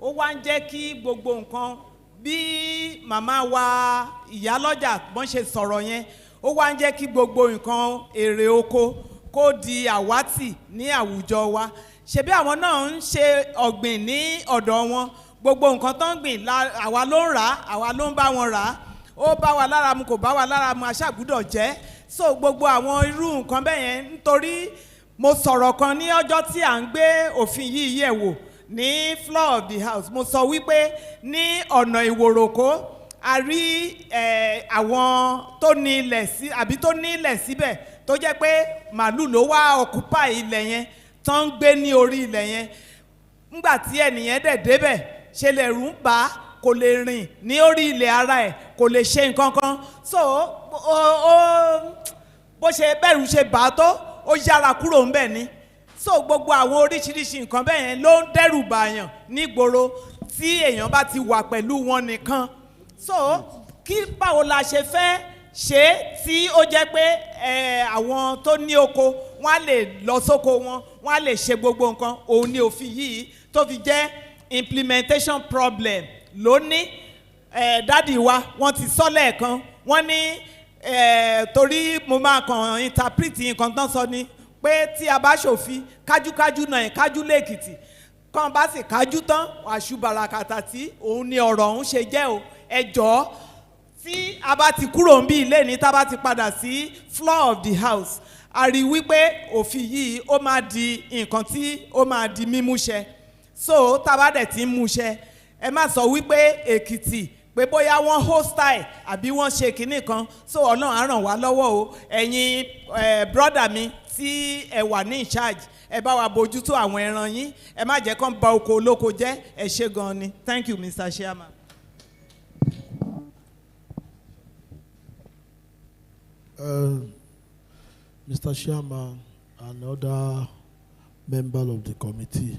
ó wá ń jẹ́ kí gbogbo nǹkan bí màmá wa ìyálọ́jà bọ́n ṣe sọ̀rọ̀ yẹn ó wá ń jẹ́ kí gbogbo nǹkan èrè oko kó di àwátì ní àwùjọ wa ṣebí àwọn náà ń ṣe ọ̀gbìn ní ọ̀dọ̀ wọn gbogbo nǹkan tó ń gbìn àwa ló ń rà àwa ló ń bá wọn rà ó bá wa lára mu kò bá wa lára mu aṣáàgbúdọ̀ jẹ́ so gbogbo àwọn irú nǹkan bẹ́ẹ̀ yẹn nítorí mo sọ̀rọ̀ kan ní ọjọ́ tí à ń gbé òfin yìí yẹ̀ wò ní floor of the House mo sọ wípé ní ọ̀nà ìwòròkó a rí àwọn tó ní ilẹ̀ sí àbí tó ní ilẹ̀ síbẹ̀ tó jẹ́ pé màálù ló wá occupy ilẹ̀ yẹn tó ń gbé ní orí ilẹ̀ yẹn ńgbà tí ẹnìyẹn dẹ̀ débẹ̀ ṣe lè rún bá kò lè rìn ní orí ilẹ̀ ara ẹ̀ kò lè ṣe nǹkan kan so bó ṣe bẹ̀rù ṣe bà á tó ó yára kúrò ńbẹ̀ ni so gbogbo àwọn oríṣiríṣi nǹkan bẹ́ẹ̀ yẹn ló ń dẹ́rù bàyàn nígboro tí èèyàn bá ti wà pẹ̀lú wọn nìkan so kí báwo la ṣe fẹ́ ṣe tí ó jẹ́ pé àwọn tó ní oko wọ́n á lè lọ sóko wọn, wọ́n á lè ṣe gbogbo nǹkan. Òun ni òfin yìí tó fi jẹ́ implementation problem lónìí. Dádì wa wọ́n ti sọ lẹ́ẹ̀kan, wọ́n ní torí mo máa kàn interpret nǹkan tán sọ ni pé tí a bá ṣòfin kájúkájú náà kájú lẹ́kìtì kàn bá sì kájú tán àṣù bàràkàtà tí òun ni ọ̀rọ̀ ọ̀hún ṣe jẹ́ o. Ẹ jọ̀ọ́ tí a bá ti kúrò ń bí ilé ní tá a bá ti padà sí floor of the house, a rí wípé òfin yìí ó máa di nǹkan tí ó máa di mímúṣẹ. So tá a bá dẹ̀ ti ń múṣẹ, ẹ má sọ wípé Èkìtì pé bóyá wọ́n hostile àbí wọ́n ṣe kinní kan. So Ọlọ́run á ràn wá lọ́wọ́ o. Ẹ̀yin brọ́dà mi tí ẹ wà ní in charge, ẹ bá wa bójútó àwọn ẹran yín, ẹ má jẹ́ kán ba oko olóko jẹ́. Ẹ ṣé gan ni. Thank you, Mr. Chairman. Mr. Chairman and other members of the committee,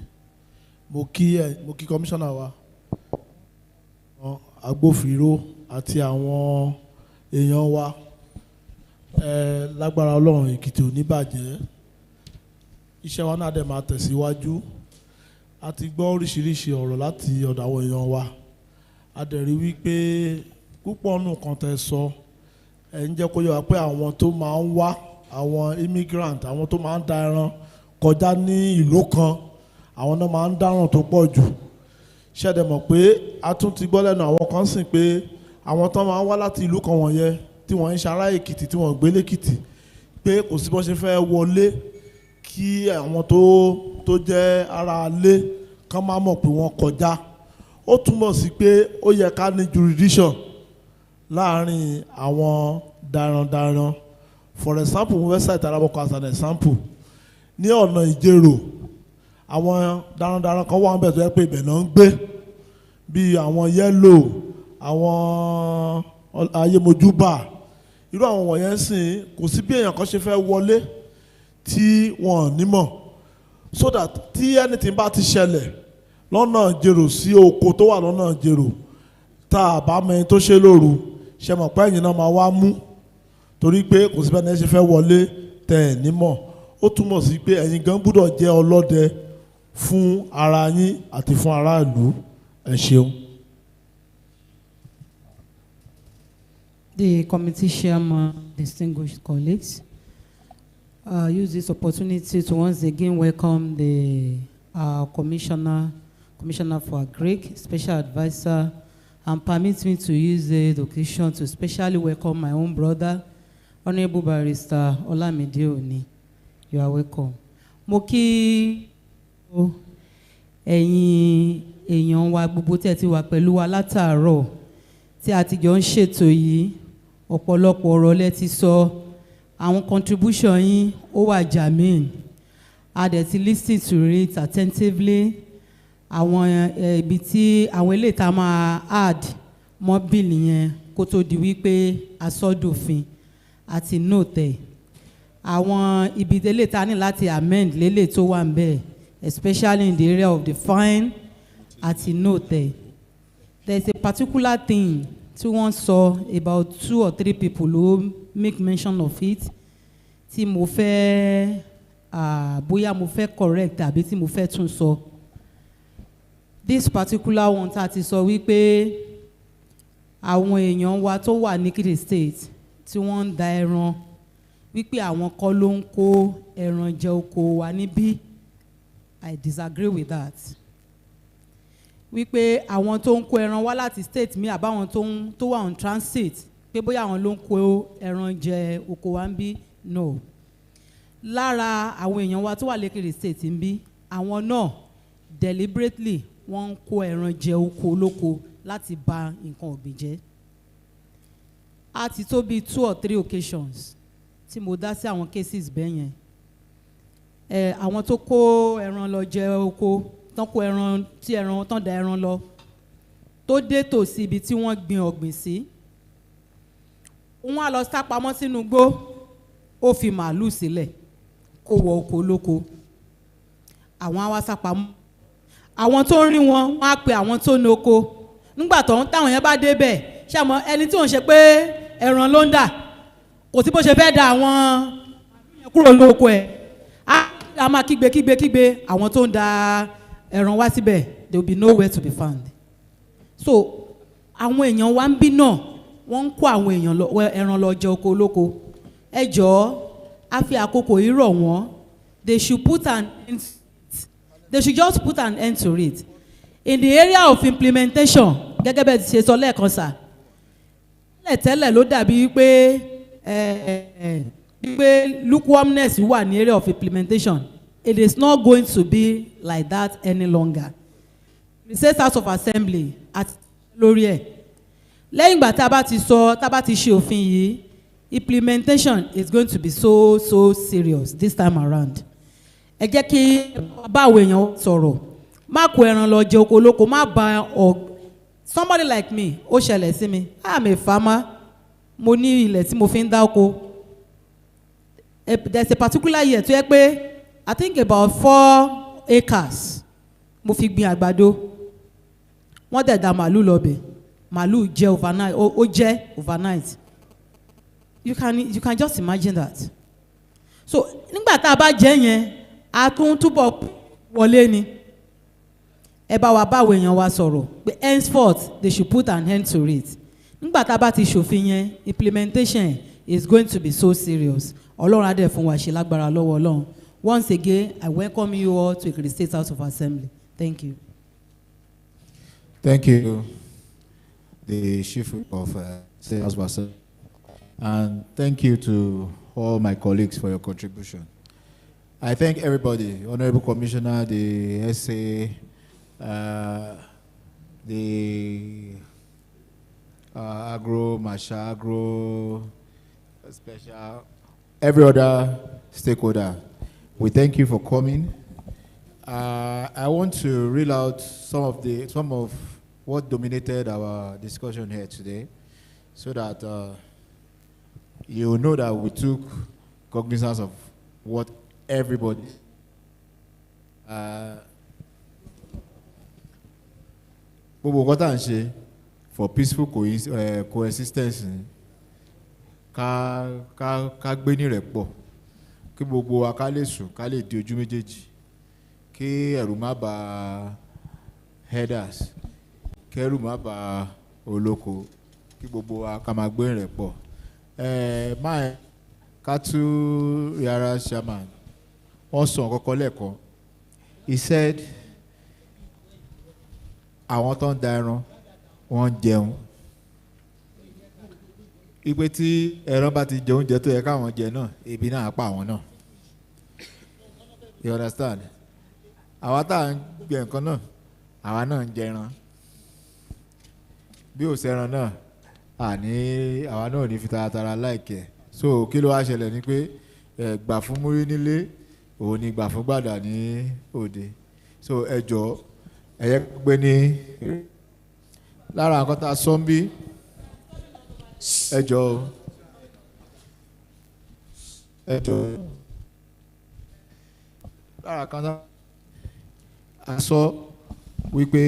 mo kí commissioner wa, agbófinró àti àwọn èèyàn wa, lágbára Ọlọ́run Èkìtì ò ní bàjẹ́, iṣẹ́ wa náà dẹ̀ máa tẹ̀síwájú. A ti gbọ́ oríṣiríṣi ọ̀rọ̀ láti ọ̀dọ̀ àwọn èèyàn wa, a dẹ̀ rí wípé púpọ̀ nù kan tẹ́ sọ ẹ̀ ń jẹ́ kó yé wa pé àwọn tó máa ń wá, àwọn immigrant, àwọn tó máa ń da ẹran kọjá ní ìlú kan, àwọn náà máa ń dáràn tó pọ̀ jù. Ṣẹ̀dẹ̀ mọ̀ pé a tún ti gbọ́ lẹ́nu àwọn kan sìn pé àwọn tó máa ń wá láti ìlú kan wọ̀nyẹn tí wọ́n ń ṣará Èkìtì tí wọ́n gbé lẹ́kìtì pé kò sí bó ṣe fẹ́ wọlé kí àwọn tó jẹ́ ara ilé kán má mọ̀ pé wọ́n kọjá. Ó túmọ̀ sí pé ó yẹ ká ní jurisdiction láàárín àwọn darandaran. For example, mo fẹ́ cite Arabako as an example. Ní ọ̀nà Ìjẹ̀rò, àwọn darandaran kan wà níbẹ̀ tó yẹ pé ibẹ̀ náà ń gbé, bíi àwọn yẹ́lò, àwọn ayémojúbà. Irú àwọn wọ̀nyẹn sìn kò sí bí èèyàn kan ṣe fẹ́ wọlé tí wọn ò ní mọ̀. So that tí anything bá ti ṣẹlẹ̀ lọ́nà Ìjẹ̀rò sí oko tó wà lọ́nà Ìjẹ̀rò, tá a bá mẹ́rin tó ṣe lóru, ṣe mọ̀ pé ẹ̀yin náà máa wá mú, torí pé kò sí bẹ́ẹ̀ ni ẹ ṣe fẹ́ wọlé tẹ̀ ẹ̀ nímọ̀. Ó túmọ̀ sí pé ẹ̀yin gan gbúdọ̀ jẹ́ ọlọ́dẹ fún ara yín àti fún aráàlú. Ẹ ṣeun. The committee chairman, distinguished colleagues, use this opportunity to once again welcome the Commissioner for Agric, Special Advisor, and permit me to use the occasion to especially welcome my own brother, Honorable Barrister Olamide Oni. You are welcome. Mo kí ẹ̀yin èèyàn wa gbogbo tí ẹ ti wà pẹ̀lú wa látàárọ̀ tí a ti jọ ń ṣètò yìí, ọ̀pọ̀lọpọ̀ ọ̀rọ̀ lẹ ti sọ, àwọn contribution yín ó wà germane. A dẹ̀ ti listen to it attentively. Àwọn ibi tí àwọn eléyìí tá máa add mọ́ bill yẹn kó tó di wípé asọ́dòfin àti note. Àwọn ibi eléyìí tá ní láti amend lélẹ̀ tó wà ń bẹ̀, especially in the area of the fine àti note. There is a particular thing tí wọ́n sọ about 2 or 3 people who make mention of it tí mo fẹ́ bóyá mo fẹ́ correct àbí tí mo fẹ́ tún sọ. This particular one tá ti sọ wípé àwọn èèyàn wa tó wà ní Ekiti State tí wọ́n ń da ẹran wípé àwọn kọ́ ló ń kó ẹran jẹ oko wa níbí. I disagree with that. Wípé àwọn tó ń kó ẹran wá láti state mi àbáwọn tó wà on transit pé bóyá àwọn ló ń kó ẹran jẹ oko wa ń bí. No. Lára àwọn èèyàn wa tó wà l'Ekiti State ń bí, àwọn náà deliberately wọ́n ń kó ẹran jẹ oko olóko láti ba nǹkan ọ̀gbìn jẹ́. A ti tó bí 2 or 3 occasions tí mo dá sí àwọn cases bẹ́ẹ̀ yẹn. Àwọn tó kó ẹran lọ jẹ oko, tán kó ẹran tí ẹran tán da ẹran lọ, tó dé tòsí ibi tí wọ́n gbin ọ̀gbìn sí, wọ́n á lọ sá pamọ́ sínú igbó, ó fi màálù sílẹ̀ kó wọ oko olóko. Àwọn á wá sá pamọ́. Àwọn tó ń rí wọn, wọ́n á pe àwọn tó ní oko. Nígbà táwọn yẹn bá débẹ̀, ṣàmọ́ ẹni tí wọ́n ṣe pé ẹran ló ń dà, kò sí bó ṣe fẹ́ da àwọn yẹn kúrò lóko ẹ̀ a máa kígbe àwọn tó ń da ẹran wá síbẹ̀ there will be nowhere to be found. So àwọn èèyàn wa ń bí náà wọ́n ń kó àwọn èèyàn ẹran lọ jẹ oko olóko. Ẹ jọ̀ọ́ a fi àkókò yìí rọ̀ wọ́n, they should just put an end to it. In the area of implementation, gẹ́gẹ́ bẹ́ẹ̀ ti ṣe sọ lẹ́ẹ̀kan sà, tẹ́lẹ̀ ló dàbí wípé lukewarmness wà ní area of implementation. It is not going to be like that any longer. The State House of Assembly àti lórí ẹ̀ lẹ́yìn ìgbà tá a bá ti ṣe òfin yìí, implementation is going to be so serious this time around. Ẹ jẹ́ kí báwo èèyàn sọ̀rọ̀, má kó ẹran lọ jẹ oko olóko, má ba somebody like me ó ṣẹlẹ̀ sí mi, I'm a farmer, mo ní ilẹ̀ tí mo fi ń dá oko. There's a particular year tó yẹ pé I think about 4 acres mo fi gbin àgbàdo, wọ́n dẹ̀ da màálù lọ́bẹ̀, màálù jẹ́ overnight, ó jẹ́ overnight. You can just imagine that. So nígbà tá a bá jẹ́ yẹn a tún túbọ̀ wọlé ni. Ẹ bá wa báwo èèyàn wa sọ̀rọ̀ pé henceforth they should put an end to it. Nígbà tá a bá ti ṣòfin yẹn, implementation is going to be so serious. Ọlọ́run á dẹ̀ fún wa ṣe lágbára lọ́wọ́ Ọlọ́run. Once again, I welcome you all to Ekiti State House of Assembly. Thank you. Thank you, the Chief of State House of Assembly. And thank you to all my colleagues for your contribution. I thank everybody, Honorable Commissioner, the SA, the Agro, Masha Agro, Special, every other stakeholder. We thank you for coming. I want to reel out some of what dominated our discussion here today, so that you know that we took cognizance of what everybody gbogbo nǹkan tá à ń ṣe for peaceful coexistence ká gbé ní rẹ̀pọ̀, kí gbogbo wa ká lè sùn, ká lè di ojú méjèèjì, kí ẹ̀rù má bà herders, kí ẹ̀rù má bà olóko, kí gbogbo wa ká máa gbé ní rẹ̀pọ̀. My Katu Yara Shaman also kọ́kọ́ he said àwọn tó ń da ẹran wọ́n jẹun, ipe tí ẹran bá ti jẹ oúnjẹ tó yẹ káwọn jẹ náà ebi náà pa àwọn náà. You understand? Àwa tá à ń gbẹ nǹkan náà àwa náà ń jẹ ẹran, bí ò sẹ́ran náà àwa náà ò ní fi taratara láìkẹ́. So kí ló wá ṣẹlẹ̀ ni pé gbà fún múrí nílé òun ni gbà fún gbàdà ní òde. So ẹ jọ̀ọ́ ẹ yẹ pé ní lára nǹkan tá a sọ ń bí, ẹ jọ̀ọ́ lára kan tá a sọ wípé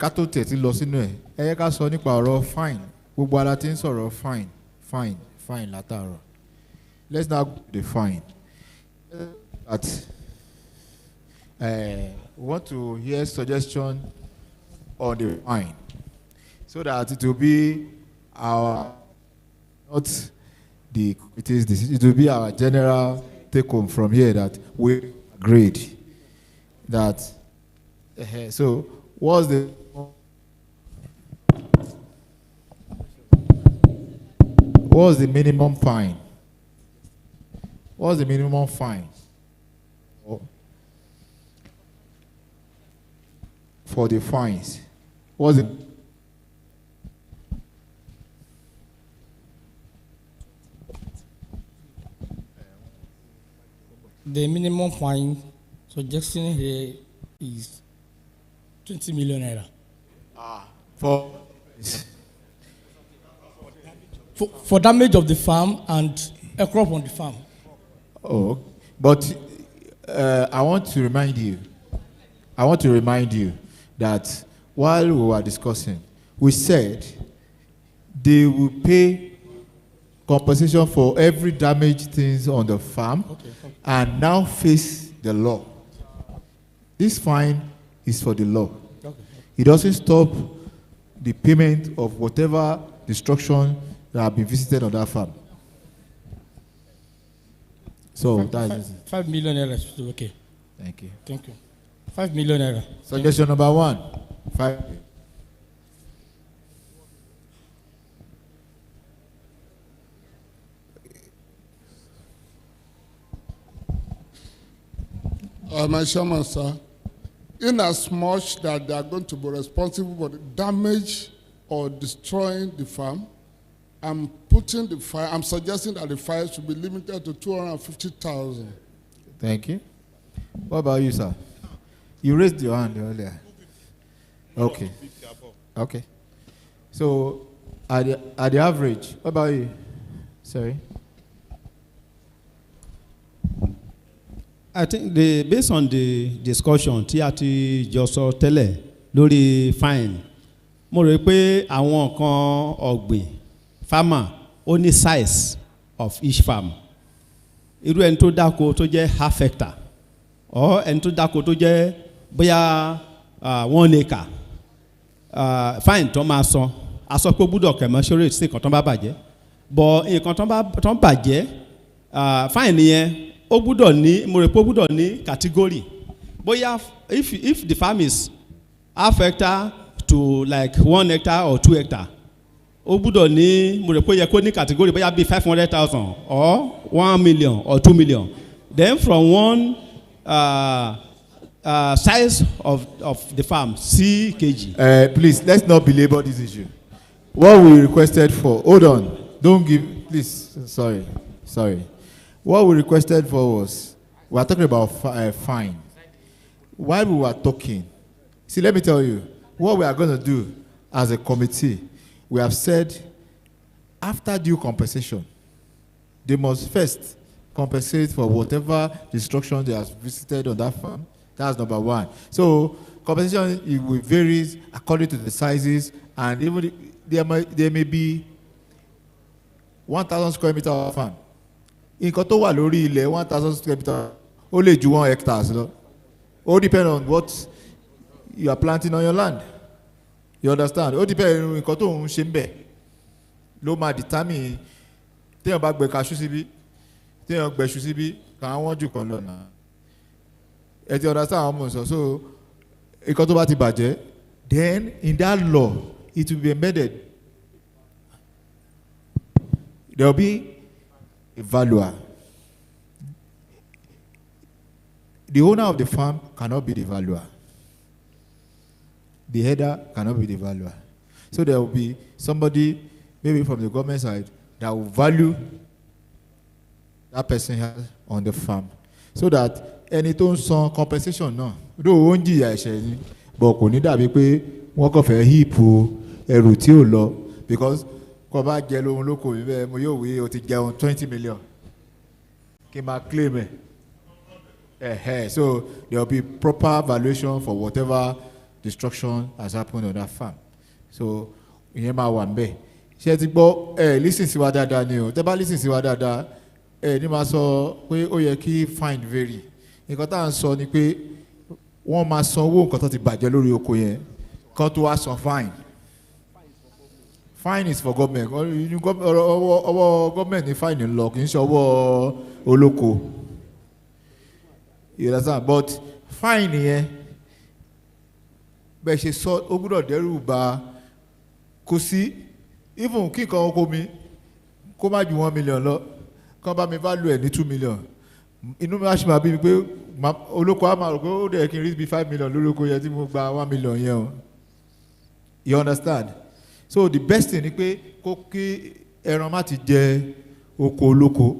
ká tó tẹ̀ tí lọ sínú ẹ̀, ẹ yẹ ká sọ nípa ọ̀rọ̀ fine. Gbogbo ara ti ń sọ̀rọ̀ fine látàárọ̀. Let's now define that. We want to hear suggestion on the fine, so that it will be our, not the committee's decision, it will be our general take home from here that we agreed that. So what's the minimum fine? What's the minimum fine for the fines? What's the minimum fine suggestion here is 20 million naira. For damage of the farm and a crop on the farm. Oh, but I want to remind you that while we were discussing, we said they will pay compensation for every damaged things on the farm, and now face the law. This fine is for the law. It doesn't stop the payment of whatever destruction that have been visited on that farm. So that is 5 million naira. Okay. Thank you. Thank you. 5 million naira. Suggestion number 1. 5. My chairman, sir, in as much that they are going to be responsible for the damage or destroying the farm, I'm suggesting that the fine should be limited to 250,000. Thank you. What about you, sir? You raised your hand earlier. Okay. Okay. So, at the average, what about you? Sorry. I think based on the discussion tí a ti jọ sọ tẹ́lẹ̀ lórí fine, mo rò pé àwọn nǹkan ọ̀gbìn farmer ó ní size of each farm. Irú ẹni tó dáko tó jẹ́ half hectare or ẹni tó dáko tó jẹ́ bóyá 1 acre, fine tó máa san a sọ pé ó gbúdọ̀ commensurate sí nǹkan tó bá bàjẹ́, but nǹkan tó bàjẹ́ fine yẹn ó gbúdọ̀ ní, mo rò pé ó gbúdọ̀ ní category. Bóyá if the farm is half hectare to like 1 hectare or 2 hectare, ó gbúdọ̀ ní, mo rò pé ó yẹ kó ní category bóyá bí 500,000 or 1 million or 2 million. Then from one size of the farm, C kg. Please, let's not belabor this issue. What we requested for, hold on, don't give, please, sorry. What we requested for was, we are talking about fine. While we were talking, see, let me tell you, what we are going to do as a committee, we have said, after due compensation, they must first compensate for whatever destruction they have visited on that farm. That's number 1. So, compensation, it will vary according to the sizes, and even there may be 1,000 square meter of farm. Nǹkan tó wà lórí ilẹ̀ 1,000 square meter ó lè ju 1 hectare lọ. All depend on what you are planting on your land. You understand? Ó depend on nǹkan tó ń ṣe ń bẹ̀ ló máa determine téèyàn bá gbẹ kaṣú síbí téèyàn gbẹṣu síbí kàn wọ́n jù kan lọ́nà. Ẹ ti understand àwọn ọmọ sọ, so nǹkan tó bá ti bàjẹ́, then in that law it will be embedded. There will be a valuer. The owner of the farm cannot be the valuer. The header cannot be the valuer. So there will be somebody, maybe from the government side, that will value that person has on the farm. So that ẹni tó ń san compensation náà, though ó ń jìyà ẹ̀ṣẹ̀ ni, but kò ní dàbí pé wọ́n kàn fẹ́ hip ẹrù tí ò lọ, because kò bá jẹ lóhun lóko mi bẹ́ẹ̀ mo yóò wí o ti jẹun 20 million kí n máa claim ẹ̀. So there will be proper valuation for whatever destruction has happened on that farm. So ìyẹn máa wà nbẹ̀. Ṣé ẹ ti gbọ́ listen sí wa dáadáa ni o, tẹ́ bá listen sí wa dáadáa ní máa sọ pé ó yẹ kí fine vary. Nǹkan tá à ń sọ ni pé wọ́n máa san owó nǹkan tó ti bàjẹ́ lórí oko yẹn kan tó wá san fine. Fine is for government. Ọwọ́ government ní fine ń lọ, kì í ṣe ọwọ́ olóko. You understand? But fine yẹn bẹ́ẹ̀ ṣe sọ ó gbúdọ̀ dẹ́rù bà kò sí even kí nǹkan oko mi kó má ju 1 million lọ kán bá mi value ẹ̀ ní 2 million. Inú mi á ṣe máa bí mi pé olóko á máa rò pé ó dẹ̀ kí n rí bí 5 million lórí oko yẹn tí mo gba 1 million yẹn o. You understand? So the best thing ni pé kó kí ẹran má ti jẹ oko olóko,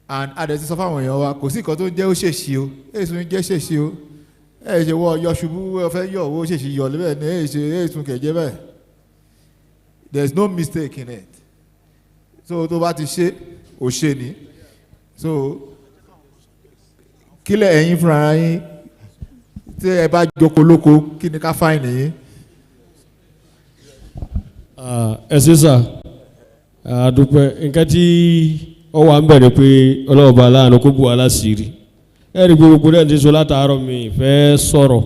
and adẹ ti sọ fáwọn èèyàn wa kò sí nǹkan tó ń jẹ́ ó ṣèṣì o, èsùn ń jẹ́ ṣèṣì o, ẹ ṣe wọ yọ ṣubú ọfẹ yọ owó ṣèṣì yọ lẹ́bẹ̀ ní ẹ ṣe èsùn kẹ̀jẹ́ bẹ́ẹ̀. There is no mistake in it. So tó bá ti ṣe ò ṣe ni. So kílẹ̀ ẹ̀yin fúnra yín tí ẹ bá jókòó lóko kí ni ká fáìnì yín. Ẹ ṣé sà, àdúpẹ́ nǹkan tí ó wà ń bẹ̀rẹ̀ pé ọlọ́ọ̀bà aláàánú kó bù aláṣìírí ẹ̀rí gbogbo náà ti sọ látàárọ̀ mi fẹ́ sọ̀rọ̀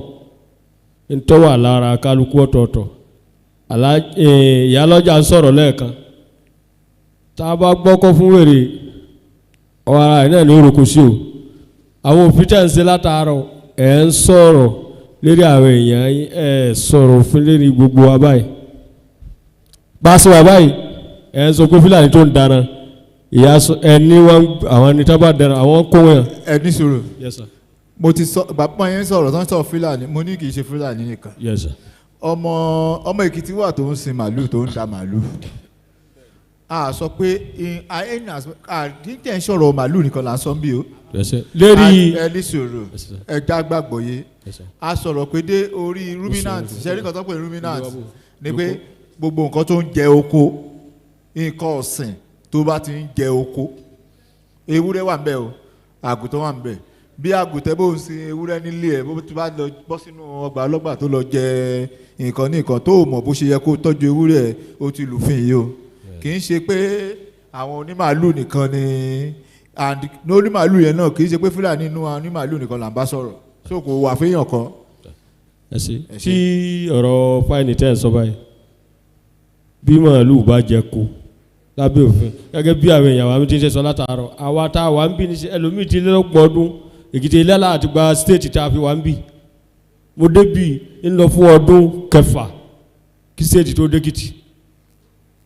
ntọ́wà lára kálukú ọ̀tọ̀ọ̀tọ̀ ìyálọ́jà ń sọ̀rọ̀ lẹ́ẹ̀kan tá a bá gbọ́kọ́ fún wèrè ọ̀rọ̀ ara ẹ̀ náà ní orúkọ sí o àwọn òfin tẹ̀ ń ṣe látàárọ̀ ẹ̀ ń sọ̀rọ̀ lérí àwọn èèyàn ẹ̀ sọ̀rọ̀ fún lérí gbogbo wa báyìí bá a sọ wà báyìí ẹ̀ ń sọ pé fúlàní tó ń dáná ìyá ẹni wọn àwọn ẹni tó bá dáná àwọn kó wọn. ẹ ní sùúrù. Yes sir. mo ti sọ bàbá yẹn sọ̀rọ̀ tó ń sọ fúlàní mo ní kì í ṣe fúlàní nìkan. Yes sir. ọmọ èkìtì wà tó ń sin màálù tó ń da màálù a sọ pé àdínkẹ́ ń sọ̀rọ̀ màálù nìkan là ń sọ bí o. lérí ẹ ní sòrò ẹja gbàgbọ́ yé a sọ̀rọ̀ pé dé orí ruminant ṣẹ́rí kan tó pè ruminant ni pé gbogbo nǹkan tó ń jẹ oko nǹkan ọ̀sìn tó bá ti ń jẹ oko ewúrẹ́ wà ń bẹ̀ o àgùntàn wà ń bẹ̀ bí àgùntàn bó ń sin ewúrẹ́ nílé ẹ̀ bó ti bá lọ bọ́ sínú ọgbà ọlọ́gbà tó lọ jẹ nǹkan ní nǹkan tó mọ̀ bó ṣe yẹ kó tọ́jú ewúrẹ́ ẹ̀ ó ti lùfín yìí o kì í ṣe pé àwọn onímàálù nìkan ni and onímàálù yẹn náà kì í ṣe pé fúlàní inú onímàálù nìkan là ń bá sọ̀rọ̀ so kò wà fẹ́yàn kan. ẹ ṣe tí ọ̀rọ̀ fáìní tẹ́ ẹ̀ sọ báyìí bí màálù bá jẹ kó lábẹ́ òfin gẹ́gẹ́ bí àwọn èèyàn wa mi ti ń ṣe sọ látàárọ̀ àwa tá a wà ń bí ní ẹlòmíì ti lé lọ́gbọ̀n ọdún èkìtì ilẹ́lá àti gba stéètì tá a fi wà ń bí mo débì ń lọ fún ọdún kẹfà kí stéètì tó dékìtì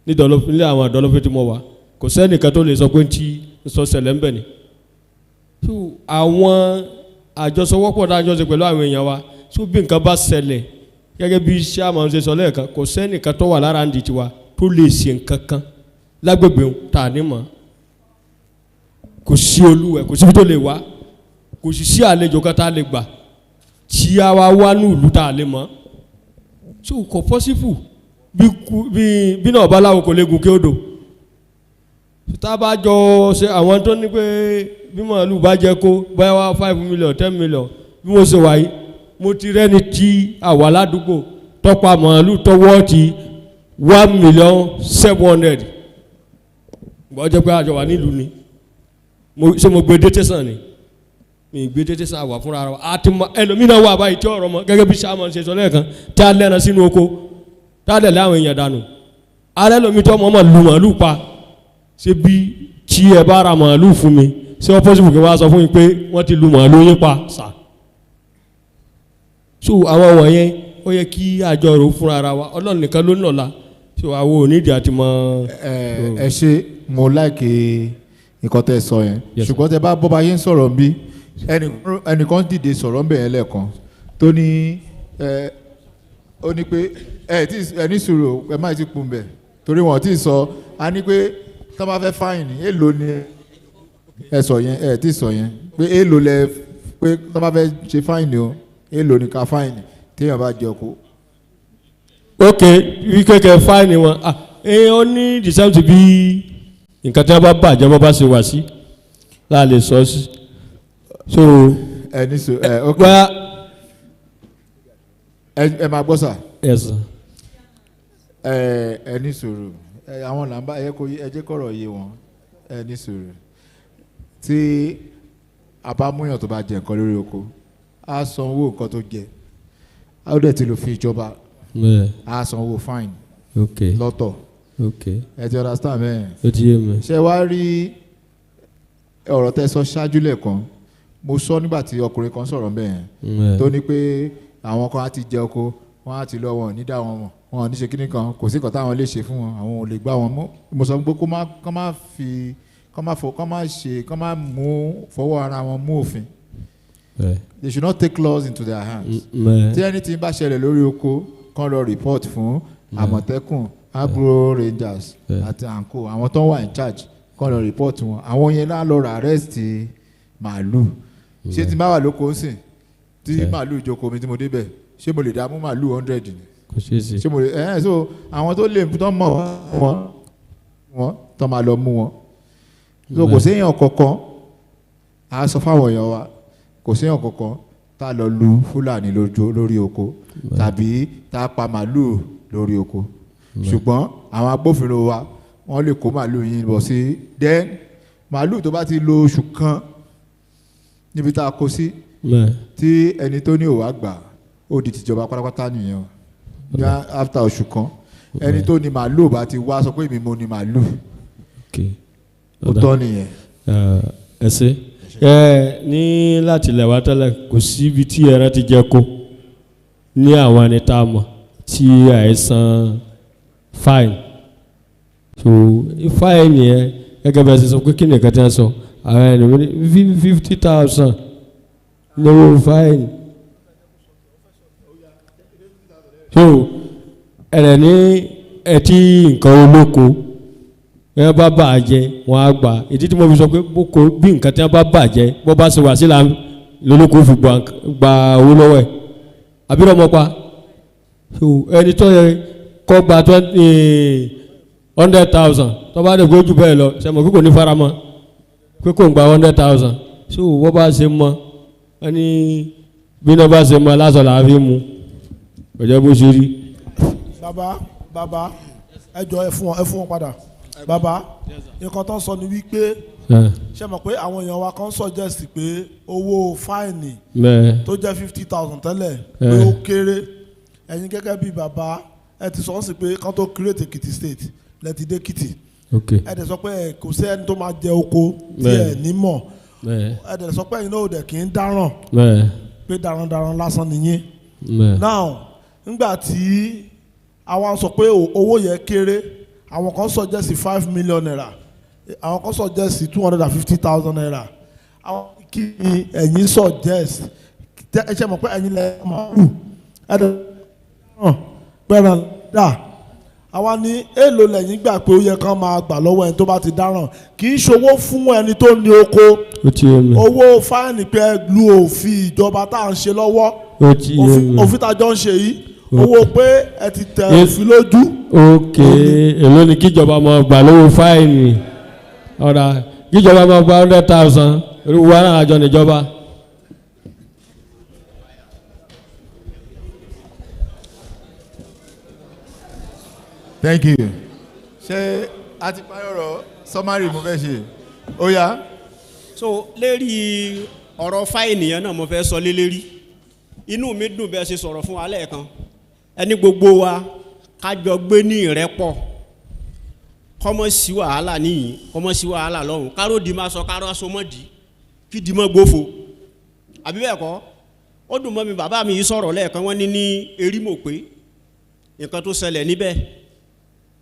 nílé àwọn àdọ́lọ́fẹ́ tí mo wà kò sẹ́nìkan tó lè sọ pé tí ń sọ ṣẹlẹ̀ ń bẹ̀ ni. àwọn àjọsọwọ́pọ̀ tá a jọ ṣe pẹ̀lú àwọn èèyàn wa tó bí nǹkan bá ṣẹlẹ̀ gẹ́gẹ́ bí iṣẹ́ àmọ́ ṣe sọ lẹ́ẹ̀kan kò sẹ́nìkan tó wà lára ń di tiwa tó lè ṣe nǹkan kan lágbègbè tá a ní mọ̀ kò sí olúwẹ̀ kò síbi tó lè wá kò sì sí àlejò kan tá a lè gbà tí a wá wá ní ìlú tá a lè mọ̀ so kò pọ́sífù bí náà bá láwọn kò lè gùn kí ó dò tá a bá jọ ṣe àwọn tó ní pé bí màálù bá jẹ kó báyà wá 5 million 10 million bí mo ṣe wáyé mo ti rẹ́ni tí àwa ládùúgbò tọ́pa màálù tọwọ́ ti 1,700,000 bọ́ jẹ́ pé àjọ wà nílùú ni ṣé mo gbé dé tẹ̀sán ni mi gbé dé tẹ̀sán wà fúnra wa àti ẹlòmínà wà báyìí tí ọ̀rọ̀ mọ́ gẹ́gẹ́ bí sàmọ́ ṣe sọ lẹ́ẹ̀kan tí a lẹ́ran sínú oko tí a lẹ̀ láwọn èèyàn dànù alẹ́ lomi tó mọ̀ lu màálù pa ṣé bí tí ẹ bá ra màálù fún mi ṣé wọ́n pọ́sibù kí wọ́n á sọ fún mi pé wọ́n ti lu màálù yín pa sà so àwọn wọ̀nyẹn ó yẹ kí àjọ rò fúnra ara wa ọlọ́run nìkan ló ń lọ́la so àwọn onídìí àti mọ. ẹ ṣe mo láìkè nǹkan tẹ́ ẹ sọ yẹn ṣùgbọ́n tẹ́ bá bọ́ba yẹn sọ̀rọ̀ bí ẹnìkan dìde sọ̀rọ̀ ń bẹ̀ yẹn lẹ́ẹ̀kan tó ní ó ní pé ẹ ní sùúrù ẹ má ti kún bẹ̀ torí wọn ti sọ a ní pé tó bá fẹ́ fáìnì èèlò ni ẹ sọ yẹn ẹ ti sọ yẹn pé èèlò lẹ pé tó bá fẹ́ ṣe fáìnì o èèlò ní ká fáìnì téèyàn bá jẹ ọkọ. ok wí kékeré fáìnì wọn ó ní dìsẹ́ǹtì bí nǹkan tí wọ́n bá bàjẹ́ bọ́ bá ṣe wà sí láà lè sọ sí so. ẹ ní so ok ẹ máa gbọ́ sà. yes sir. ẹ ní sùúrù àwọn làǹbá ẹ jẹ́ kọ̀rọ̀ yé wọn ẹ ní sùúrù tí àbámúyàn tó bá jẹ nǹkan lórí oko á san owó nǹkan tó jẹ á dẹ̀ ti lò fi ìjọba á san owó fine lọ́tọ̀ ẹ ti understand mẹ́rin ó ti yé mi. ṣé wàá rí ọ̀rọ̀ tẹ́ sọ ṣáájú lẹ́ẹ̀kan mo sọ nígbà tí ọkùnrin kan sọ̀rọ̀ mẹ́rin tó ní pé àwọn kan á ti jẹ oko wọn á ti lọ wọn ní dá wọn mọ̀ wọn ní ṣe kíní kan kò sí nǹkan táwọn lè ṣe fún wọn àwọn ò lè gbá wọn mọ́ mo sọ pé kọ́ má mú fọwọ́ ara wọn mú òfin. They should not take laws into their hands. Tí anything bá ṣẹlẹ̀ lórí oko kán lọ report fún Àmọ̀tẹ́kùn agro rangers àti anko àwọn tó ń wà in charge kán lọ report wọn àwọn yẹn náà lọ rà arrest màálù ṣé tí n bá wà lóko ń sìn tí màálù ìjókòó mi tí mo débẹ̀ ṣé mo lè dá mú màálù 100 ni ṣé mo lè so àwọn tó lè tó mọ̀ wọ́n tó máa lọ mú wọn so kò séèyàn kankan a sọ fáwọn èèyàn wa kò séèyàn kankan tá a lọ lu Fúlàní lórí oko tàbí tá a pa màálù lórí oko ṣùgbọ́n àwọn agbófinró wa wọ́n lè kó màálù yín bọ̀ sí then màálù tó bá ti lo oṣù kan níbi tá a kó sí tí ẹni tó ní òwà gbà ó di tìjọba pátápátá nìyẹn ní after oṣù kan ẹni tó ní màálù bá ti wá sọ pé èmi mo ní màálù ó tọ́ nìyẹn. ẹ ṣe ní láti ilẹ̀ wá tẹ́lẹ̀ kò síbi tí ẹran ti jẹ kó ní àwọn ẹni tá a mọ̀ tí àìsàn fine so fine yẹn gẹ́gẹ́ bí ẹ ṣe sọ pé kí ni nǹkan tí wọ́n sọ àwọn ẹni wọ́n ní 50,000 lówó fine so ẹ̀rẹ̀ ní ẹtí nǹkan olóko ẹ bá bàjẹ́ wọn á gbà ìdí tí mo fi sọ pé bí nǹkan tí wọ́n bá bàjẹ́ bó bá ṣe wà sí lólóko fi gba owó lọ́wọ́ ẹ̀ àbí ọmọ pa ẹni tó yẹ kọ́ gba 100,000 tó bá dẹ̀ gbójú bẹ́ẹ̀ lọ sẹ́mo kí kò ní faramọ́ pé kò ń gba 100,000 so wọ́n bá ṣe mọ́ ẹni bí wọ́n bá ṣe mọ́ lásán làá fi mú ọjọ́ bó ṣe rí. bàbá ẹ jọ ẹ fún wọn padà bàbá nǹkan tó ń sọ ni wípé ṣe mọ̀ pé àwọn èèyàn wa kan suggest pé owó fáìnì tó jẹ́ 50,000 tẹ́lẹ̀ pé ó kéré ẹ̀yin gẹ́gẹ́ bí bàbá ẹ ti sọ ọ́ sí pé kán tó create Èkìtì state lẹ́tí dé Èkìtì ẹ dẹ̀ sọ pé kò sí ẹni tó máa jẹ oko tí ẹ ní mọ̀ ẹ dẹ̀ sọ pé ẹ̀yin náà ò dẹ̀ kì í dáràn pé darandaran lásán nìyẹn now nígbà tí àwa sọ pé owó yẹn kéré àwọn kan suggest 5 million naira àwọn kan suggest 250,000 naira àwọn kí ni ẹ̀yin suggest ẹ ṣe mọ̀ pé ẹ̀yin lẹ́yìn máa wù ẹ dẹ̀ pẹ̀rẹ̀ dà àwa ní èèlò lẹ́yìn gbà pé ó yẹ kán máa gbà lọ́wọ́ ẹni tó bá ti dáràn kì í ṣòwò fún ẹni tó ní oko owó fáìnì pé lu òfin ìjọba tá à ń ṣe lọ́wọ́ òfin tá a jọ ń ṣe yìí owó pé ẹ ti tẹ òfin lójú. ok èló ni kíjọba máa gbà lówó fáìnì ọ̀rà kíjọba máa gba 100,000 olùwà náà àjọ níjọba. thank you. ṣé a ti parí ọ̀rọ̀ summary mo fẹ́ ṣe ó yá. so lérí ọ̀rọ̀ fáìnì yẹn náà mo fẹ́ sọ lé lérí inú mi dùn bẹ́ẹ̀ ṣe sọ̀rọ̀ fún wa lẹ́ẹ̀kan ẹni gbogbo wa kájọ gbé ní ìrẹ́pọ̀ kọ́mọ sí wàhálà níyìn kọ́mọ sí wàhálà lọ́hùn káró di máa sọ káró aṣọ mọ́ di kí di mọ́ gbófo àbí bẹ́ẹ̀ kọ́ ó dùn mọ́ mi bàbá mi yìí sọ̀rọ̀ lẹ́ẹ̀kan wọ́n ní erímò pé nǹkan tó ṣẹlẹ̀ níbẹ̀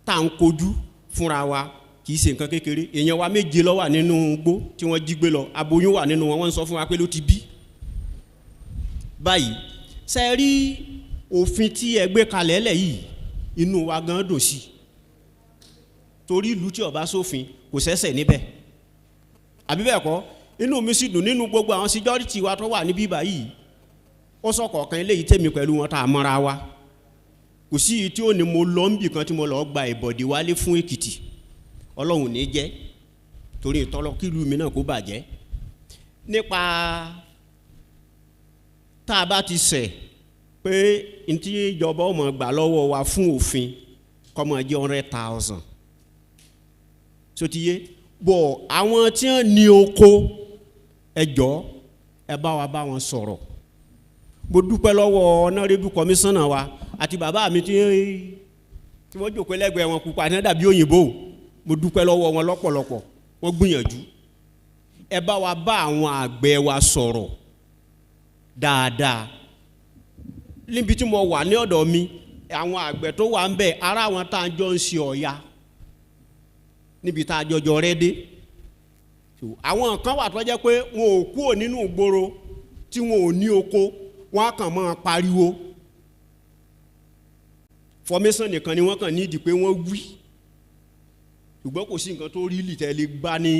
tá à ń kojú fúnra wa kì í ṣe nǹkan kékeré èèyàn wa méje ló wà nínú igbó tí wọ́n jí gbé lọ aboyún wà nínú wọn wọ́n ń sọ fún wa pé ló ti bí báyìí ṣe rí òfin tí ẹ gbé kalẹ̀ lẹ̀ yìí inú wa gan dùn sí torí ìlú tí ó bá sófin kò ṣẹ̀ṣẹ̀ níbẹ̀ àbí bẹ́ẹ̀ kọ́ inú mi sì dùn nínú gbogbo àwọn security wa tó wà níbí báyìí ó sọ kọ̀ọ̀kan eléyìí tèmi pẹ̀lú wọn tá a mọ́ra wa kò sí iye tí ó ní mo lọ ń bì kan tí mo lọ gba ìbọ̀dì wálé fún Èkìtì Ọlọ́run ní jẹ́ torí ìtọ́lọ́ kí ìlú mi náà kó bàjẹ́ nípa tá a bá ti ṣẹ̀ pé ntí ìjọba ọmọ gbà lọ́wọ́ wa fún òfin kọ́mọ jẹ́ 100,000 sotiye bọ̀ àwọn tí wọ́n ní oko ẹjọ́ ẹ bá wa bá wọn sọ̀rọ̀ mo dúpẹ́ lọ́wọ́ ọ̀nàrẹ́bù kọmíṣánná wa àti bàbá mi tí wọ́n jókòó lẹ́gbẹ̀ẹ́ wọn pupa ní dàbí òyìnbó mo dúpẹ́ lọ́wọ́ wọn lọ́pọ̀lọpọ̀ wọ́n gbìyànjú ẹ bá wa bá àwọn àgbẹ̀ wa sọ̀rọ̀ dáadáa níbi tí mo wà ní ọ̀dọ̀ mi àwọn àgbẹ̀ tó wà ń bẹ̀ ara wọn tá à ń jọ ń ṣe ọ̀ya níbi tá a jọjọ rẹ́ dé àwọn kan wà tó jẹ́ pé wọn ò kúrò nínú ìgboro tí wọn ò ní oko wọn á kàn máa pariwo formation nìkan ni wọ́n kàn ní ìdí pé wọ́n wí ṣùgbọ́n kò sí nǹkan tó rí lìtẹ́lẹ̀ gbá ní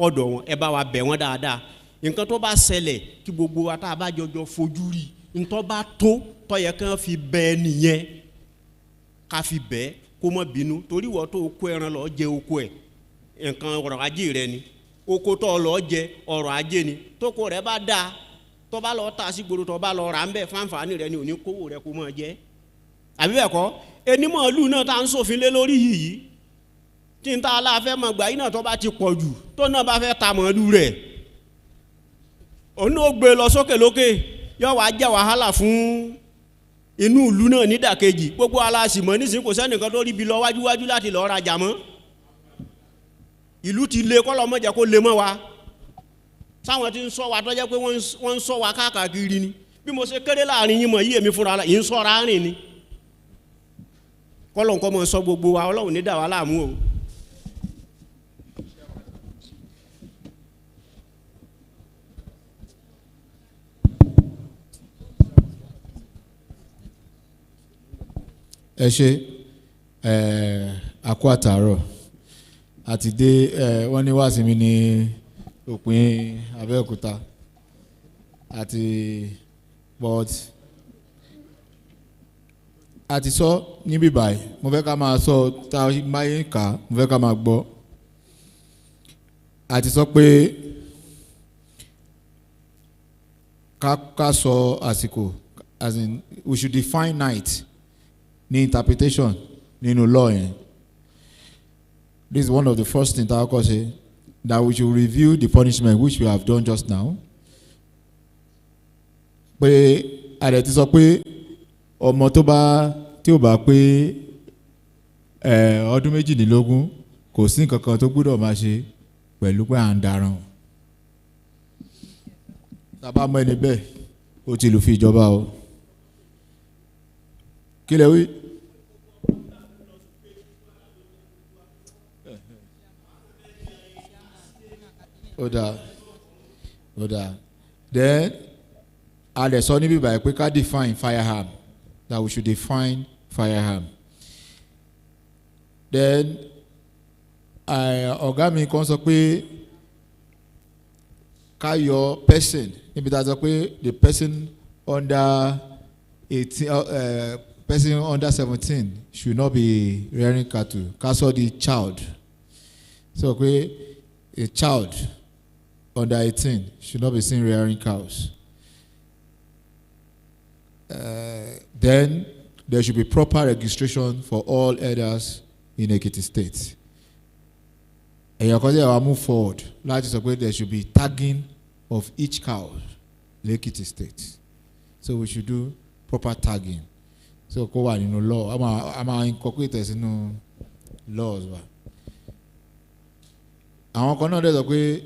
ọ̀dọ̀ wọn ẹ bá wa bẹ̀ wọ́n dáadáa nǹkan tó bá ṣẹlẹ̀ kí gbogbo wa tá a bá jọjọ fojú rí ntọ́ bá tó tọ́yẹ kán fi bẹ́ẹ̀ nìyẹn ká fi bẹ́ẹ̀ kó mọ́ bínú torí wọ́n tó kó ẹran lọ́ọ́ jẹ oko ẹ̀ nǹkan ọrọ̀ ajé rẹ ni oko tó lọ́ọ́ jẹ ọrọ̀ ajé ni tóko rẹ bá dáa tó bá lọ́ọ́ ta sí gbòòrò tó bá lọ́ọ́ rà ń bẹ̀ fáǹfààní rẹ ni òní kówó rẹ kó mọ́ jẹ àbí bẹ́ẹ̀ kọ́ ẹni màálù náà tá à ń ṣòfin lé lórí yìí tí n ta aláfẹ́ mọ̀ gbà yín náà tó bá ti pọ̀ jù tó náà bá fẹ́ ta màálù rẹ̀ òun náà gbé lọ sókè lókè yóò wá jẹ́ wàhálà fún inú ìlú náà nídàkejì gbogbo aláṣìmọ́ nísìnyí kò sẹ́nìkan tó rí bi lọ wájúwájú láti lọ́ọ́ rajà mọ́ ìlú ti le kọ́lọ́ mọ́jà kó le mọ́ wa sáwọn tí ń sọ wa tó jẹ́ pé wọ́n ń sọ wa káàkiri ni bí mo ṣe kéré láàrin yín mọ̀ yí èmi fúnra yìí ń sọ̀ra rìn ni kọ́lọ̀ nǹkan mọ̀ sọ gbogbo wa ọlọ́run ní dà wá láàmú o. ẹ ṣe àkó àtàárọ̀ àti dé wọ́n ní wáàsí mi ní òpin Abẹ́òkúta àti but àti sọ níbí báyìí mo fẹ́ ká máa sọ tá a máa ń kà á mo fẹ́ ká máa gbọ́ àti sọ pé ká sọ àsìkò as in we should define night ní interpretation nínú law yẹn. This is one of the first things that I say, that we should review the punishment which we have done just now. Pé ààrẹ ti sọ pé ọmọ tí ó bá pé ọdún méjìdínlógún kò sí nǹkan kan tó gbọ́dọ̀ máa ṣe pẹ̀lú pé à ń darán. Tábà mọ́ ẹni bẹ́ẹ̀ ó ti lù fi ìjọba o. Kí lẹ wí? Oda. Then, a lè sọ níbí báyìí pé ká define firearm, that we should define firearm. Then, ọ̀gá mi kan sọ pé ká yọ person níbi tá a sọ pé the person under 18, person under 17 should not be rearing cattle. Ká sọ the child. So pé a child under 18 should not be seen rearing cows. Then there should be proper registration for all herders in Ekiti State. And you move forward. Like there should be tagging of each cow in Ekiti State. So we should do proper tagging. So go on in the law. I'm incorporated in laws. Àwọn kan náà dẹ̀ sọ pé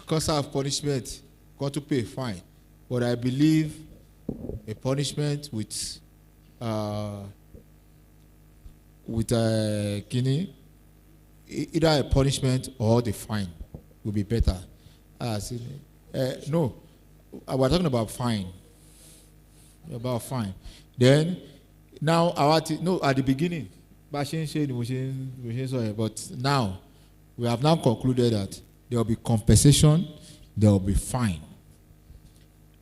cause of punishment got to pay fine, but I believe a punishment with kini, either a punishment or the fine will be better. No, we're talking about fine. About fine. Then now at the beginning, but now we have now concluded that there will be compensation, there will be fine,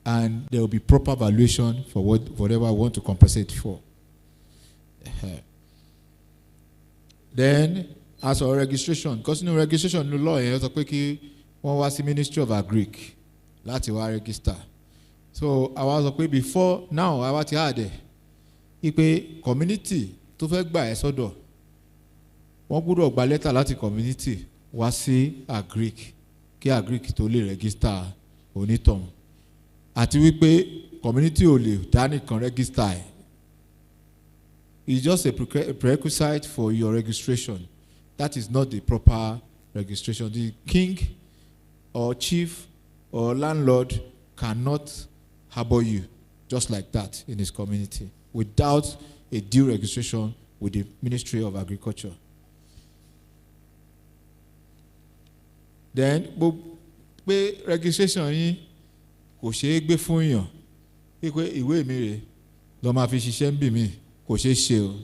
and there will be proper valuation for whatever I want to compensate for. Then, as for registration, because registration in the law, you have to one was the Ministry of Agric, láti wá register. So I was okay before now. I was here. Ipe community tó fẹ́ gbà ẹ́ sọ́dọ̀. Wọ́n gbọ́dọ̀ gba lẹ́tà láti community wá sí Agric kí Agric tó lè register onítọ̀hún. Àti wípé community ò lè dá nìkan register ẹ̀. It's just a prerequisite for your registration. That is not the proper registration. The king or chief or landlord cannot harbor you just like that in his community without a due registration with the Ministry of Agriculture. Then, pé registration yín kò ṣeé gbé fún yàn pé ìwé mi rè lọ́ máa fi ṣiṣẹ́ ń bì mí kò ṣeé ṣe o.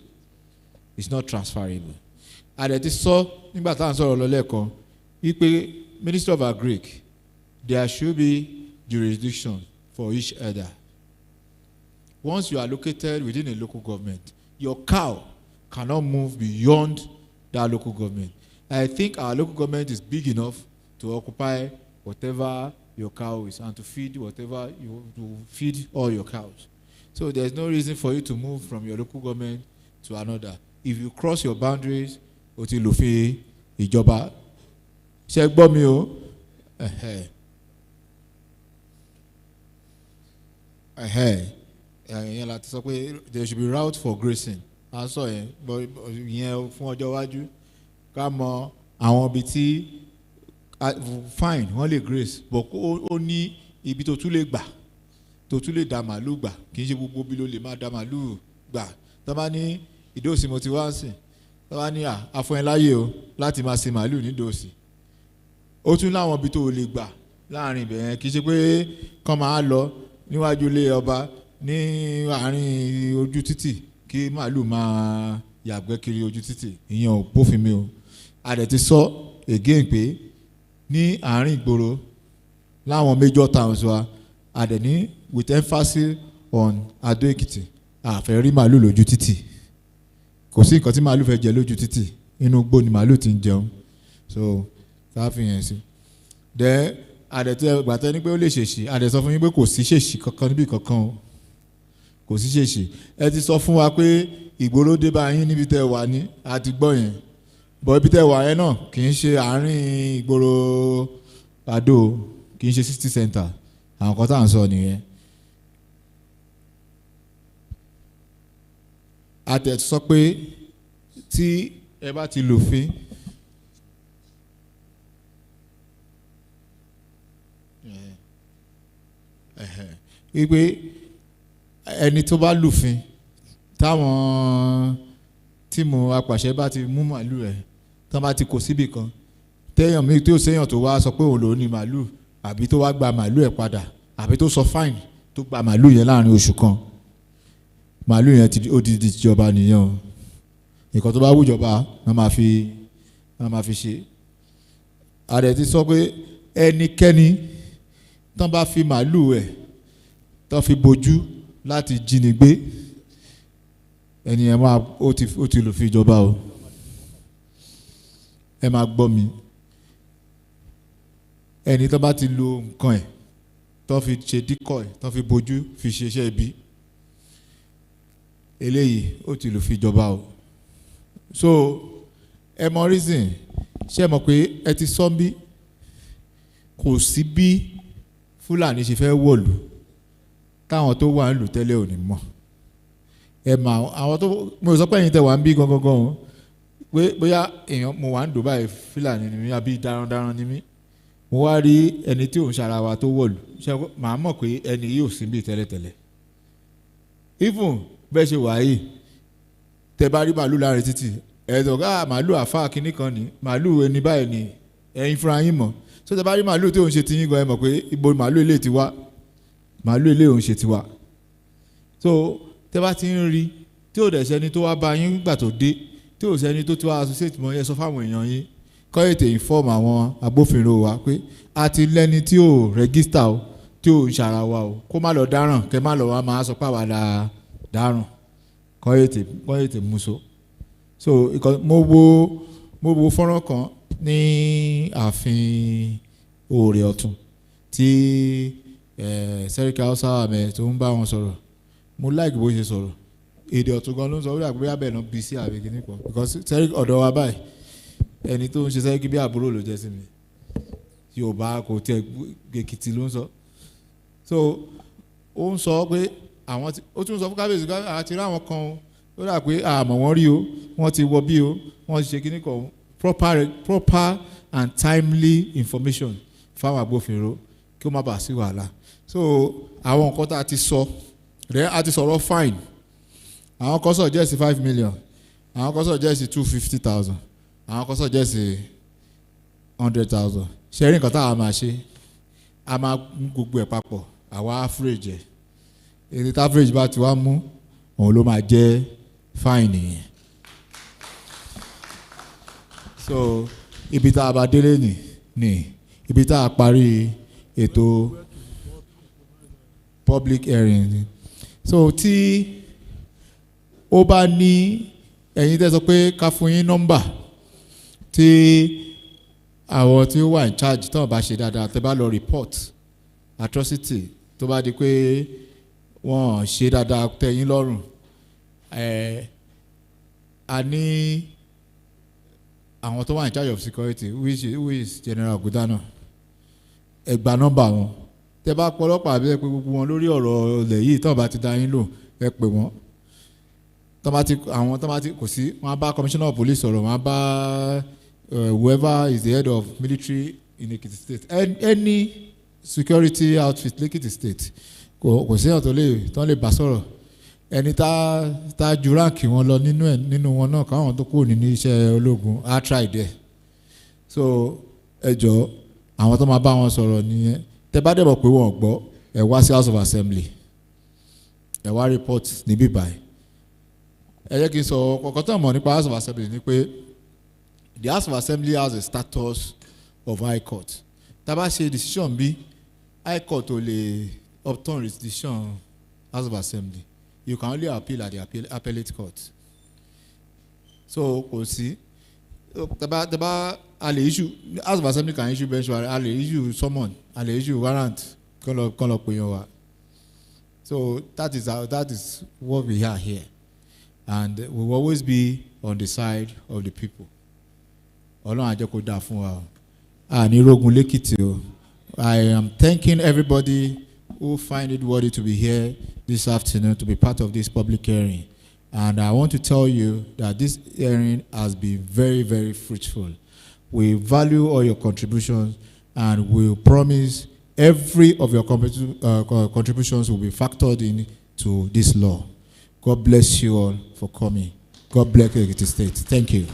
It's not transferable. Àdẹ̀tí sọ nígbà tá à ń sọ̀rọ̀ lọ lẹ́ẹ̀kan wípé Ministry of Agric, there should be jurisdiction for each herder. Once you are located within a local government, your cow cannot move beyond that local government. I think our local government is big enough to occupy whatever your cow is and to feed whatever you to feed all your cows. So there's no reason for you to move from your local government to another. If you cross your boundaries, oti lufi ìjọba ṣe gbọ́ mi o ìyẹn láti sọ pé there should be route for grazing a sọ yẹn ìyẹn fún ọjọ́ iwájú ká mọ àwọn ibi tí fine wọ́n lè graze but ó ní ibi tó tún lè gbà tó tún lè dá màálù gbà kì í ṣe gbogbo bí ló lè máa dá màálù gbà tó bá ní ìdóòsì mo ti wá sìn tó bá ní àfọyínláyè o láti máa sin màálù ní ìdóòsì ó tún láwọn ibi tó lè gbà láàrin ibẹ̀ yẹn kì í ṣe pé kán máa lọ níwájú ilé ọba ní àárín ojú títì kí màálù máa yàgbẹ́ kiri ojú títì ìyẹn ò bófin mi o a dẹ̀ ti sọ again pé ní àárín ìgboro láwọn major towns wa a dẹ̀ ní with emphasis on Adó Èkìtì a fẹ́ rí màálù lójú títì kò sí nǹkan tí màálù fẹ́ jẹ lójú títì inú igbó ni màálù ti ń jẹun so ká fi yẹn sí then a dẹ̀ tẹ́ gbàtẹ́ ní pé ó lè ṣèṣì a dẹ̀ sọ fún yín pé kò sí ṣèṣì kankan níbì kankan o kò sí ṣèṣì ẹ ti sọ fún wa pé ìgboro dé bá yín níbi tẹ́ wà ní a ti gbọ́ yẹn bọ́ ibi tẹ́ wà yẹn náà kì í ṣe àárín ìgboro Adó kì í ṣe city center àwọn kan tá à ń sọ nìyẹn. a tẹ̀ sọ pé tí ẹ bá ti lòfin wípé ẹni tó bá lòfin táwọn tíìmù apàṣẹ bá ti mú màálù ẹ̀ tán bá ti kó síbì kan téèyàn mi tí ó séèyàn tó wá sọ pé òun lòún ní màálù àbí tó wá gba màálù ẹ̀ padà àbí tó sọ fáìnì tó gba màálù yẹn láàrin oṣù kan màálù yẹn ó di ìjọba nìyẹn o nǹkan tó bá wù ìjọba wọ́n máa fi ṣe ààrẹ ti sọ pé ẹnikẹ́ni tán bá fi màálù ẹ̀ tán fi bojú láti jínigbé ẹni ẹ máa ó ti lò fi ìjọba o ẹ máa gbọ́ mi ẹni tán bá ti lo nǹkan ẹ̀ tán fi ṣe díkọ̀ ẹ̀ tán fi bojú fi ṣe iṣẹ́ ibi eléyìí ó ti lò fi ìjọba o so ẹ mọ reason ṣé ẹ mọ̀ pé ẹ ti sọ bí kò sí bí Fúlàní ṣe fẹ́ wọ̀lú táwọn tó wà ń lù tẹ́lẹ̀ ò ní mọ̀ ẹ mà àwọn tó mo sọ pé ẹ̀yin tẹ́ wà ń bí gangan o pé bóyá èèyàn mo wà ń Dubai Fúlàní ni mí àbí darandaran ni mí mo wá rí ẹni tí òun ṣara wa tó wọ̀lú ṣe màá mọ̀ pé ẹni yóò sí bí tẹ́lẹ̀tẹ́lẹ̀ even bẹ́ẹ̀ ṣe wà yìí tẹ́ bá rí màálù láàrin títì ẹ̀dọ̀ ká màálù àfa kínní kan ní màálù ẹni báyìí ni ẹ̀yin fúnra yín mọ̀ so tẹ́ bá rí màálù tí òun ṣe ti yín gan ẹ mọ̀ pé ibo màálù ilé ti wá màálù ilé òun ṣe ti wá so tẹ́ bá ti ń rí tí ò dẹ̀ sẹ́ni tó wá bá yín gbà tó dé tí ò sẹ́ni tó ti wá associate mọ́ ẹ sọ fáwọn èèyàn yín kọ́ ètè inform àwọn agbófinró wa pé a ti lẹ́ni tí ò register o tí ò ń ṣara wa o kó má lọ dáràn kẹ́ má lọ wá máa sọ pàwọ́ dáràn kọ́ ètè mú so mo wo fọ́nrán kan ní ààfin Oòrè Ọ̀tún tí Sẹ́ríkì Hausa Ahmed tó ń bá wọn sọ̀rọ̀ mo like bó ṣe sọ̀rọ̀ èdè ọ̀tún gan ló ń sọ orí àgbébí abẹ́ náà bí sí àbẹ̀kì nípò because Sẹ́ríkì ọ̀dọ̀ wa báyìí ẹni tó ń ṣe Sẹ́ríkì bí àbúrò ló jẹ́ sí mi Yorùbá kò tiẹ̀ Èkìtì ló ń sọ so ó ń sọ pé àwọn ó tún sọ fún kábíyèsí àti rí àwọn kan ó dà pé àmọ́ wọ́n rí o wọ́n ti wọ bí o wọ́n ti ṣe kíní kan proper and timely information fáwọn agbófinró kí ó má bàa sí wàhálà so àwọn nǹkan tá a ti sọ rẹ̀ a ti sọ̀rọ̀ fine àwọn kan sọ̀rọ̀ jẹ́sì 5 million àwọn kan sọ̀rọ̀ jẹ́sì 250,000 àwọn kan sọ̀rọ̀ jẹ́sì 100,000 ṣe rí nǹkan tá a máa ṣe a máa mú gbogbo ẹ̀ papọ̀ àwa average ẹ̀ èdè tí average bá ti wá mú òun ló máa jẹ́ fine yẹn so ibi tá a bá délé ní ibi tá a parí ètò public hearing so tí ó bá ní ẹ̀yin tẹ́ sọ pé ká fún yín nọ́mbà tí àwọn tí ó wà in charge tí wọ́n bá ṣe dáadáa tẹ́ bá lọ report atrocity tó bá di pé wọ́n ṣe dáadáa tẹ́ yín lọ́rùn a ní àwọn tó wà in charge of security who is General Gudana ẹ gba nọ́mbà wọn tẹ bá pọlọ́pàá àbí ẹ pé gbogbo wọn lórí ọ̀rọ̀ ilẹ̀ yìí tó bá ti dá yín lò ẹ pè wọ́n tó bá ti kò sí wọn á bá commissioner of police sọ̀rọ̀ wọn á bá whoever is the head of military in Ekiti state any security outfit l'Ekiti state kò sí ọ̀tọ̀ tó lè bá sọ̀rọ̀ ẹni tá ju ránkì wọn lọ nínú wọn náà káwọn tó kúrò nínú iṣẹ́ ológun á try there so ẹ jọ àwọn tó máa bá wọn sọ̀rọ̀ nìyẹn tẹ bá dẹ̀bọ̀ pé wọ́n gbọ́ ẹ wá sí House of Assembly ẹ wá report níbí báyìí ẹ jẹ́ kí n sọ kọ̀ọ̀kan tó mọ̀ nípa House of Assembly ni pé the House of Assembly has a status of High Court tá a bá ṣe decision bí High Court ò lè upturn its decision House of Assembly you can only appeal at the appellate court so kò sí tẹ́bá a lè issue House of Assembly can issue bench warrant a lè issue summon a lè issue warrant kán lọ pè yàn wá so that is what we are here and we will always be on the side of the people Ọlọ́run á jẹ́ kó dáa fún wa ní rogun l'Ekiti o I am thanking everybody who find it worthy to be here this afternoon to be part of this public hearing. And I want to tell you that this hearing has been very, very fruitful. We value all your contributions and we promise every of your contributions will be factored into this law. God bless you all for coming. God bless Ekiti State. Thank you.